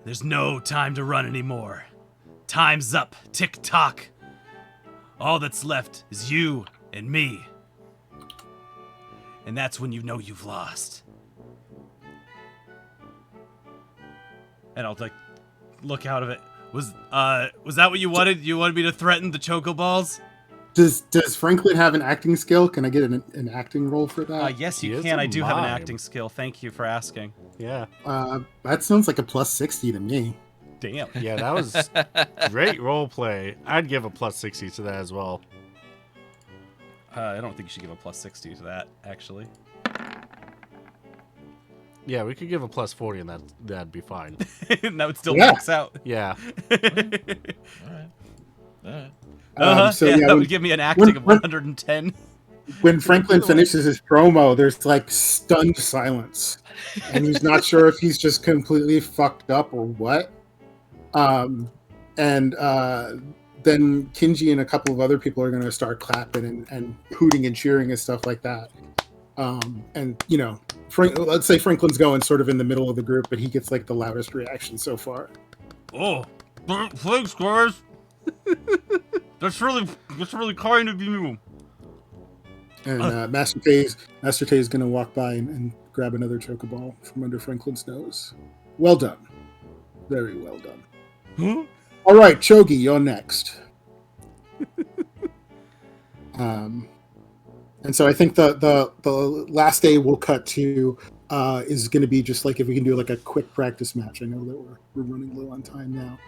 There's no time to run anymore. Time's up. Tick-tock. All that's left is you and me. And that's when you know you've lost. And I'll like look out of it. Was that what you wanted? You wanted me to threaten the chocoballs? Does Franklin have an acting skill? Can I get an acting role for that? Yes, He you is can. a I do have an mime. acting skill. Thank you for asking. Yeah. That sounds like a plus 60 to me. Damn. Yeah, that was great role play. I'd give a plus 60 to that as well. I don't think you should give a plus 60 to that, actually. Yeah, we could give a plus 40 and that'd be fine. That would still Yeah. max out. Yeah. Alright. So yeah, yeah, that would give me an acting of when- 110. when Franklin finishes his promo, there's like stunned silence, and he's not sure if he's just completely fucked up or what. Then Kinji and a couple of other people are going to start clapping and hooting and cheering and stuff like that. And you know, let's say Franklin's going sort of in the middle of the group, but he gets like the loudest reaction so far. Oh, thanks, guys. That's really kind of you. And Master Tay is going to walk by and grab another chocoball from under Franklin's nose. Well done, very well done. Huh? All right, Chogi, you're next. And so I think the last day we'll cut to is going to be just like if we can do like a quick practice match. I know that we're running low on time now,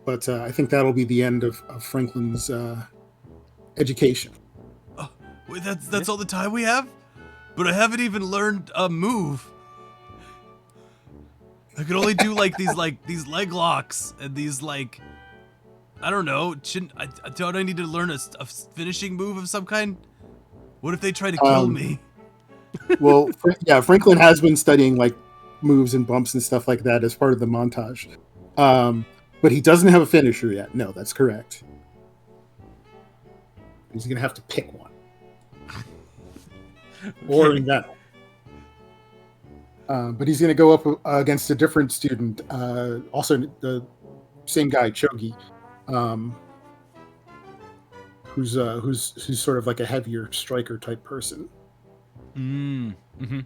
but I think that'll be the end of Franklin's education. Wait, that's all the time we have? But I haven't even learned a move. I could only do like these leg locks and these like, I don't know. Don't I need to learn a finishing move of some kind? What if they try to kill me? Well, yeah, Franklin has been studying like moves and bumps and stuff like that as part of the montage, but he doesn't have a finisher yet. No, that's correct. He's gonna have to pick one. or Okay. in battle. But he's going to go up against a different student, also the same guy, Chogi, um, who's sort of like a heavier striker type person. Mm-hmm.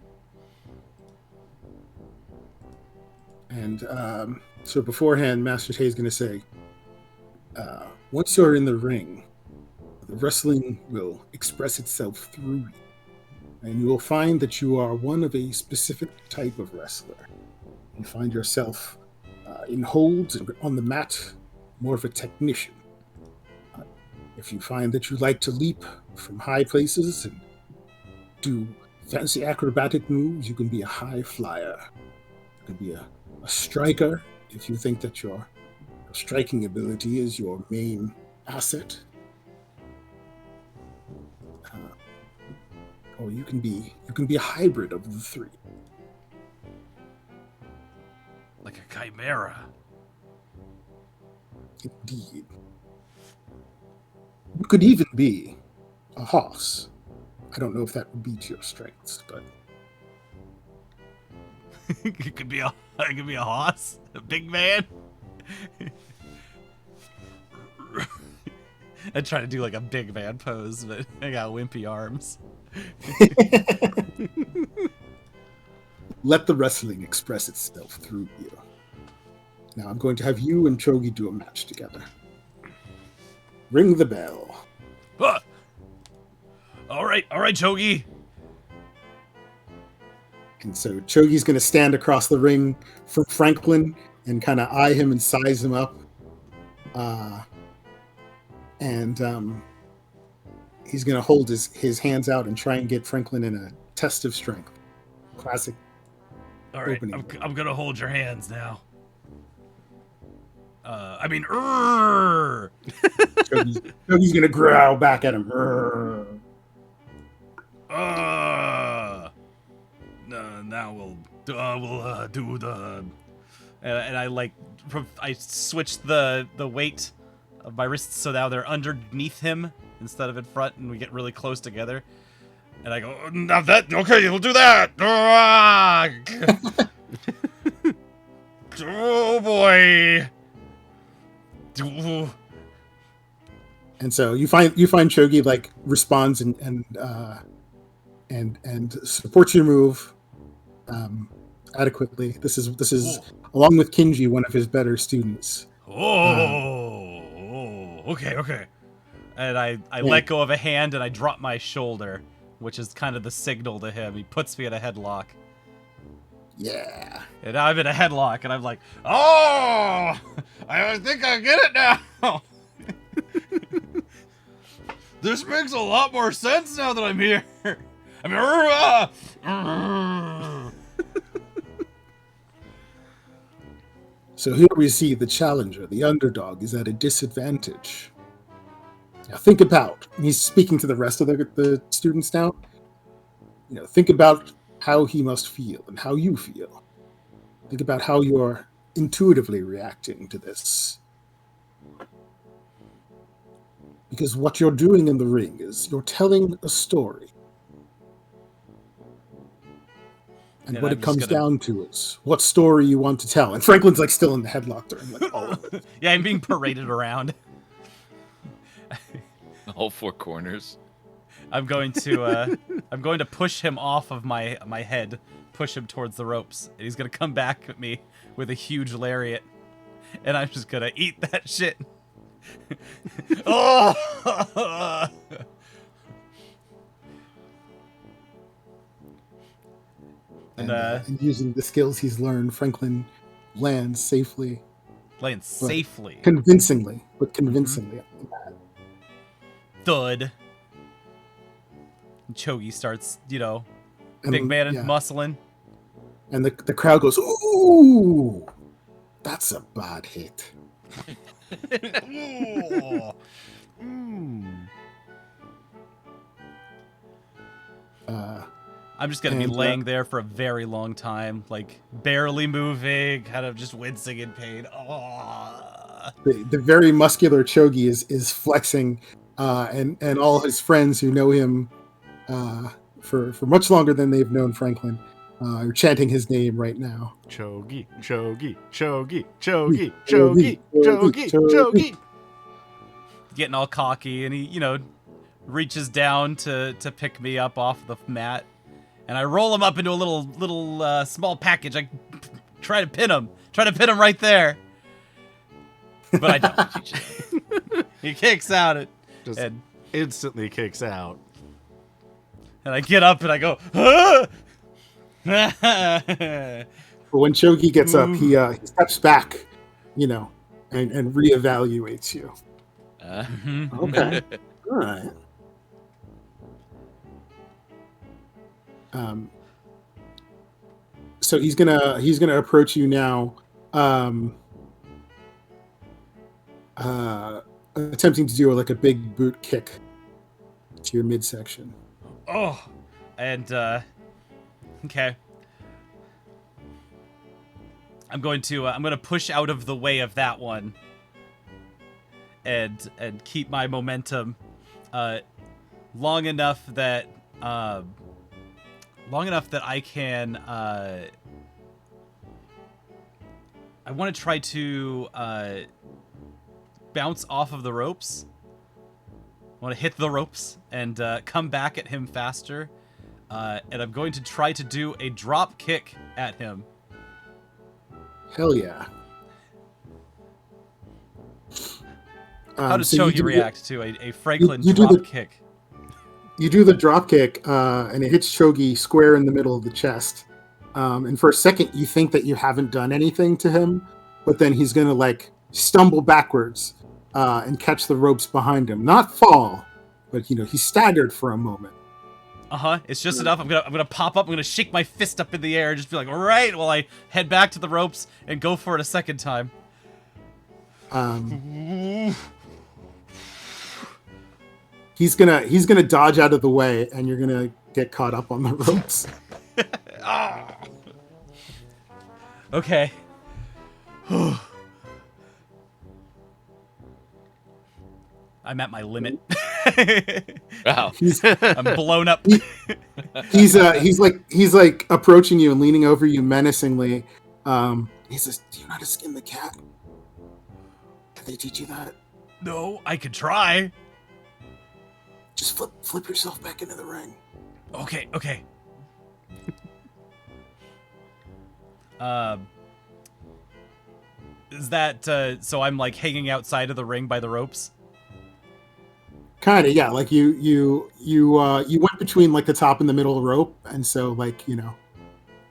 And so beforehand, Master Tay is going to say, once you're in the ring, the wrestling will express itself through you, and you will find that you are one of a specific type of wrestler. You find yourself in holds and on the mat, more of a technician. If you find that you like to leap from high places and do fancy acrobatic moves, you can be a high flyer. You can be a striker if you think that your striking ability is your main asset. Or you can be a hybrid of the three. Like a chimera. Indeed. You could even be a horse. I don't know if that would be to your strengths, but It could be a horse, a big man. I try to do like a big man pose, but I got wimpy arms. let the wrestling express itself through you. Now I'm going to have you and Chogi do a match together. Ring the bell. Ah! All right, Chogi. And so Chogi's going to stand across the ring from Franklin and kind of eye him and size him up. And he's going to hold his hands out and try and get Franklin in a test of strength. Classic. All right, Opening. I'm gonna hold your hands now. Chogi's going to growl back at him. Now we'll do the. And I switched the weight of my wrists so now they're underneath him instead of in front, and we get really close together. And I go, now that okay, we'll do that. Oh boy. And so you find Chogi like responds and supports your move adequately. This is along with Kinji, one of his better students. Okay. And I let go of a hand and I drop my shoulder, which is kind of the signal to him. He puts me in a headlock. Yeah. And I'm in a headlock, and I'm like, oh! I think I get it now! This makes a lot more sense now that I'm here! I mean, So here we see the challenger, the underdog, is at a disadvantage. Now think about, and he's speaking to the rest of the students now, think about how he must feel and how you feel. Think about how you're intuitively reacting to this. Because what you're doing in the ring is you're telling a story. And what it comes down to is what story you want to tell. And Franklin's like still in the headlock during like all of it. Yeah, I'm being paraded around. All four corners. I'm going to push him off of my head, push him towards the ropes, and he's gonna come back at me with a huge lariat, and I'm just gonna eat that shit. Oh! And using the skills he's learned, Franklin lands safely. Lands safely. Convincingly. Thud. Chogi starts, and, big man and muscling. And the crowd goes, ooh, that's a bad hit. I'm just going to be laying there for a very long time, like barely moving, kind of just wincing in pain. Oh. The very muscular Chogi is flexing, and all his friends who know him for much longer than they've known Franklin. Are chanting his name right now. Chogi, Chogi, Chogi, Chogi, Chogi, Chogi, Chogi. Getting all cocky, and he, reaches down to pick me up off the mat, and I roll him up into a little small package. I try to pin him right there, but I don't. He kicks out and instantly kicks out. And I get up and I go, ah! But when Chogi gets up, he steps back, and reevaluates you. Okay, all right. So he's gonna approach you now, attempting to do like a big boot kick to your midsection. Oh, and okay. I'm going to push out of the way of that one, and keep my momentum long enough that I can. I want to try to bounce off of the ropes. I want to hit the ropes and come back at him faster. And I'm going to try to do a drop kick at him. Hell yeah. How does Chogi react to a Franklin drop kick? You do the drop kick, and it hits Chogi square in the middle of the chest. And for a second, you think that you haven't done anything to him, but then he's going to stumble backwards and catch the ropes behind him. Not fall, but he's staggered for a moment. It's just enough. I'm gonna pop up. I'm gonna shake my fist up in the air and just be like, all right, while I head back to the ropes and go for it a second time. He's gonna dodge out of the way, and you're gonna get caught up on the ropes. Okay. I'm at my limit. Wow. I'm blown up. He's like approaching you and leaning over you menacingly. He says, "Do you know how to skin the cat? Did they teach you that?" No, I could try. Just flip yourself back into the ring. Okay. Is that so I'm hanging outside of the ring by the ropes? Kind of, yeah. Like you went between the top and the middle of the rope, and so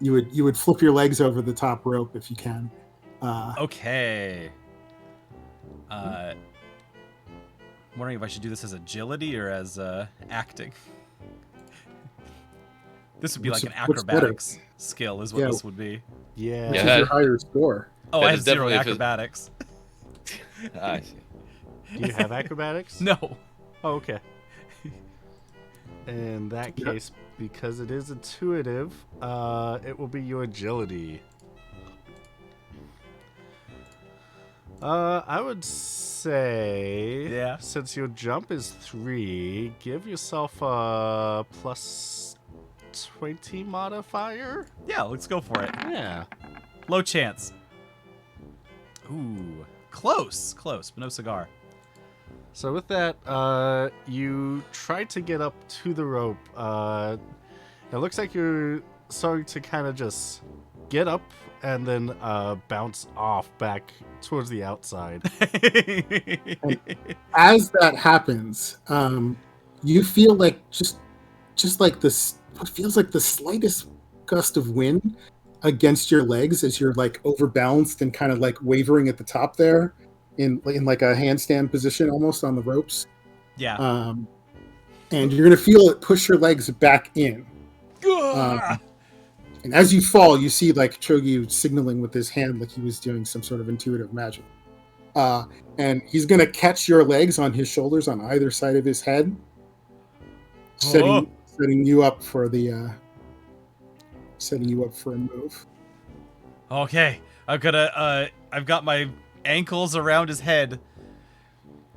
you would flip your legs over the top rope if you can. Okay. Wondering if I should do this as agility or as acting. This would be like an acrobatics skill, is what this would be. Yeah. Which is your higher score? Oh, I have 0 acrobatics. I see. Do you have acrobatics? No. Oh, okay. In that case, because it is intuitive, it will be your agility. I would say, since your jump is 3, give yourself a plus 20 modifier. Yeah, let's go for it. Yeah. Low chance. Ooh, close, but no cigar. So with that, you try to get up to the rope. It looks like you're starting to kind of just get up and then bounce off back towards the outside. As that happens, you feel just like this, what feels like the slightest gust of wind against your legs as you're overbalanced and kind of wavering at the top there in a handstand position almost on the ropes. Yeah. And you're gonna feel it push your legs back in. And as you fall, you see Chogi signaling with his hand like he was doing some sort of intuitive magic. And he's gonna catch your legs on his shoulders on either side of his head, setting you up for a move. Okay, I've got my ankles around his head,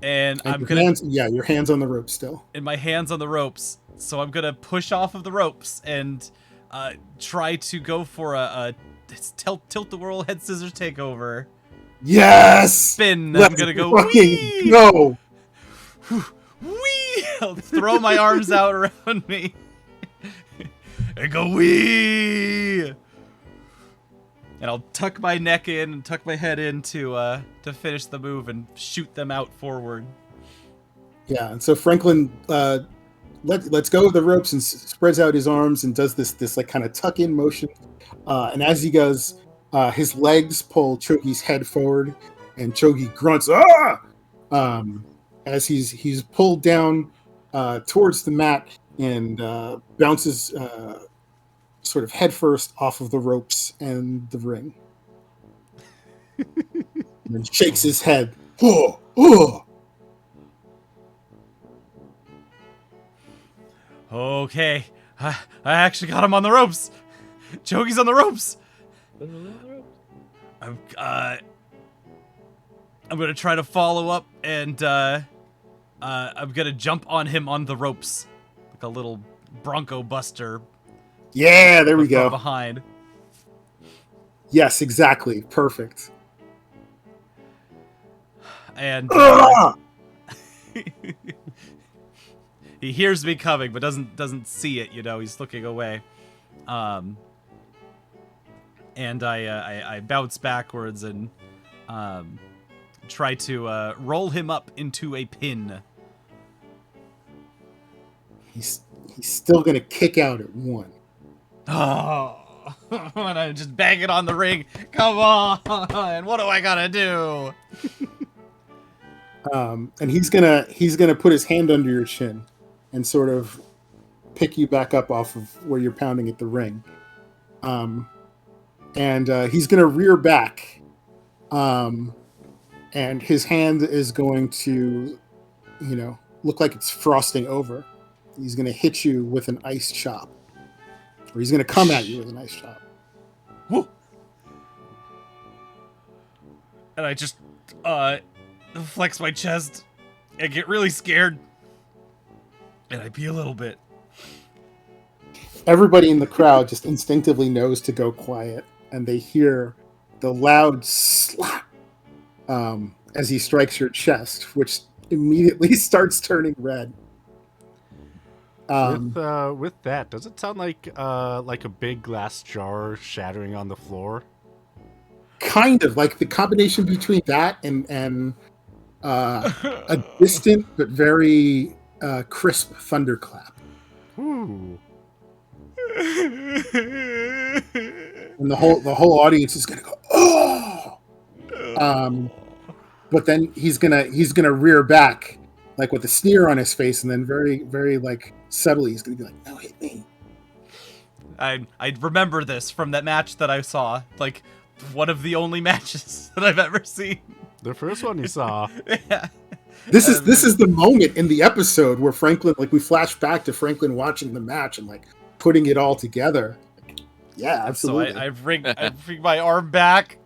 And I'm your gonna hands, your hands on the rope still. and my hands on the ropes. So I'm gonna push off of the ropes and try to go for a tilt the world head scissors takeover. Yes. Spin. Let's I'm gonna go fucking wee! go. Wee! I'll throw my arms out around me and go wee! And I'll tuck my neck in and tuck my head in to finish the move and shoot them out forward. Yeah, and so Franklin lets go of the ropes and spreads out his arms and does this like kind of tuck in motion. And as he does, his legs pull Chogi's head forward, and Chogi grunts as he's pulled down towards the mat and bounces sort of headfirst off of the ropes and the ring. And then shakes his head. Oh, oh. Okay, I actually got him on the ropes. Chogi's on the ropes. I'm gonna try to follow up, and I'm gonna jump on him on the ropes, like a little Bronco Buster. Yeah, there we go. Behind. Yes, exactly. Perfect. And he hears me coming, but doesn't see it. You know, he's looking away. And I bounce backwards and try to roll him up into a pin. He's still gonna kick out at 1. Oh, and I just bang it on the ring. Come on, what do I gotta do? And he's gonna put his hand under your chin and sort of pick you back up off of where you're pounding at the ring. And he's gonna rear back. And his hand is going to, look like it's frosting over. He's gonna hit you with an ice chop. Or he's gonna come at you with an ice chop. Woo. And I just flex my chest and get really scared. And I pee a little bit. Everybody in the crowd just instinctively knows to go quiet, and they hear the loud slap as he strikes your chest, which immediately starts turning red. With that, does it sound like a big glass jar shattering on the floor? Kind of like the combination between that and a distant but very crisp thunderclap. Ooh. And the whole audience is gonna go, oh! But then he's gonna rear back, like with a sneer on his face, and then very, very like subtly he's gonna be like, "No, hit me." I remember this from that match that I saw, like one of the only matches that I've ever seen. The first one you saw. Yeah. This is the moment in the episode where Franklin, like we flash back to Franklin watching the match and like putting it all together. Yeah, absolutely. So I bring my arm back,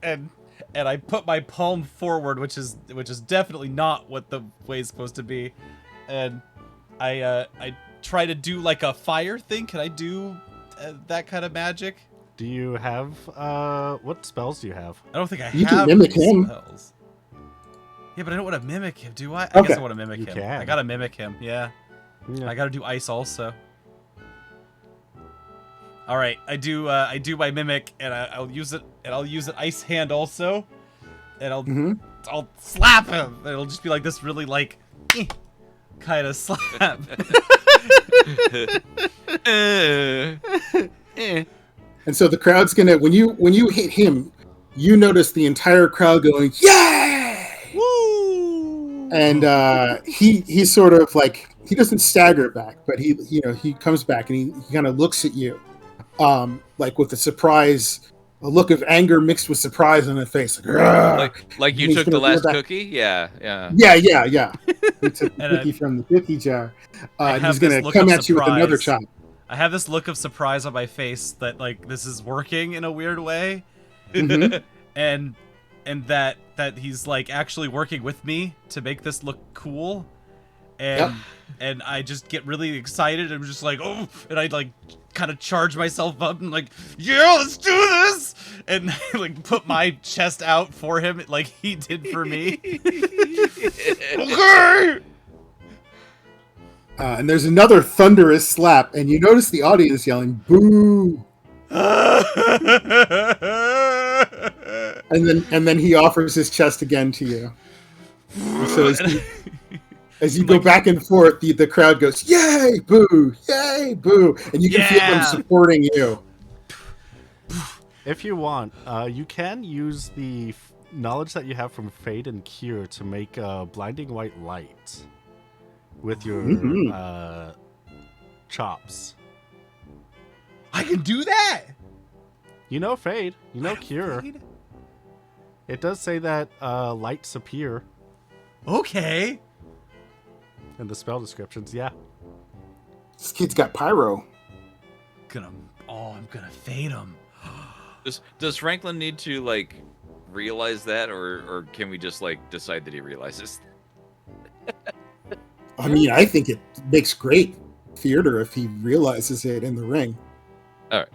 and I put my palm forward, which is definitely not what the way is supposed to be, and I try to do like a fire thing. Can I do that kind of magic? Do you have what spells do you have? I don't think I You have can mimic any him. spells. Yeah, but I don't want to mimic him, do I? I Okay. guess I want to mimic You him. can. I gotta mimic him. Yeah. Yeah. I gotta do ice also. All right, I do my mimic, and I'll use it, and I'll use an ice hand also, and I'll slap him. And it'll just be like this really like kind of slap. And so the crowd's gonna when you hit him, you notice the entire crowd going, "Yay!" Woo! And he sort of like he doesn't stagger back, but he comes back and he kind of looks at you, like with a look of anger mixed with surprise on his face, like you took the last cookie. Yeah. He took the cookie from the cookie jar. I have He's gonna this look come of at you with another surprise. chop. I have this look of surprise on my face that like this is working in a weird way, Mhm. and and that he's like actually working with me to make this look cool, and and I just get really excited. I'm just like, oh, and I like kind of charge myself up and like, yeah, let's do this, and like put my chest out for him like he did for me. Okay. And there's another thunderous slap, and you notice the audience yelling "boo!" and then he offers his chest again to you. So as you go back and forth, the crowd goes, "Yay, boo! Yay, boo!" And you can feel them supporting you. If you want, you can use the knowledge that you have from Fade and Cure to make a blinding white light with your chops. I can do that. You know Fade. You know Cure. Fade? It does say that lights appear Okay. in the spell descriptions. Yeah. This kid's got pyro. I'm gonna fade him. Does Franklin need to like realize that, or can we just like decide that he realizes? I mean, I think it makes great theater if he realizes it in the ring. All right.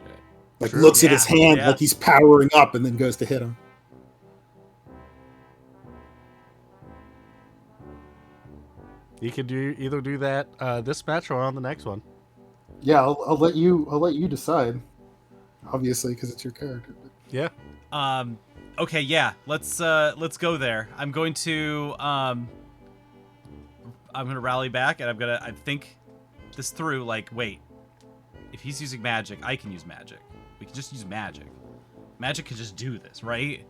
Like True. looks at his hand Yeah. like he's powering up and then goes to hit him. You can either do that this match or on the next one. Yeah, I'll let you decide. Obviously, because it's your character. Yeah. Okay, yeah. Let's go there. I'm going to rally back, and I think this through. Like, wait, if he's using magic, I can use magic. We can just use magic. Magic can just do this, right?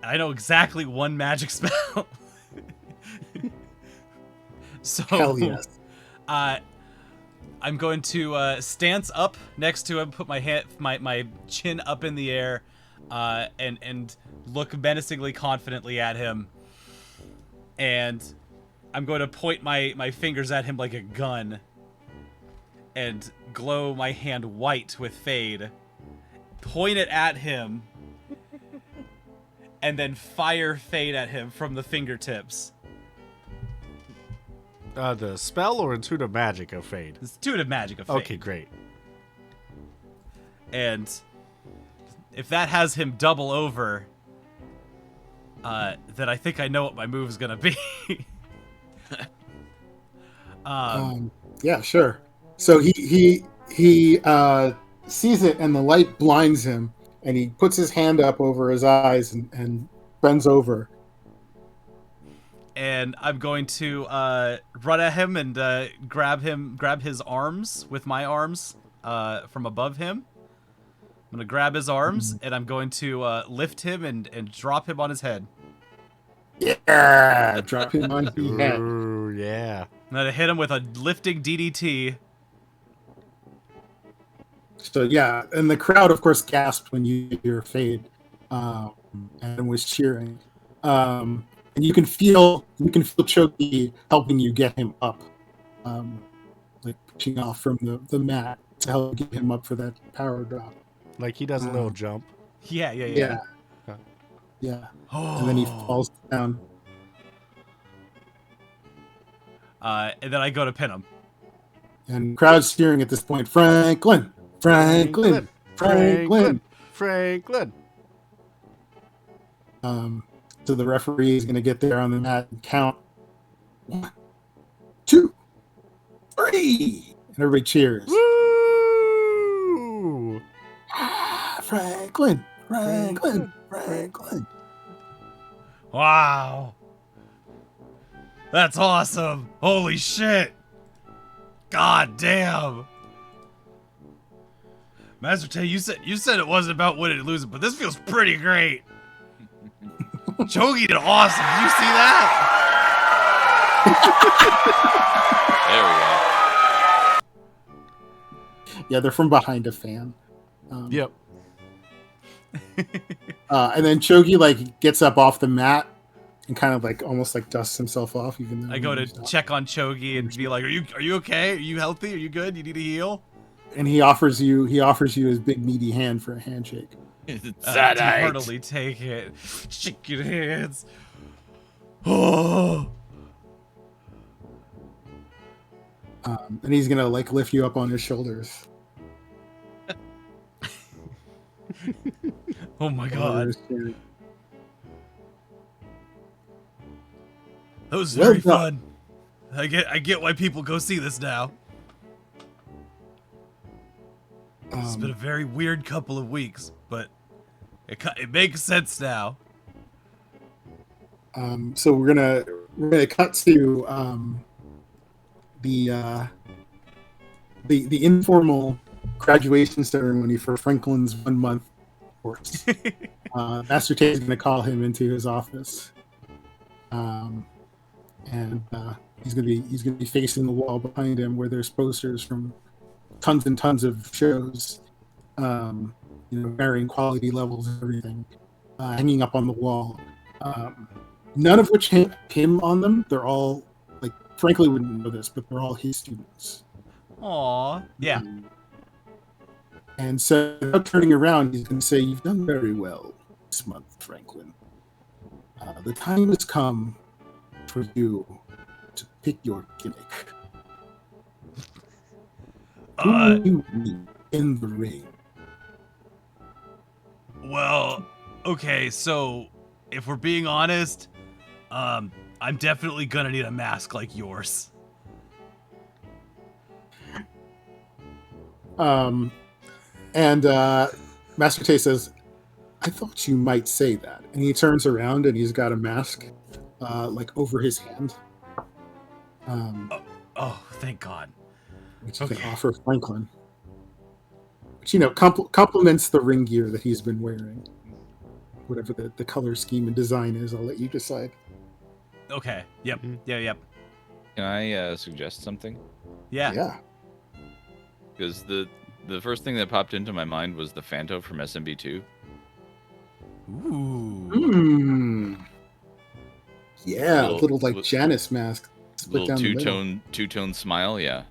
And I know exactly one magic spell. So, Hell yes. I'm going to stance up next to him, put my chin up in the air, and look menacingly confidently at him. And I'm going to point my fingers at him like a gun, and glow my hand white with Fade, point it at him, and then fire Fade at him from the fingertips. The spell or intuitive magic of Fade? Intuitive magic of Fade. Okay, great. And if that has him double over, then I think I know what my move is gonna be. Yeah, sure. So he sees it, and the light blinds him, and he puts his hand up over his eyes and bends over. And I'm going to run at him and grab his arms with my arms from above him. I'm gonna grab his arms, and I'm going to lift him and drop him on his head. Yeah, drop him on his head. Ooh, yeah. I'm gonna hit him with a lifting DDT. So yeah, and the crowd, of course, gasped when you hear Fade, and was cheering. And you can feel Choki helping you get him up, like pushing off from the mat to help get him up for that power drop. Like he does a little jump. Yeah. Yeah. And then he falls down. And then I go to pin him. And crowd's cheering at this point. Franklin. So the referee is going to get there on the mat and count 1, 2, 3, and everybody cheers. Woo! Franklin. Wow. That's awesome. Holy shit. God damn. Master Tay, you said it wasn't about winning and losing, but this feels pretty great. Chogi did awesome. Did you see that? There we go. Yeah, they're from behind a fan. Yep. And then Chogi like gets up off the mat and kind of like almost like dusts himself off. Even though I go to he's not. check on Chogi and be like, "Are you okay? Are you healthy? Are you good? You need a heal?" And he offers you his big meaty hand for a handshake. It's To Zadite. heartily take it. Chicken hands. Oh. And he's gonna like lift you up on his shoulders. Oh my god. That was Well very done. fun. I get why people go see this now. It's been a very weird couple of weeks, but it makes sense now. So we're gonna cut to the informal graduation ceremony for Franklin's 1 month course. Master Tay is gonna call him into his office, and he's gonna be facing the wall behind him where there's posters from tons and tons of shows, varying quality levels and everything, hanging up on the wall. None of which have him on them. They're all, like, frankly wouldn't know this, but they're all his students. Aw. Yeah. And so, without turning around, he's going to say, "You've done very well this month, Franklin. The time has come for you to pick your gimmick. Who do you meet in the ring?" Well, okay, so if we're being honest, I'm definitely gonna need a mask like yours. And Master Tay says, "I thought you might say that." And he turns around and he's got a mask, like over his hand, Oh, thank God. which he Okay. can offer Franklin. Which, complements the ring gear that he's been wearing. Whatever the color scheme and design is, I'll let you decide. Okay. Yep. Yep. Can I suggest something? Yeah. Yeah. Because the first thing that popped into my mind was the Phanto from SMB2. Ooh. Yeah, a little like little- Janus mask. Split Little down the middle. two-tone smile, yeah.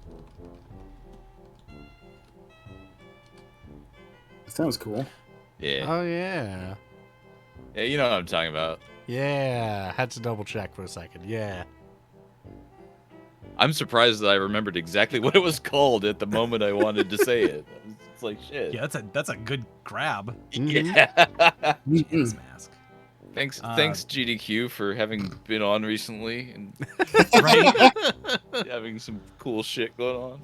That sounds cool. Yeah. Oh yeah. Yeah, you know what I'm talking about. Yeah. Had to double check for a second. Yeah. I'm surprised that I remembered exactly what it was called at the moment I wanted to say it. It's like shit. Yeah, that's a good grab. Yeah. Janus mask. Thanks, GDQ, for having been on recently and Right? having some cool shit going on.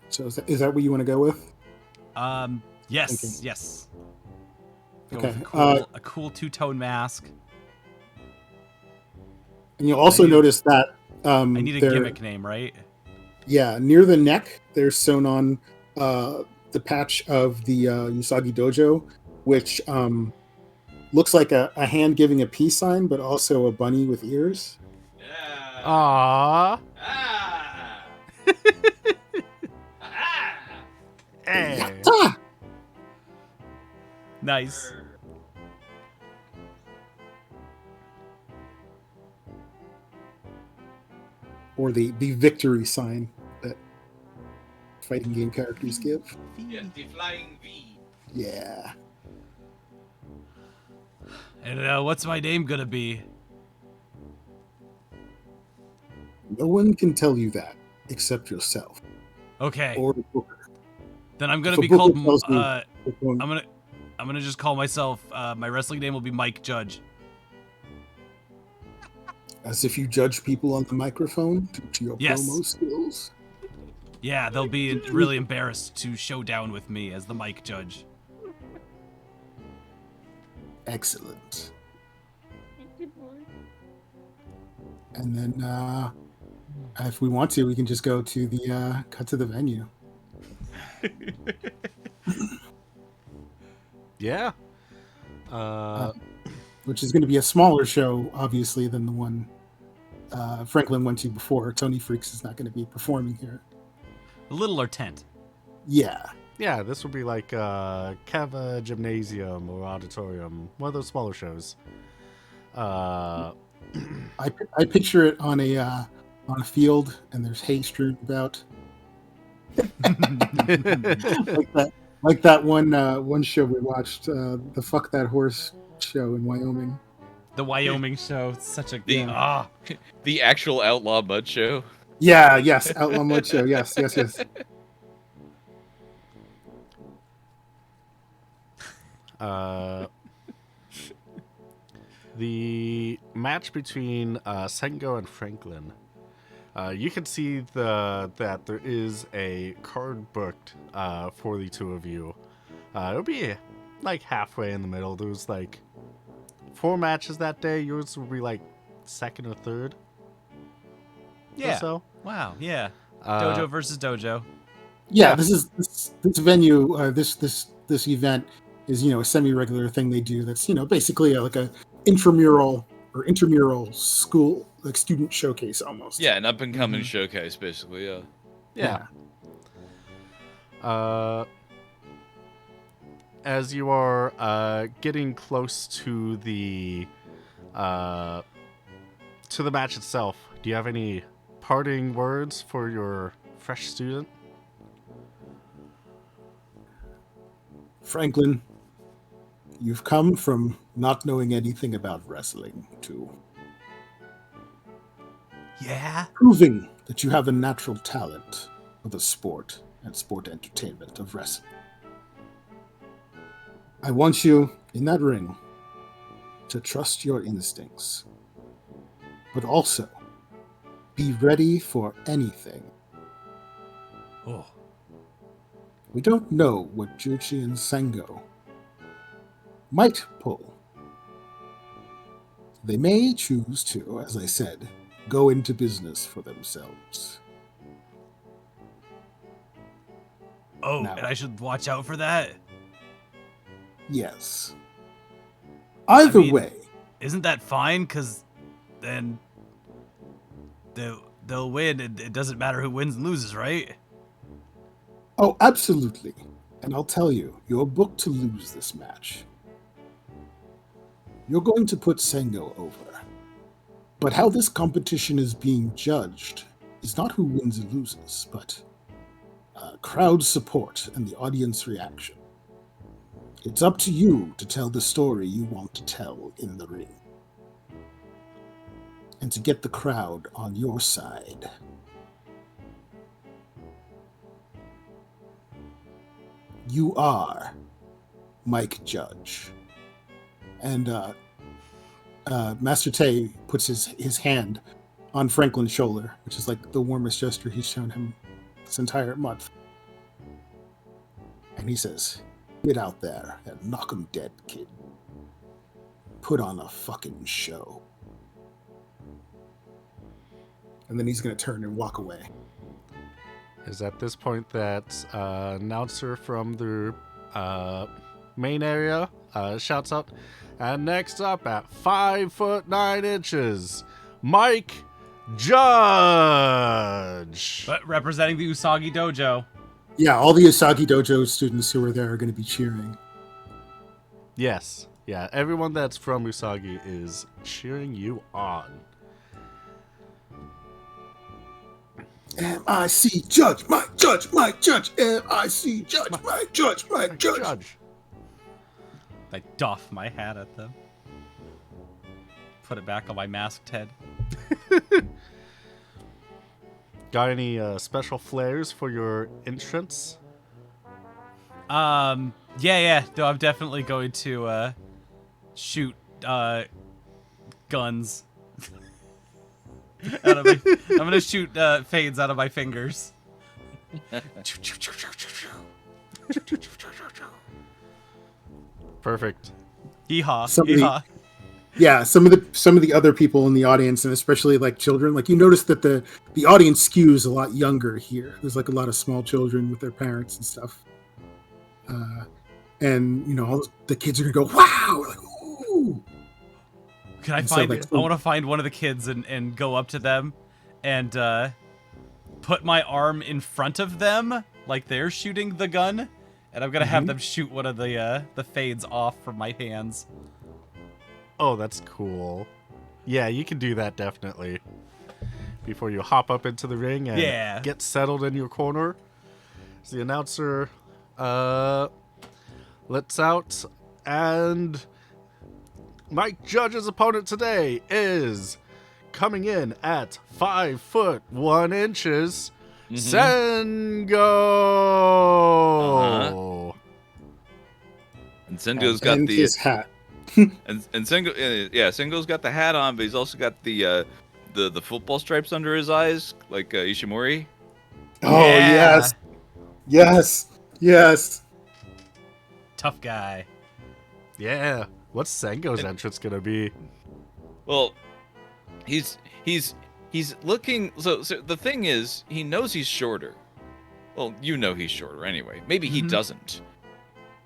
So is that what you want to go with? Yes, Thinking. yes. Go Okay, with a cool two-tone mask. And you'll also notice that I need a there- gimmick name, right? Yeah, near the neck, there's sewn on the patch of the Usagi Dojo, which looks like a hand giving a peace sign, but also a bunny with ears. Yeah. Aww. Ah. Hey. Yatta! Nice. Or the victory sign that fighting game characters give. Yes, the flying V. Yeah. And what's my name gonna be? No one can tell you that except yourself. Okay, Or the Booker. then I'm gonna if a be Booker called. tells me- I'm gonna just call myself. My wrestling name will be Mike Judge. As if you judge people on the microphone due to your Yes. promo skills. Yeah, they'll be really embarrassed to show down with me as the Mike Judge. Excellent. And then, if we want to, we can just go to the cut to the venue. Yeah. Which is going to be a smaller show, obviously, than the one Franklin went to before. Tony Freaks is not going to be performing here. A littler tent. Yeah. Yeah, this would be like Kava Gymnasium or Auditorium, one of those smaller shows. I picture it on a field, and there's hay strewn about. Like that one show we watched, the Fuck That Horse show in Wyoming. The Wyoming show. It's such a Yeah. The actual Outlaw Mud Show. Yeah, yes, Outlaw Mud Show. Yes. The match between Sengo and Franklin. You can see that there is a card booked for the two of you. It'll be like halfway in the middle. There's like 4 matches that day. Yours will be like second or third. Yeah. Or so. Wow. Yeah. Dojo versus dojo. Yeah, this venue, this event is a semi-regular thing they do. That's basically like a intramural school, like student showcase almost. Yeah, an up and coming showcase, basically. Yeah. As you are getting close to the match itself, do you have any parting words for your fresh student? Franklin, you've come from not knowing anything about wrestling to proving that you have a natural talent for the sport and sport entertainment of wrestling. I want you in that ring to trust your instincts, but also be ready for anything. Oh. We don't know what Juchi and Sengo might pull. They may choose to, as I said, go into business for themselves. Oh, Now, and I should watch out for that? yes. Either way. Isn't that fine? Because then they'll win. It doesn't matter who wins and loses, right? Oh, absolutely. And I'll tell you, you're booked to lose this match. You're going to put Sengo over. But how this competition is being judged is not who wins and loses, but crowd support and the audience reaction. It's up to you to tell the story you want to tell in the ring. And to get the crowd on your side. You are Mike Judge. And Master Tay puts his hand on Franklin's shoulder, which is like the warmest gesture he's shown him this entire month. And he says, "Get out there and knock 'em dead, kid. Put on a fucking show." And then he's going to turn and walk away. Is at this point that announcer from the main area shouts out, and next up at 5'9", Mike Judge. But representing the Usagi Dojo. Yeah, all the Usagi Dojo students who are there are going to be cheering. Yes. Yeah, everyone that's from Usagi is cheering you on. M.I.C. Judge, Mike Judge, Mike Judge. M.I.C. Judge, Mike Judge, Mike Judge. I doff my hat at them. Put it back on my masked head. Got any special flares for your entrance? Yeah. No, I'm definitely going to shoot guns. I'm gonna shoot fades out of my fingers. Perfect. Hee-haw. Somebody- Hee-haw. Yeah, some of the other people in the audience, and especially like children, like you notice that the audience skews a lot younger here. There's like a lot of small children with their parents and stuff, and all the kids are gonna go, "Wow!" We're like, "Ooh!" Can I And so, find? like, I want to find one of the kids and go up to them, and put my arm in front of them like they're shooting the gun, and I'm gonna have them shoot one of the fades off from my hands. Oh, that's cool. Yeah, you can do that definitely. Before you hop up into the ring and Yeah. get settled in your corner. as the announcer lets out, and Mike Judge's opponent today is coming in at 5 foot 1 inches. Sengo. And Sengo's got And the his hat. and Sengo, Sengo's got the hat on, but he's also got the football stripes under his eyes, like Ishimori. Oh, Yeah. yes. Tough guy. Yeah. What's Sengo's entrance gonna be? Well, he's looking. So the thing is, he knows he's shorter. Well, you know he's shorter anyway. Maybe he doesn't.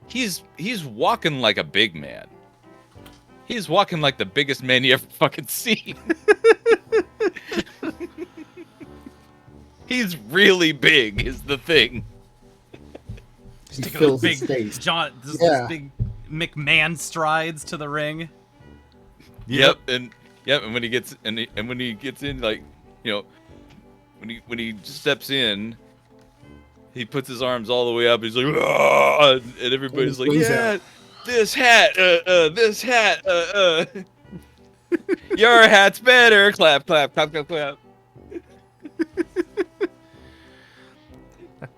He's walking like a big man. He's walking like the biggest man you ever fucking seen. He's really big, is the thing. He Taking fills those his big face. this Yeah. big McMahon strides to the ring. Yep, and when he gets in, like, you know, when he steps in, he puts his arms all the way up. He's like, "Rah!" And everybody's like, Wings yeah, out. this hat, your hat's better. Clap, clap, clap, clap, clap.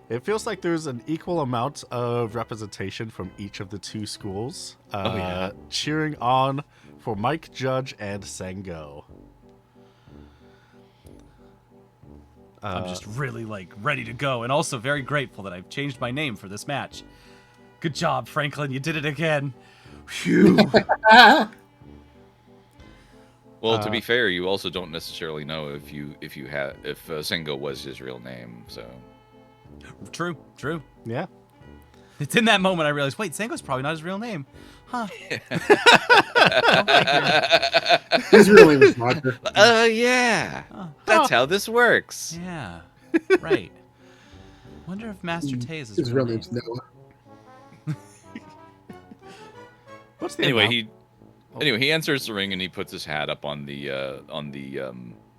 It feels like there's an equal amount of representation from each of the two schools cheering on for Mike Judge and Sengo. I'm just really ready to go, and also very grateful that I've changed my name for this match. Good job, Franklin. You did it again. Phew. Well, to be fair, you also don't necessarily know if Sengo was his real name. So True. Yeah. It's in that moment I realized, wait, Sengo's probably not his real name. Huh. His real name is Roger. yeah, that's how this works. Yeah. Right. Wonder if Master Tay is His real name's name. Noah. What's the Anyway, amount? he enters the ring and he puts his hat up on the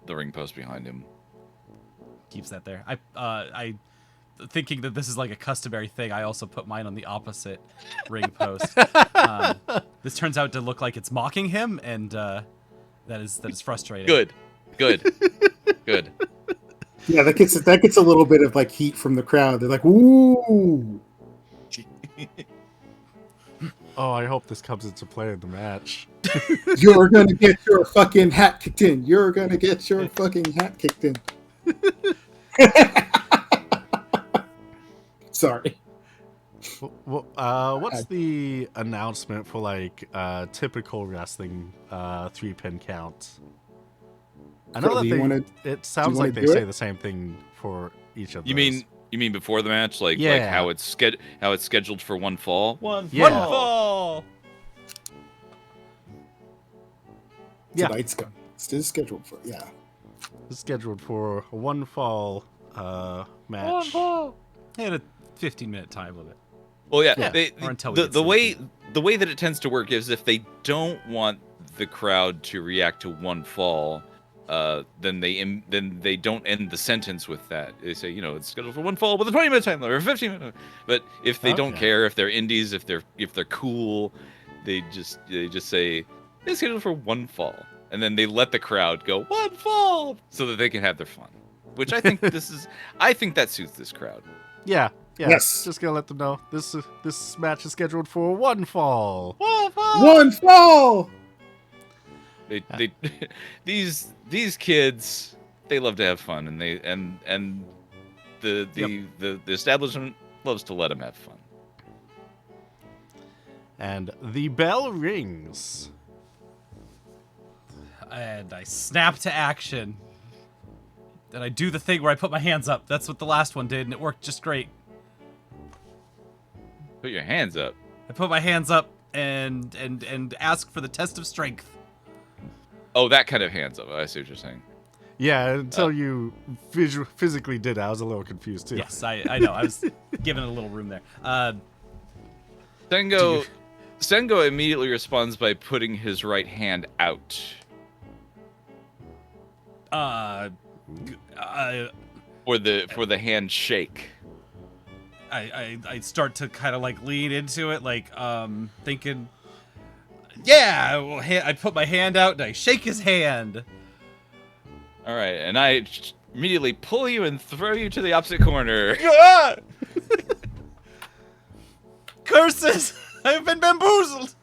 ring post behind him. Keeps that there. I thinking that this is like a customary thing, I also put mine on the opposite ring post. This turns out to look like it's mocking him, and that is frustrating. Good. Yeah, that gets a little bit of heat from the crowd. They're like, "Ooh!" Oh, I hope this comes into play in the match. You're gonna get your fucking hat kicked in. You're gonna get your fucking hat kicked in. Sorry. What's the announcement for typical wrestling 3-pin count? I know Cody, it sounds like they do say it? the same thing for each of those. You mean before the match, like Yeah. how it's scheduled for one fall? Yeah. One fall. Yeah. Tonight's still scheduled for It's scheduled for a 1 fall match. They had a 15-minute time limit. Well, yeah. Yeah. Or until we The get to way that it tends to work is if they don't want the crowd to react to one fall, then they don't end the sentence with that. They say, it's scheduled for one fall with a 20-minute time limit or 15-minute. But if they don't Okay. care, if they're indies, if they're cool, they just say it's scheduled for one fall, and then they let the crowd go one fall so that they can have their fun. Which I think I think that suits this crowd. Yeah. Yes. Just gonna let them know this match is scheduled for 1 fall. one fall. They these kids, they love to have fun, and the establishment loves to let them have fun. And the bell rings. And I snap to action. And I do the thing where I put my hands up. That's what the last one did, and it worked just great. Put your hands up. I put my hands up and ask for the test of strength. Oh, that kind of hands up. I see what you're saying. Yeah, until you physically did it, I was a little confused too. Yes, I know. I was giving it a little room there. Sengo immediately responds by putting his right hand out. Uh, For the handshake. I start to kind of like lean into it, like thinking, yeah. Well, I put my hand out and I shake his hand. All right, and I immediately pull you and throw you to the opposite corner. Curses! I've been bamboozled.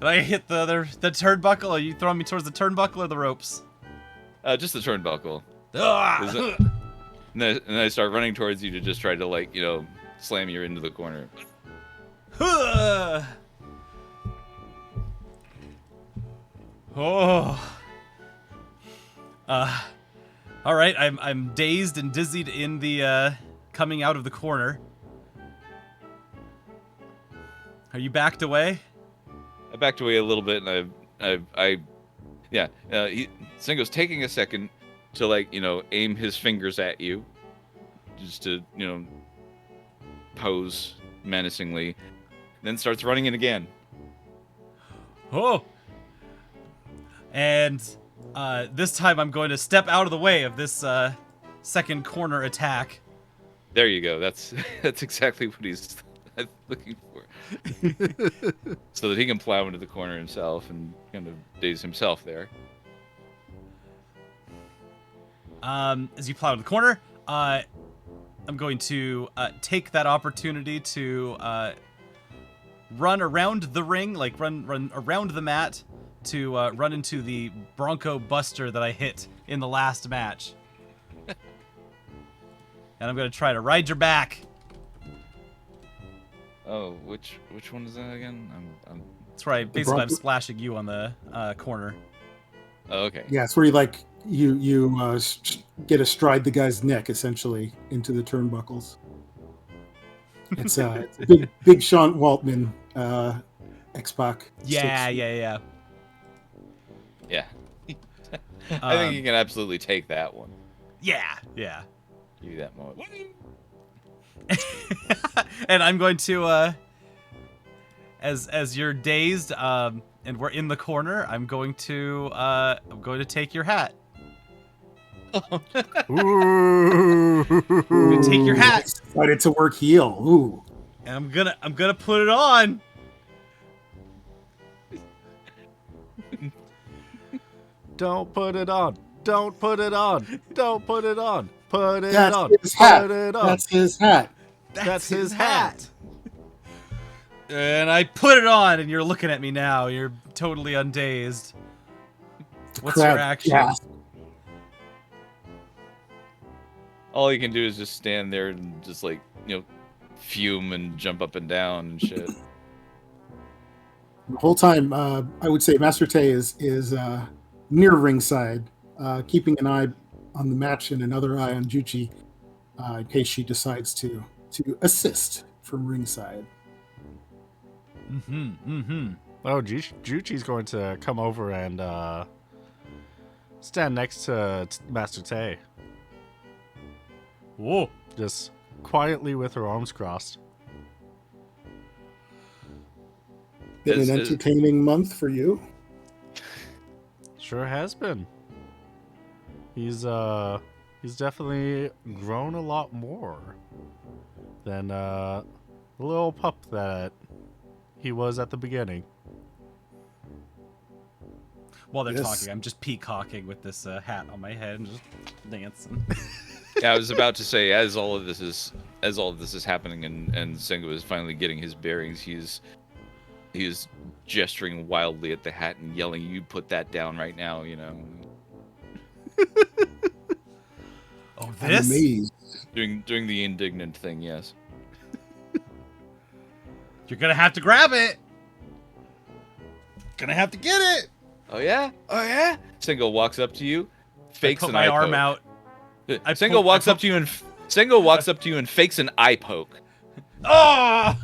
Did I hit the turnbuckle, or you throwing me towards the turnbuckle or the ropes? Just the turnbuckle. Ah! And then I start running towards you to just try to, like, you know, slam you into the corner. Oh. All right. I'm dazed and dizzied in the coming out of the corner. Are you backed away? I backed away a little bit, and Singo's taking a second to, like, you know, aim his fingers at you, just to, you know, pose menacingly, then starts running in again. Oh. And this time I'm going to step out of the way of this second corner attack. There you go. That's exactly what he's looking for. So that he can plow into the corner himself and kind of daze himself there. As you plow into the corner, I'm going to take that opportunity to run around the ring, like run around the mat, to run into the Bronco Buster that I hit in the last match. And I'm going to try to ride your back. Oh, which one is that again? That's right. Basically, I'm splashing you on the corner. Oh, okay. Yeah, it's where you get astride the guy's neck, essentially, into the turnbuckles. It's big Sean Waltman, X-Pac. Yeah. Yeah. I think you can absolutely take that one. Yeah. Give you that moment. And I'm going to, as you're dazed, and we're in the corner, I'm going to take your hat. Ooh. Take your hat. Decided to work heel. Ooh. And I'm gonna put it on. Don't put it on. Don't put it on. Don't put it on. Put it That's on. his hat. Put it on. That's his hat. That's his hat. And I put it on, and you're looking at me now. You're totally undazed. What's your Crap. action? Yeah. All you can do is just stand there and just, like, you know, fume and jump up and down and shit. The whole time, I would say Master Tay is near ringside, keeping an eye on the match and another eye on Juchi, in case she decides to assist from ringside. Oh, Juchi's going to come over and stand next to Master Tay. Whoa. Just quietly with her arms crossed. Been an entertaining month for you. Sure has been. He's definitely grown a lot more than the little pup that he was at the beginning. While they're Yes. talking, I'm just peacocking with this hat on my head and just dancing. Yeah, I was about to say, as all of this is happening and Sengo is finally getting his bearings, he is gesturing wildly at the hat and yelling, "You put that down right now," you know. Oh, I'm this? amazed. Doing the indignant thing, yes. You're gonna have to grab it. Gonna have to get it. Oh yeah? Oh yeah? Sengo walks up to you, fakes I put an my eye arm poke. out. Sengo walks up to you and fakes an eye poke. Oh!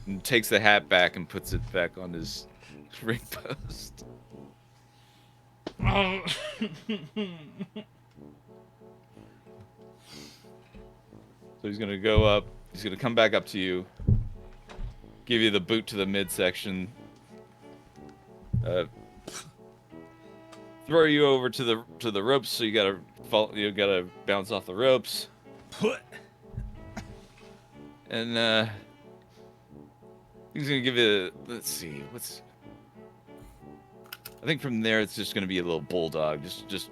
And takes the hat back and puts it back on his ring post. Oh. So he's gonna go up. He's gonna come back up to you, give you the boot to the midsection, throw you over to the ropes. So you gotta bounce off the ropes. And he's gonna give it. Let's see. I think from there it's just gonna be a little bulldog. Just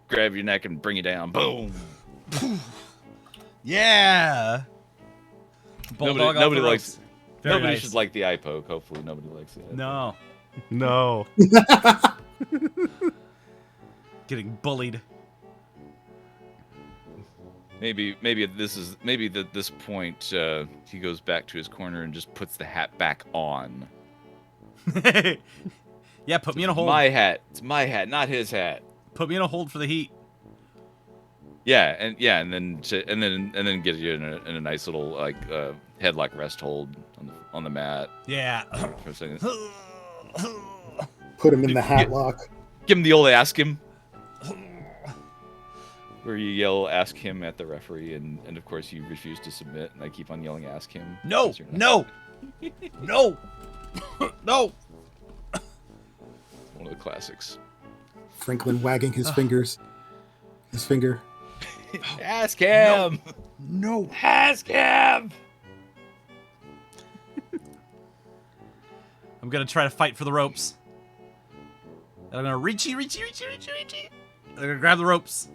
grab your neck and bring you down. Boom. Yeah. Bulldog off Nobody the likes. ropes. Very Nobody nice. should like the eye poke. Hopefully, nobody likes it. No. No. Getting bullied. Maybe at this point he goes back to his corner and just puts the hat back on. Yeah, put me in a hold. My hat. It's my hat, not his hat. Put me in a hold for the heat. Yeah, and then get you in a nice little like headlock rest hold on the mat. Yeah. For a second. Put him in the hat lock. Give him the old ask him. Where you yell ask him at the referee and of course you refuse to submit and I keep on yelling ask him. No. because you're not- No. No. No. One of the classics. Franklin wagging his fingers. His finger. Ask him. No. Ask him. I'm gonna try to fight for the ropes. And I'm gonna reachy. I'm gonna grab the ropes.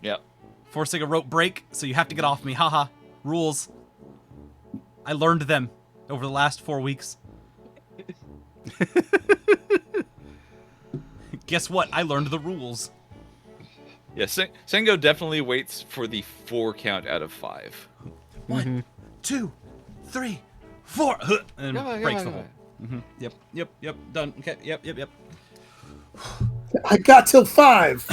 Yep. Forcing a rope break, so you have to get off me. Haha. Rules. I learned them over the last 4 weeks. Guess what? I learned the rules. Yeah, Sengo definitely waits for the 4 count out of 5. 1, 2, 3, 4. And Yeah, breaks yeah, the hole. Yep. Done. Okay. Yep. I got till 5.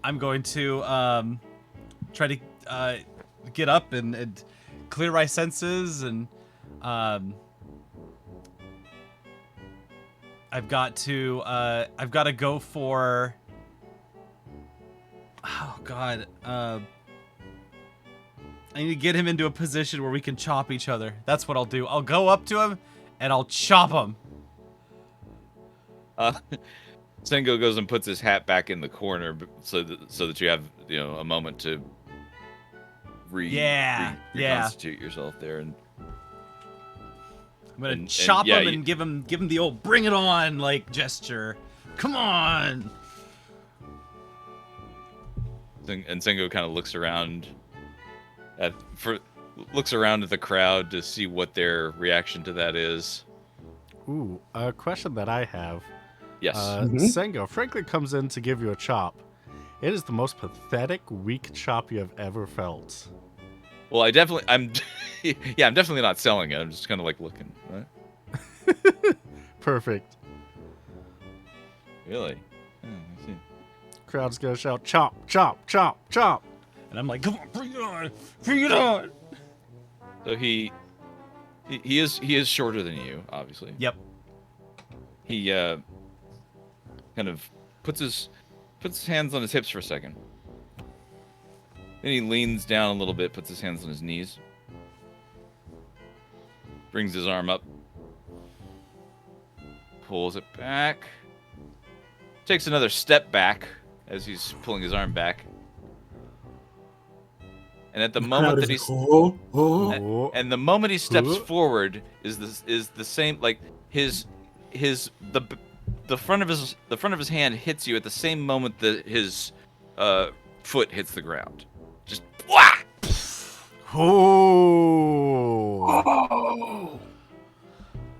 I'm going to try to get up and clear my senses, and I've got to go for. Oh God. I need to get him into a position where we can chop each other. That's what I'll do. I'll go up to him and I'll chop him. Sengo goes and puts his hat back in the corner so that you have a moment to reconstitute yourself there, and I'm gonna and chop yeah, him and give him the old "bring it on" like gesture. Come on. and Sengo kind of looks around at the crowd to see what their reaction to that is. Ooh, a question that I have. Yes. Sengo, Franklin comes in to give you a chop. It is the most pathetic, weak chop you have ever felt. Well, I'm definitely not selling it. I'm just kind of like looking. Right? Perfect. Really? Oh, I see. Crowd's gonna shout, chop, chop, chop, chop. And I'm like, come on, bring it on, bring it on. So he is shorter than you, obviously. Yep. He kind of puts his hands on his hips for a second. Then he leans down a little bit, puts his hands on his knees. Brings his arm up. Pulls it back. Takes another step back as he's pulling his arm back. And at the moment that he's and the moment he steps forward is the same, like the front of his hand hits you at the same moment that his foot hits the ground. Just whack! Oh.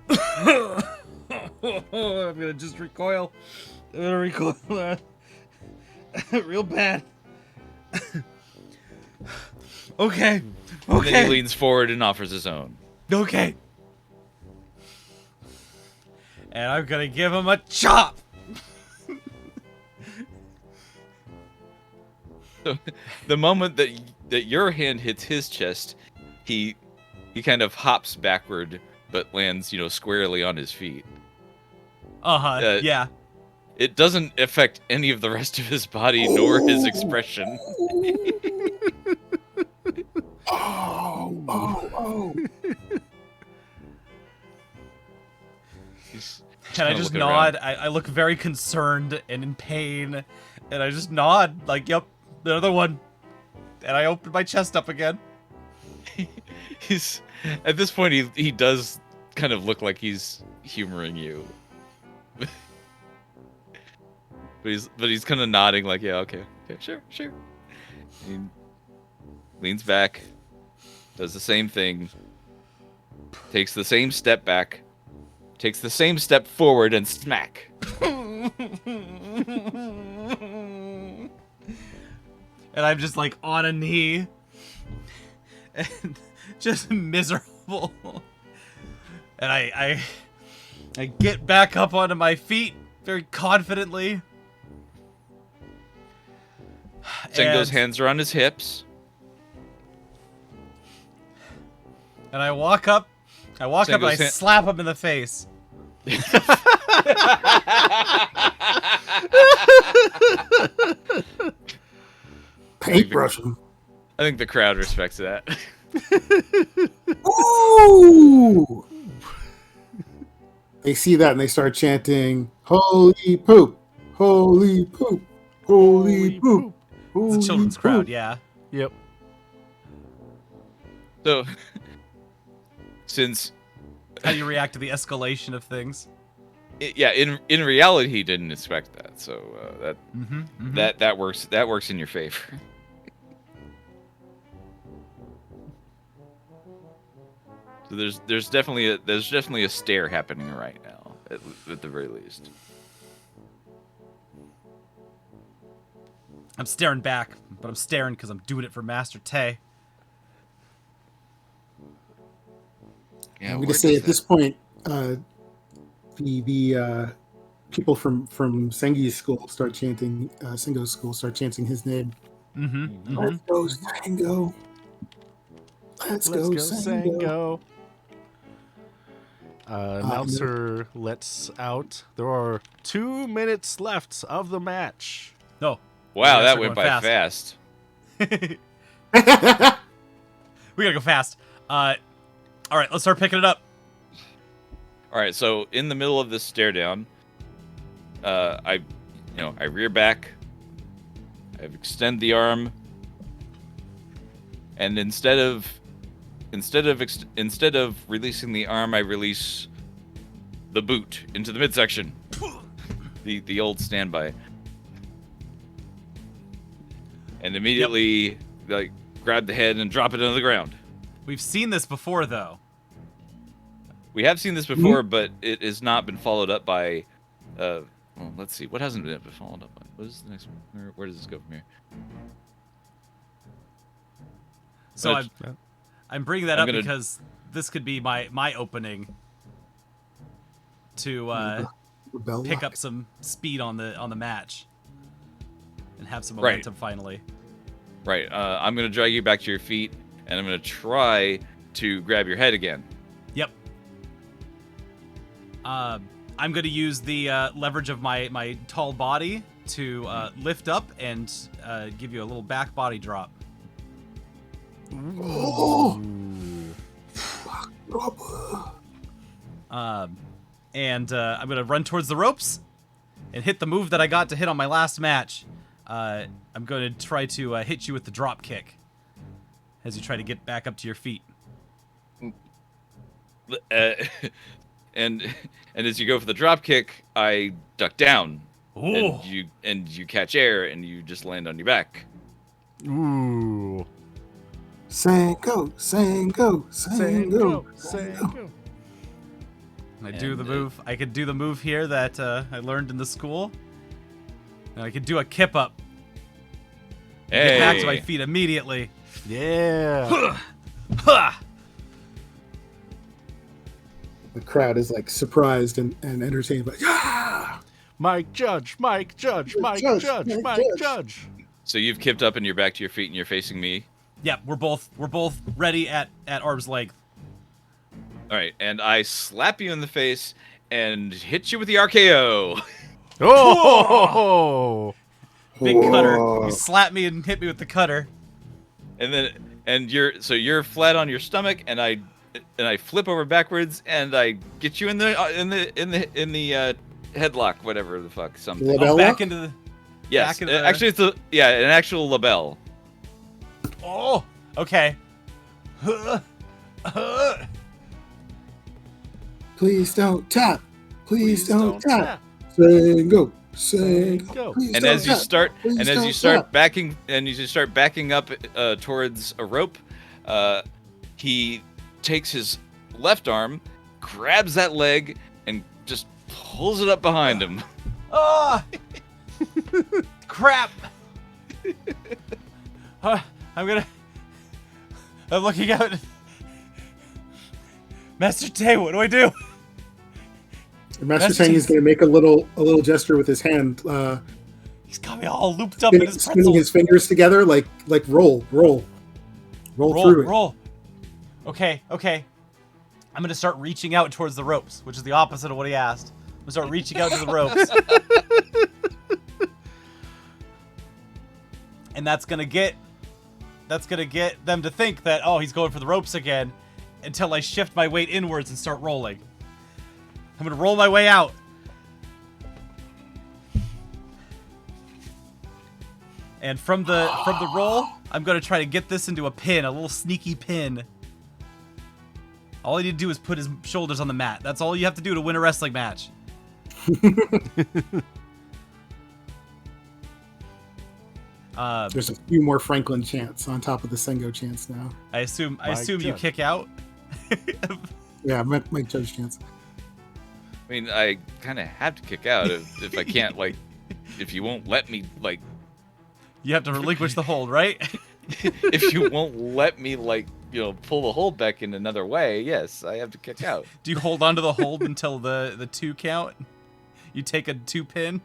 I'm gonna just recoil. I'm gonna recoil real bad. Okay. And then he leans forward and offers his own. Okay. And I'm gonna give him a chop. So, the moment that your hand hits his chest, he kind of hops backward, but lands squarely on his feet. Yeah. It doesn't affect any of the rest of his body nor his expression. And I just nod. I look very concerned and in pain, And I just nod, like, yep, the other one. And I open my chest up again. He's at this point he does kind of look like he's humoring you. But he's kind of nodding like, yeah, okay, sure. He leans back, does the same thing, takes the same step back, takes the same step forward, and smack. And I'm just like on a knee and just miserable. And I get back up onto my feet very confidently. Sengo's hands are on his hips. And I walk up and I slap him in the face. Paintbrush him. I think the crowd respects that. Ooh! They see that and they start chanting, "Holy poop! Holy poop! Holy poop!" It's a children's crowd, yeah. Yep. So, since How do you react to the escalation of things? in reality he didn't expect that, so that works in your favor. So there's definitely a stare happening right now, at the very least. I'm staring back, but I'm staring because I'm doing it for Master Tay. Yeah, I'm going to say at this point, the people from Sengi's school start chanting, Sengo's school start chanting his name. Let's go, Sengo. Let's go, Sengo. Announcer lets out. There are 2 minutes left of the match. No. Wow, We that gotta went start by fast. We gotta go fast. All right, let's start picking it up. All right, so in the middle of this stare down, I rear back, I extend the arm, and instead of releasing the arm, I release the boot into the midsection, the old standby, and immediately like grab the head and drop it into the ground. We've seen this before, though. We have seen this before, but it has not been followed up by. Well, let's see. What hasn't been followed up by? What is the next one? Where does this go from here? So Which- I'm bringing that I'm up gonna- because this could be my opening to pick up some speed on the match and have some momentum finally. Right. I'm gonna drag you back to your feet, and I'm gonna try to grab your head again. Yep. I'm going to use the leverage of my tall body to lift up and give you a little back body drop. Oh. And I'm going to run towards the ropes and hit the move that I got to hit on my last match. I'm going to try to hit you with the drop kick as you try to get back up to your feet. And as you go for the drop kick, I duck down, Ooh. and you catch air, and you just land on your back. Ooh. Sengo, Sengo, Sengo, Sengo. I do the move. I could do the move here that I learned in the school. And I could do a kip up. Get back to my feet immediately. Yeah. The crowd is like surprised and entertained, but yeah, Mike Judge, Mike Judge, Mike Judge, Judge, Mike Mike Judge. Judge. So you've kipped up, and you're back to your feet, and you're facing me. Yep, we're both ready at arm's length. All right, and I slap you in the face and hit you with the RKO. Oh! Big cutter. Whoa. You slap me and hit me with the cutter. And you're flat on your stomach, and I flip over backwards, and I get you in the headlock, whatever the fuck, something. Labella? Back into the Yes, back of the... actually, it's an actual label. Oh, okay. Please don't tap. Please don't tap. tap. Single. Go. Please And don't as you tap. start, Please and as don't you start tap. backing up towards a rope, he takes his left arm, grabs that leg, and just pulls it up behind him. Ah! Crap! I'm looking out. Master Tay, what do I do? And Master Master Tang is going to make a little gesture with his hand, He's got me all looped up in his spinning pretzel. his fingers together like roll through it. Roll. Okay. I'm gonna start reaching out towards the ropes, which is the opposite of what he asked. I'm gonna start reaching out to the ropes. And that's gonna get them to think that, oh, he's going for the ropes again, until I shift my weight inwards and start rolling. I'm gonna roll my way out. And from the roll, I'm gonna try to get this into a pin, a little sneaky pin. All I need to do is put his shoulders on the mat. That's all you have to do to win a wrestling match. There's a few more Franklin chants on top of the Sengo chants now. I assume you judge. kick out. Yeah, Mike Judge chants. I mean, I kind of have to kick out if I can't, like, if you won't let me, like, You have to relinquish the hold, right? if you won't let me, like, pull the hold back in another way, yes, I have to kick out. Do you hold on to the hold until the 2 count? You take a 2 pin?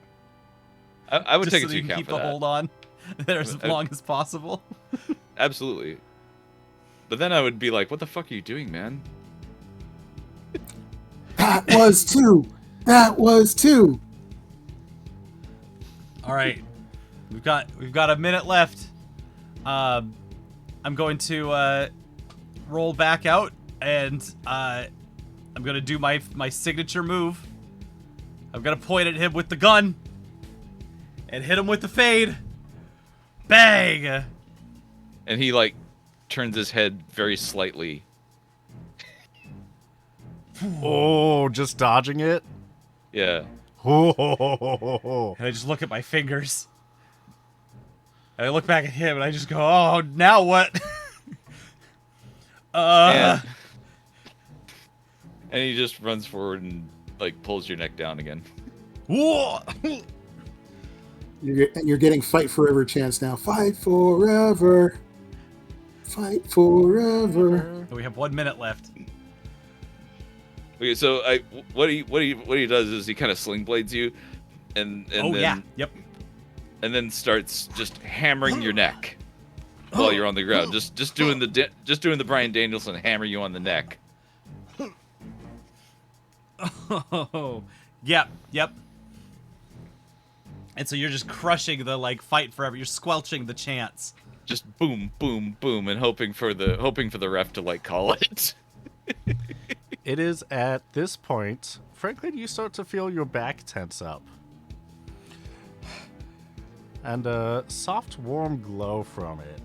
I would just take so a that 2 you can count keep for the that. hold on there as long as possible. Absolutely. But then I would be like, what the fuck are you doing, man? That was 2. That was 2. All right, we've got a minute left. I'm going to roll back out, and I'm gonna do my signature move. I'm gonna point at him with the gun and hit him with the fade. Bang! And he, like, turns his head very slightly. Oh, just dodging it. Yeah. Oh, And I just look at my fingers. And I look back at him, and I just go, "Oh, now what?" And he just runs forward and, like, pulls your neck down again. Whoa! You're getting fight forever chants now. Fight forever. Fight forever. We have 1 minute left. Okay, so what he does is he kind of sling blades you, and Oh then, yeah, yep. and then starts just hammering your neck while you're on the ground. Just doing the Bryan Danielson hammer you on the neck. Oh, yep. And so you're just crushing the, like, fight forever. You're squelching the chants. Just boom, boom, boom, and hoping for the ref to, like, call it. it is at this point, Franklin, you start to feel your back tense up. And a soft, warm glow from it.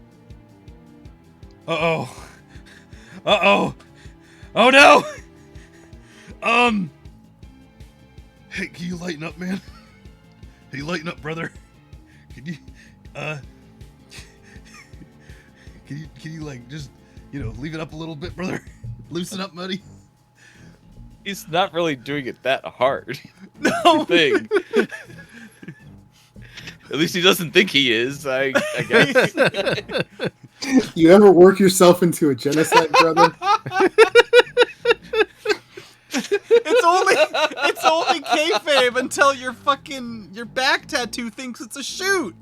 Uh-oh. Oh, no! Hey, can you lighten up, man? Hey, lighten up, brother. Can you, can you, like, just, leave it up a little bit, brother? Loosen up, buddy. He's not really doing it that hard. No! Thing. At least he doesn't think he is, I guess. You ever work yourself into a genocide, brother? It's only kayfabe until your back tattoo thinks it's a shoot.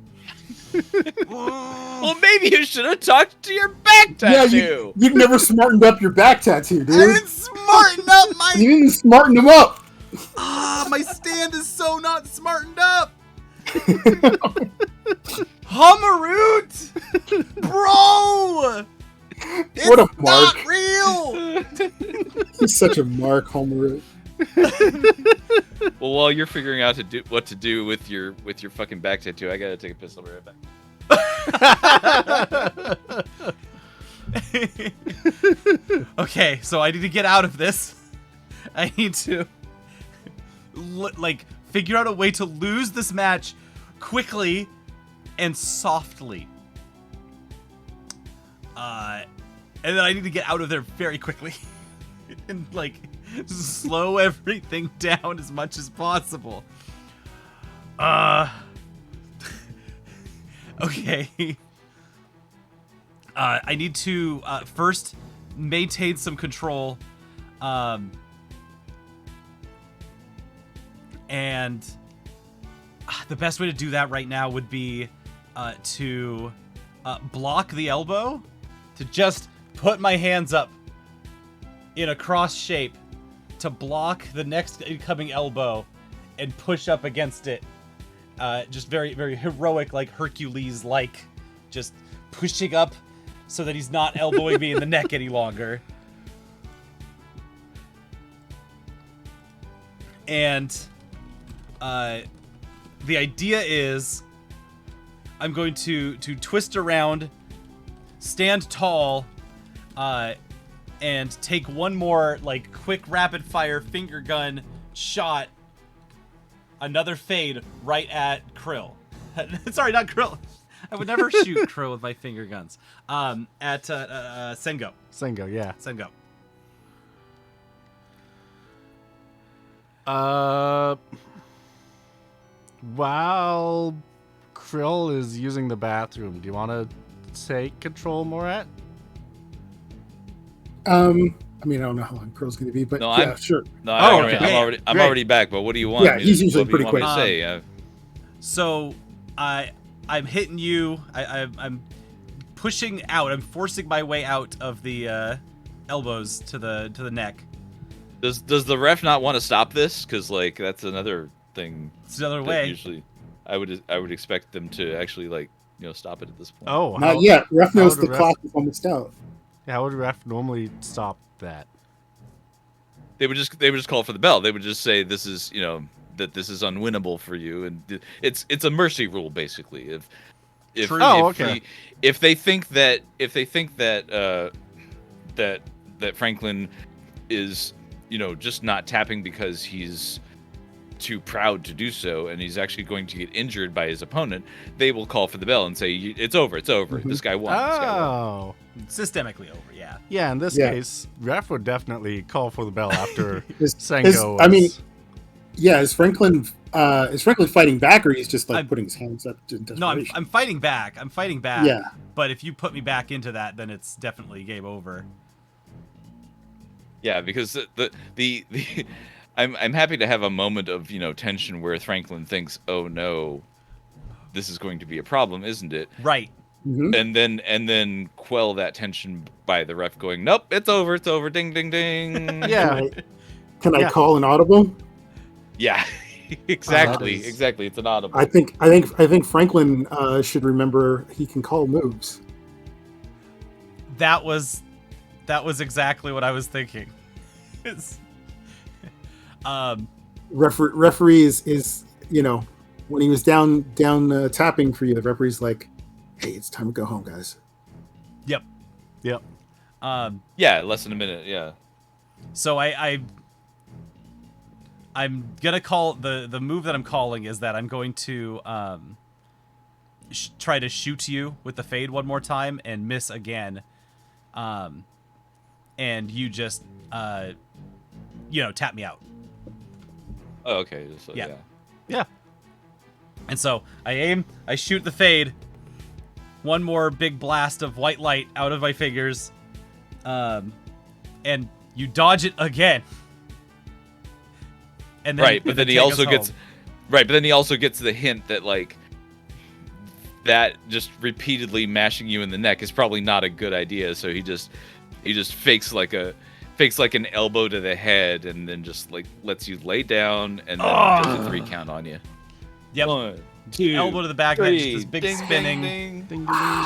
Well, maybe you should have talked to your back tattoo. Yeah, you've never smartened up your back tattoo, dude. I didn't smarten up my. You didn't smarten them up. My stand is so not smartened up. Hummeroot, bro. It's What a not mark. real. He's such a mark, Homer. Well, while you're figuring out what to do with your fucking back tattoo, I gotta take a piss. I'll be right back. Okay, so I need to get out of this. I need to figure out a way to lose this match quickly and softly. And then I need to get out of there very quickly and slow everything down as much as possible. Okay. I need to first maintain some control, and the best way to do that right now would be to block the elbow, to just put my hands up in a cross shape to block the next incoming elbow and push up against it. Just very, very heroic, like Hercules-like, just pushing up so that he's not elbowing me in the neck any longer. And the idea is I'm going to twist around, stand tall, and take one more quick rapid fire finger gun shot. Another fade right at Krill. Sorry, not Krill. I would never shoot Krill with my finger guns. At Sengo. Sengo, yeah. Sengo. While Krill is using the bathroom, do you want to take control, Morat? I mean, I don't know how long Pearl's going to be, but No, yeah, sure. No, okay. I'm already back. But what do you want? Yeah, he's usually pretty quick. What do you want me to say? So I'm hitting you. I'm pushing out. I'm forcing my way out of the elbows to the neck. Does the ref not want to stop this? Because that's another thing. It's another that way. Usually, I would expect them to actually stop it at this point. Oh, Not yet. Ref knows would the ref- clock is almost out. how would ref normally stop that? They would just call for the bell. They would just say this is that this is unwinnable for you, and it's a mercy rule basically. If True. if they think that that Franklin is just not tapping because he's too proud to do so, and he's actually going to get injured by his opponent, they will call for the bell and say it's over. Mm-hmm. This guy won. This guy won. Oh. Systemically over, yeah. Yeah, in this Yeah. case, ref would definitely call for the bell after Is Sengo. I mean, yeah, is Franklin fighting back, or he's just I'm- putting his hands up in No, desperation? I'm fighting back. I'm fighting back. Yeah. But if you put me back into that, then it's definitely game over. Yeah, because the I'm happy to have a moment of tension where Franklin thinks, oh no, this is going to be a problem, isn't it? Right. Mhm. And then quell that tension by the ref going, nope, it's over, ding ding ding. Yeah. Can I Yeah. call an audible? Yeah, exactly, is- exactly. It's an audible. I think Franklin should remember he can call moves. That was exactly what I was thinking. It's- Referee is when he was down tapping for you, the referee's like, hey, it's time to go home, guys. Yep. Yep. Yeah, less than a minute. Yeah. So I'm gonna call the move that I'm calling is that I'm going to try to shoot you with the fade one more time and miss again, and you just tap me out. Oh, okay. So, Yeah. yeah. Yeah. And so I aim, I shoot the fade. One more big blast of white light out of my fingers, and you dodge it again. And then, Right, but then he take us also gets home. right, but then he also gets the hint that that just repeatedly mashing you in the neck is probably not a good idea. So he just fakes like an elbow to the head, and then just lets you lay down, and then does a 3 count on you. Yep. 1, 2, Elbow to the back, and then just 3, this big ding, spinning. ding, ding. Ding, ding, ding.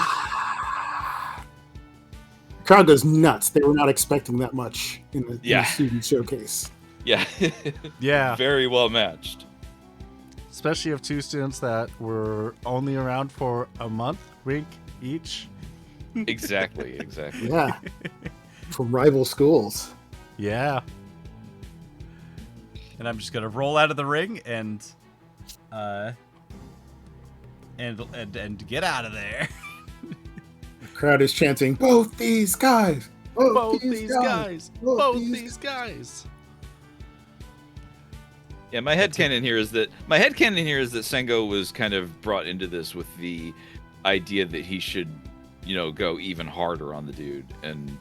Crowd goes nuts. They were not expecting that much in the Yeah. student showcase. Yeah. Yeah. Very well matched. Especially of two students that were only around for a month, wink each. Exactly. Yeah. From rival schools. Yeah. And I'm just gonna roll out of the ring and get out of there. The crowd is chanting, "Both these guys! Both these guys! Both these guys! Yeah, my headcanon here is that Sengo was kind of brought into this with the idea that he should, go even harder on the dude, and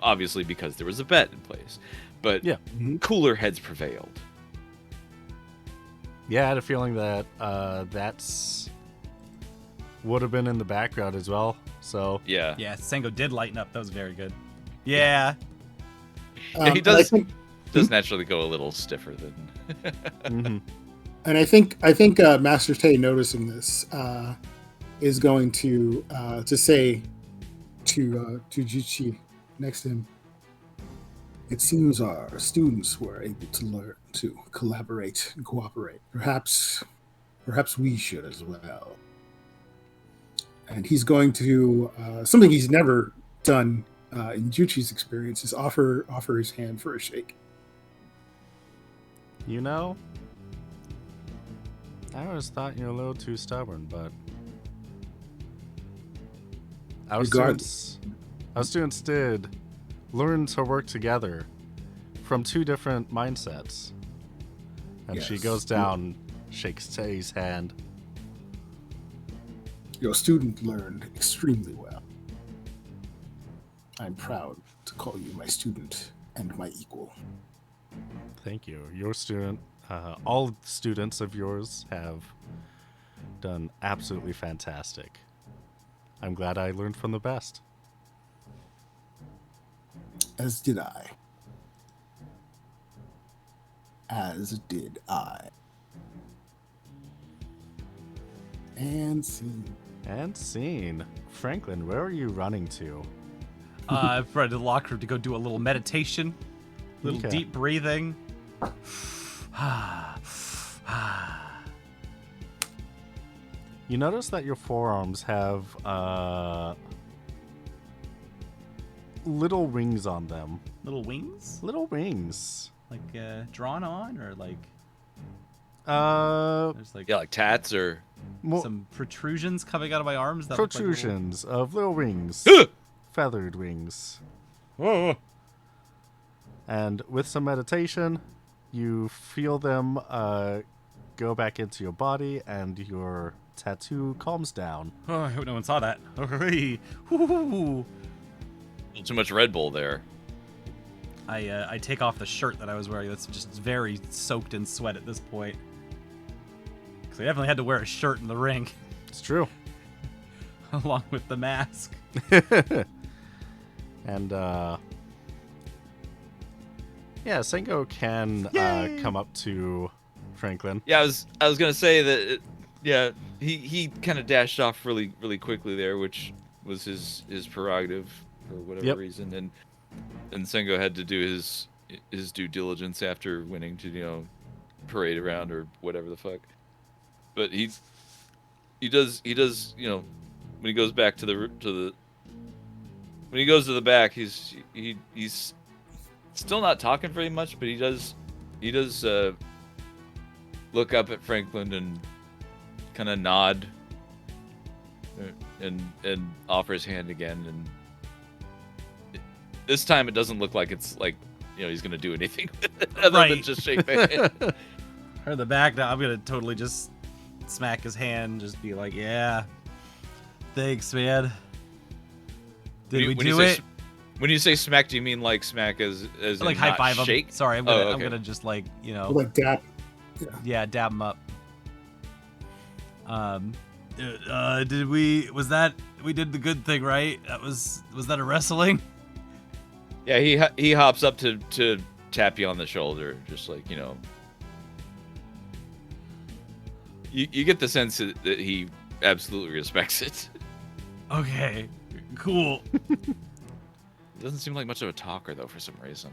obviously because there was a bet in place, but Yeah. cooler heads prevailed. Yeah, I had a feeling that that's would have been in the background as well. So Yeah, Yeah, Sengo did lighten up. That was very good. Yeah. Yeah, he And I does think, does naturally go a little stiffer than. mhm. and I think Master Tay noticing this is going to say to Juchi next to him, "It seems our students were able to learn to collaborate and cooperate. Perhaps we should as well." And he's going to something he's never done in Juchi's experience is offer his hand for a shake. I always thought you were a little too stubborn, but our Regardless. students did learn to work together from two different mindsets. And she Yes. goes down, shakes Tay's hand. Your student learned extremely well. I'm proud to call you my student and my equal. Thank you. Your student, all students of yours have done absolutely fantastic. I'm glad I learned from the best. As did I. As did I. And see. And scene. Franklin, where are you running to? I've run to the locker room to go do a little meditation, little Okay. deep breathing. You notice that your forearms have little wings on them. Little wings, Little wings. like drawn on, or like Uh, there's like Yeah, like tats or. some protrusions coming out of my arms. That look like little- protrusions of little wings. Feathered wings. Whoa. And with some meditation, you feel them go back into your body, and your tattoo calms down. Oh, I hope no one saw that. Hey. Woo-hoo-hoo. Too much Red Bull there. I take off the shirt that I was wearing. That's just very soaked in sweat at this point. Because I definitely had to wear a shirt in the ring, It's true. along with the mask. And yeah, Sengo can come up to Franklin. Yeah, I was gonna say that. He kind of dashed off really quickly there, which was his prerogative for whatever Yep. reason, and Sengo had to do his due diligence after winning to parade around or whatever the fuck. But he does when he goes back to the when he goes to the back, he's still not talking very much, but he does look up at Franklin and kind of nod and offer his hand again, and this time it doesn't look like it's like he's gonna do anything other than Right. just shake my hand. Or the back now, I'm gonna totally just smack his hand, just be like, "Yeah, thanks, man. Did we do it?" When you say smack, do you mean like smack as Like in high not five him. shake? Sorry, I'm gonna Oh, I'm okay. gonna just like Like that. yeah, dab him up. Did we? Was that we did the good thing, right? Was that a wrestling? Yeah, he hops up to tap you on the shoulder, just like You get the sense that he absolutely respects it. Okay, cool. Doesn't seem like much of a talker though, for some reason.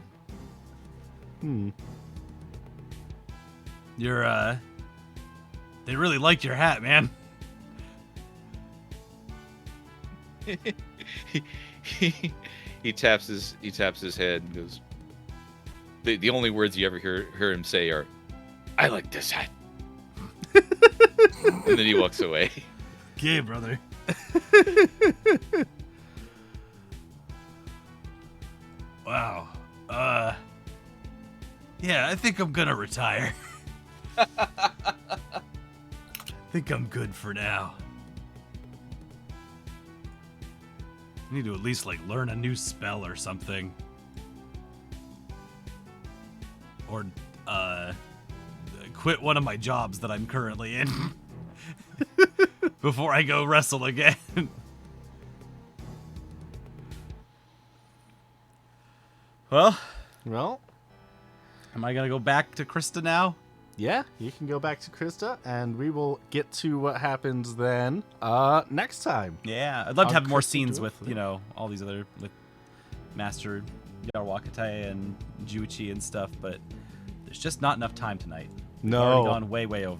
You're they really like your hat, man. He taps his head and goes. The only words you ever hear him say are, "I like this hat," and then he walks away. Okay, brother. Wow. Yeah, I think I'm gonna retire. I think I'm good for now. I need to at least, like, learn a new spell or something. Or, quit one of my jobs that I'm currently in. Before I go wrestle again. Well, am I gonna go back to Crysta now? Yeah, you can go back to Crysta, and we will get to what happens then next time. Yeah, I'd love to I'll have more Crysta scenes do it with, for you know, all these other, like, Master Yarwakatai and Juichi and stuff, but there's just not enough time tonight. We've already gone way over.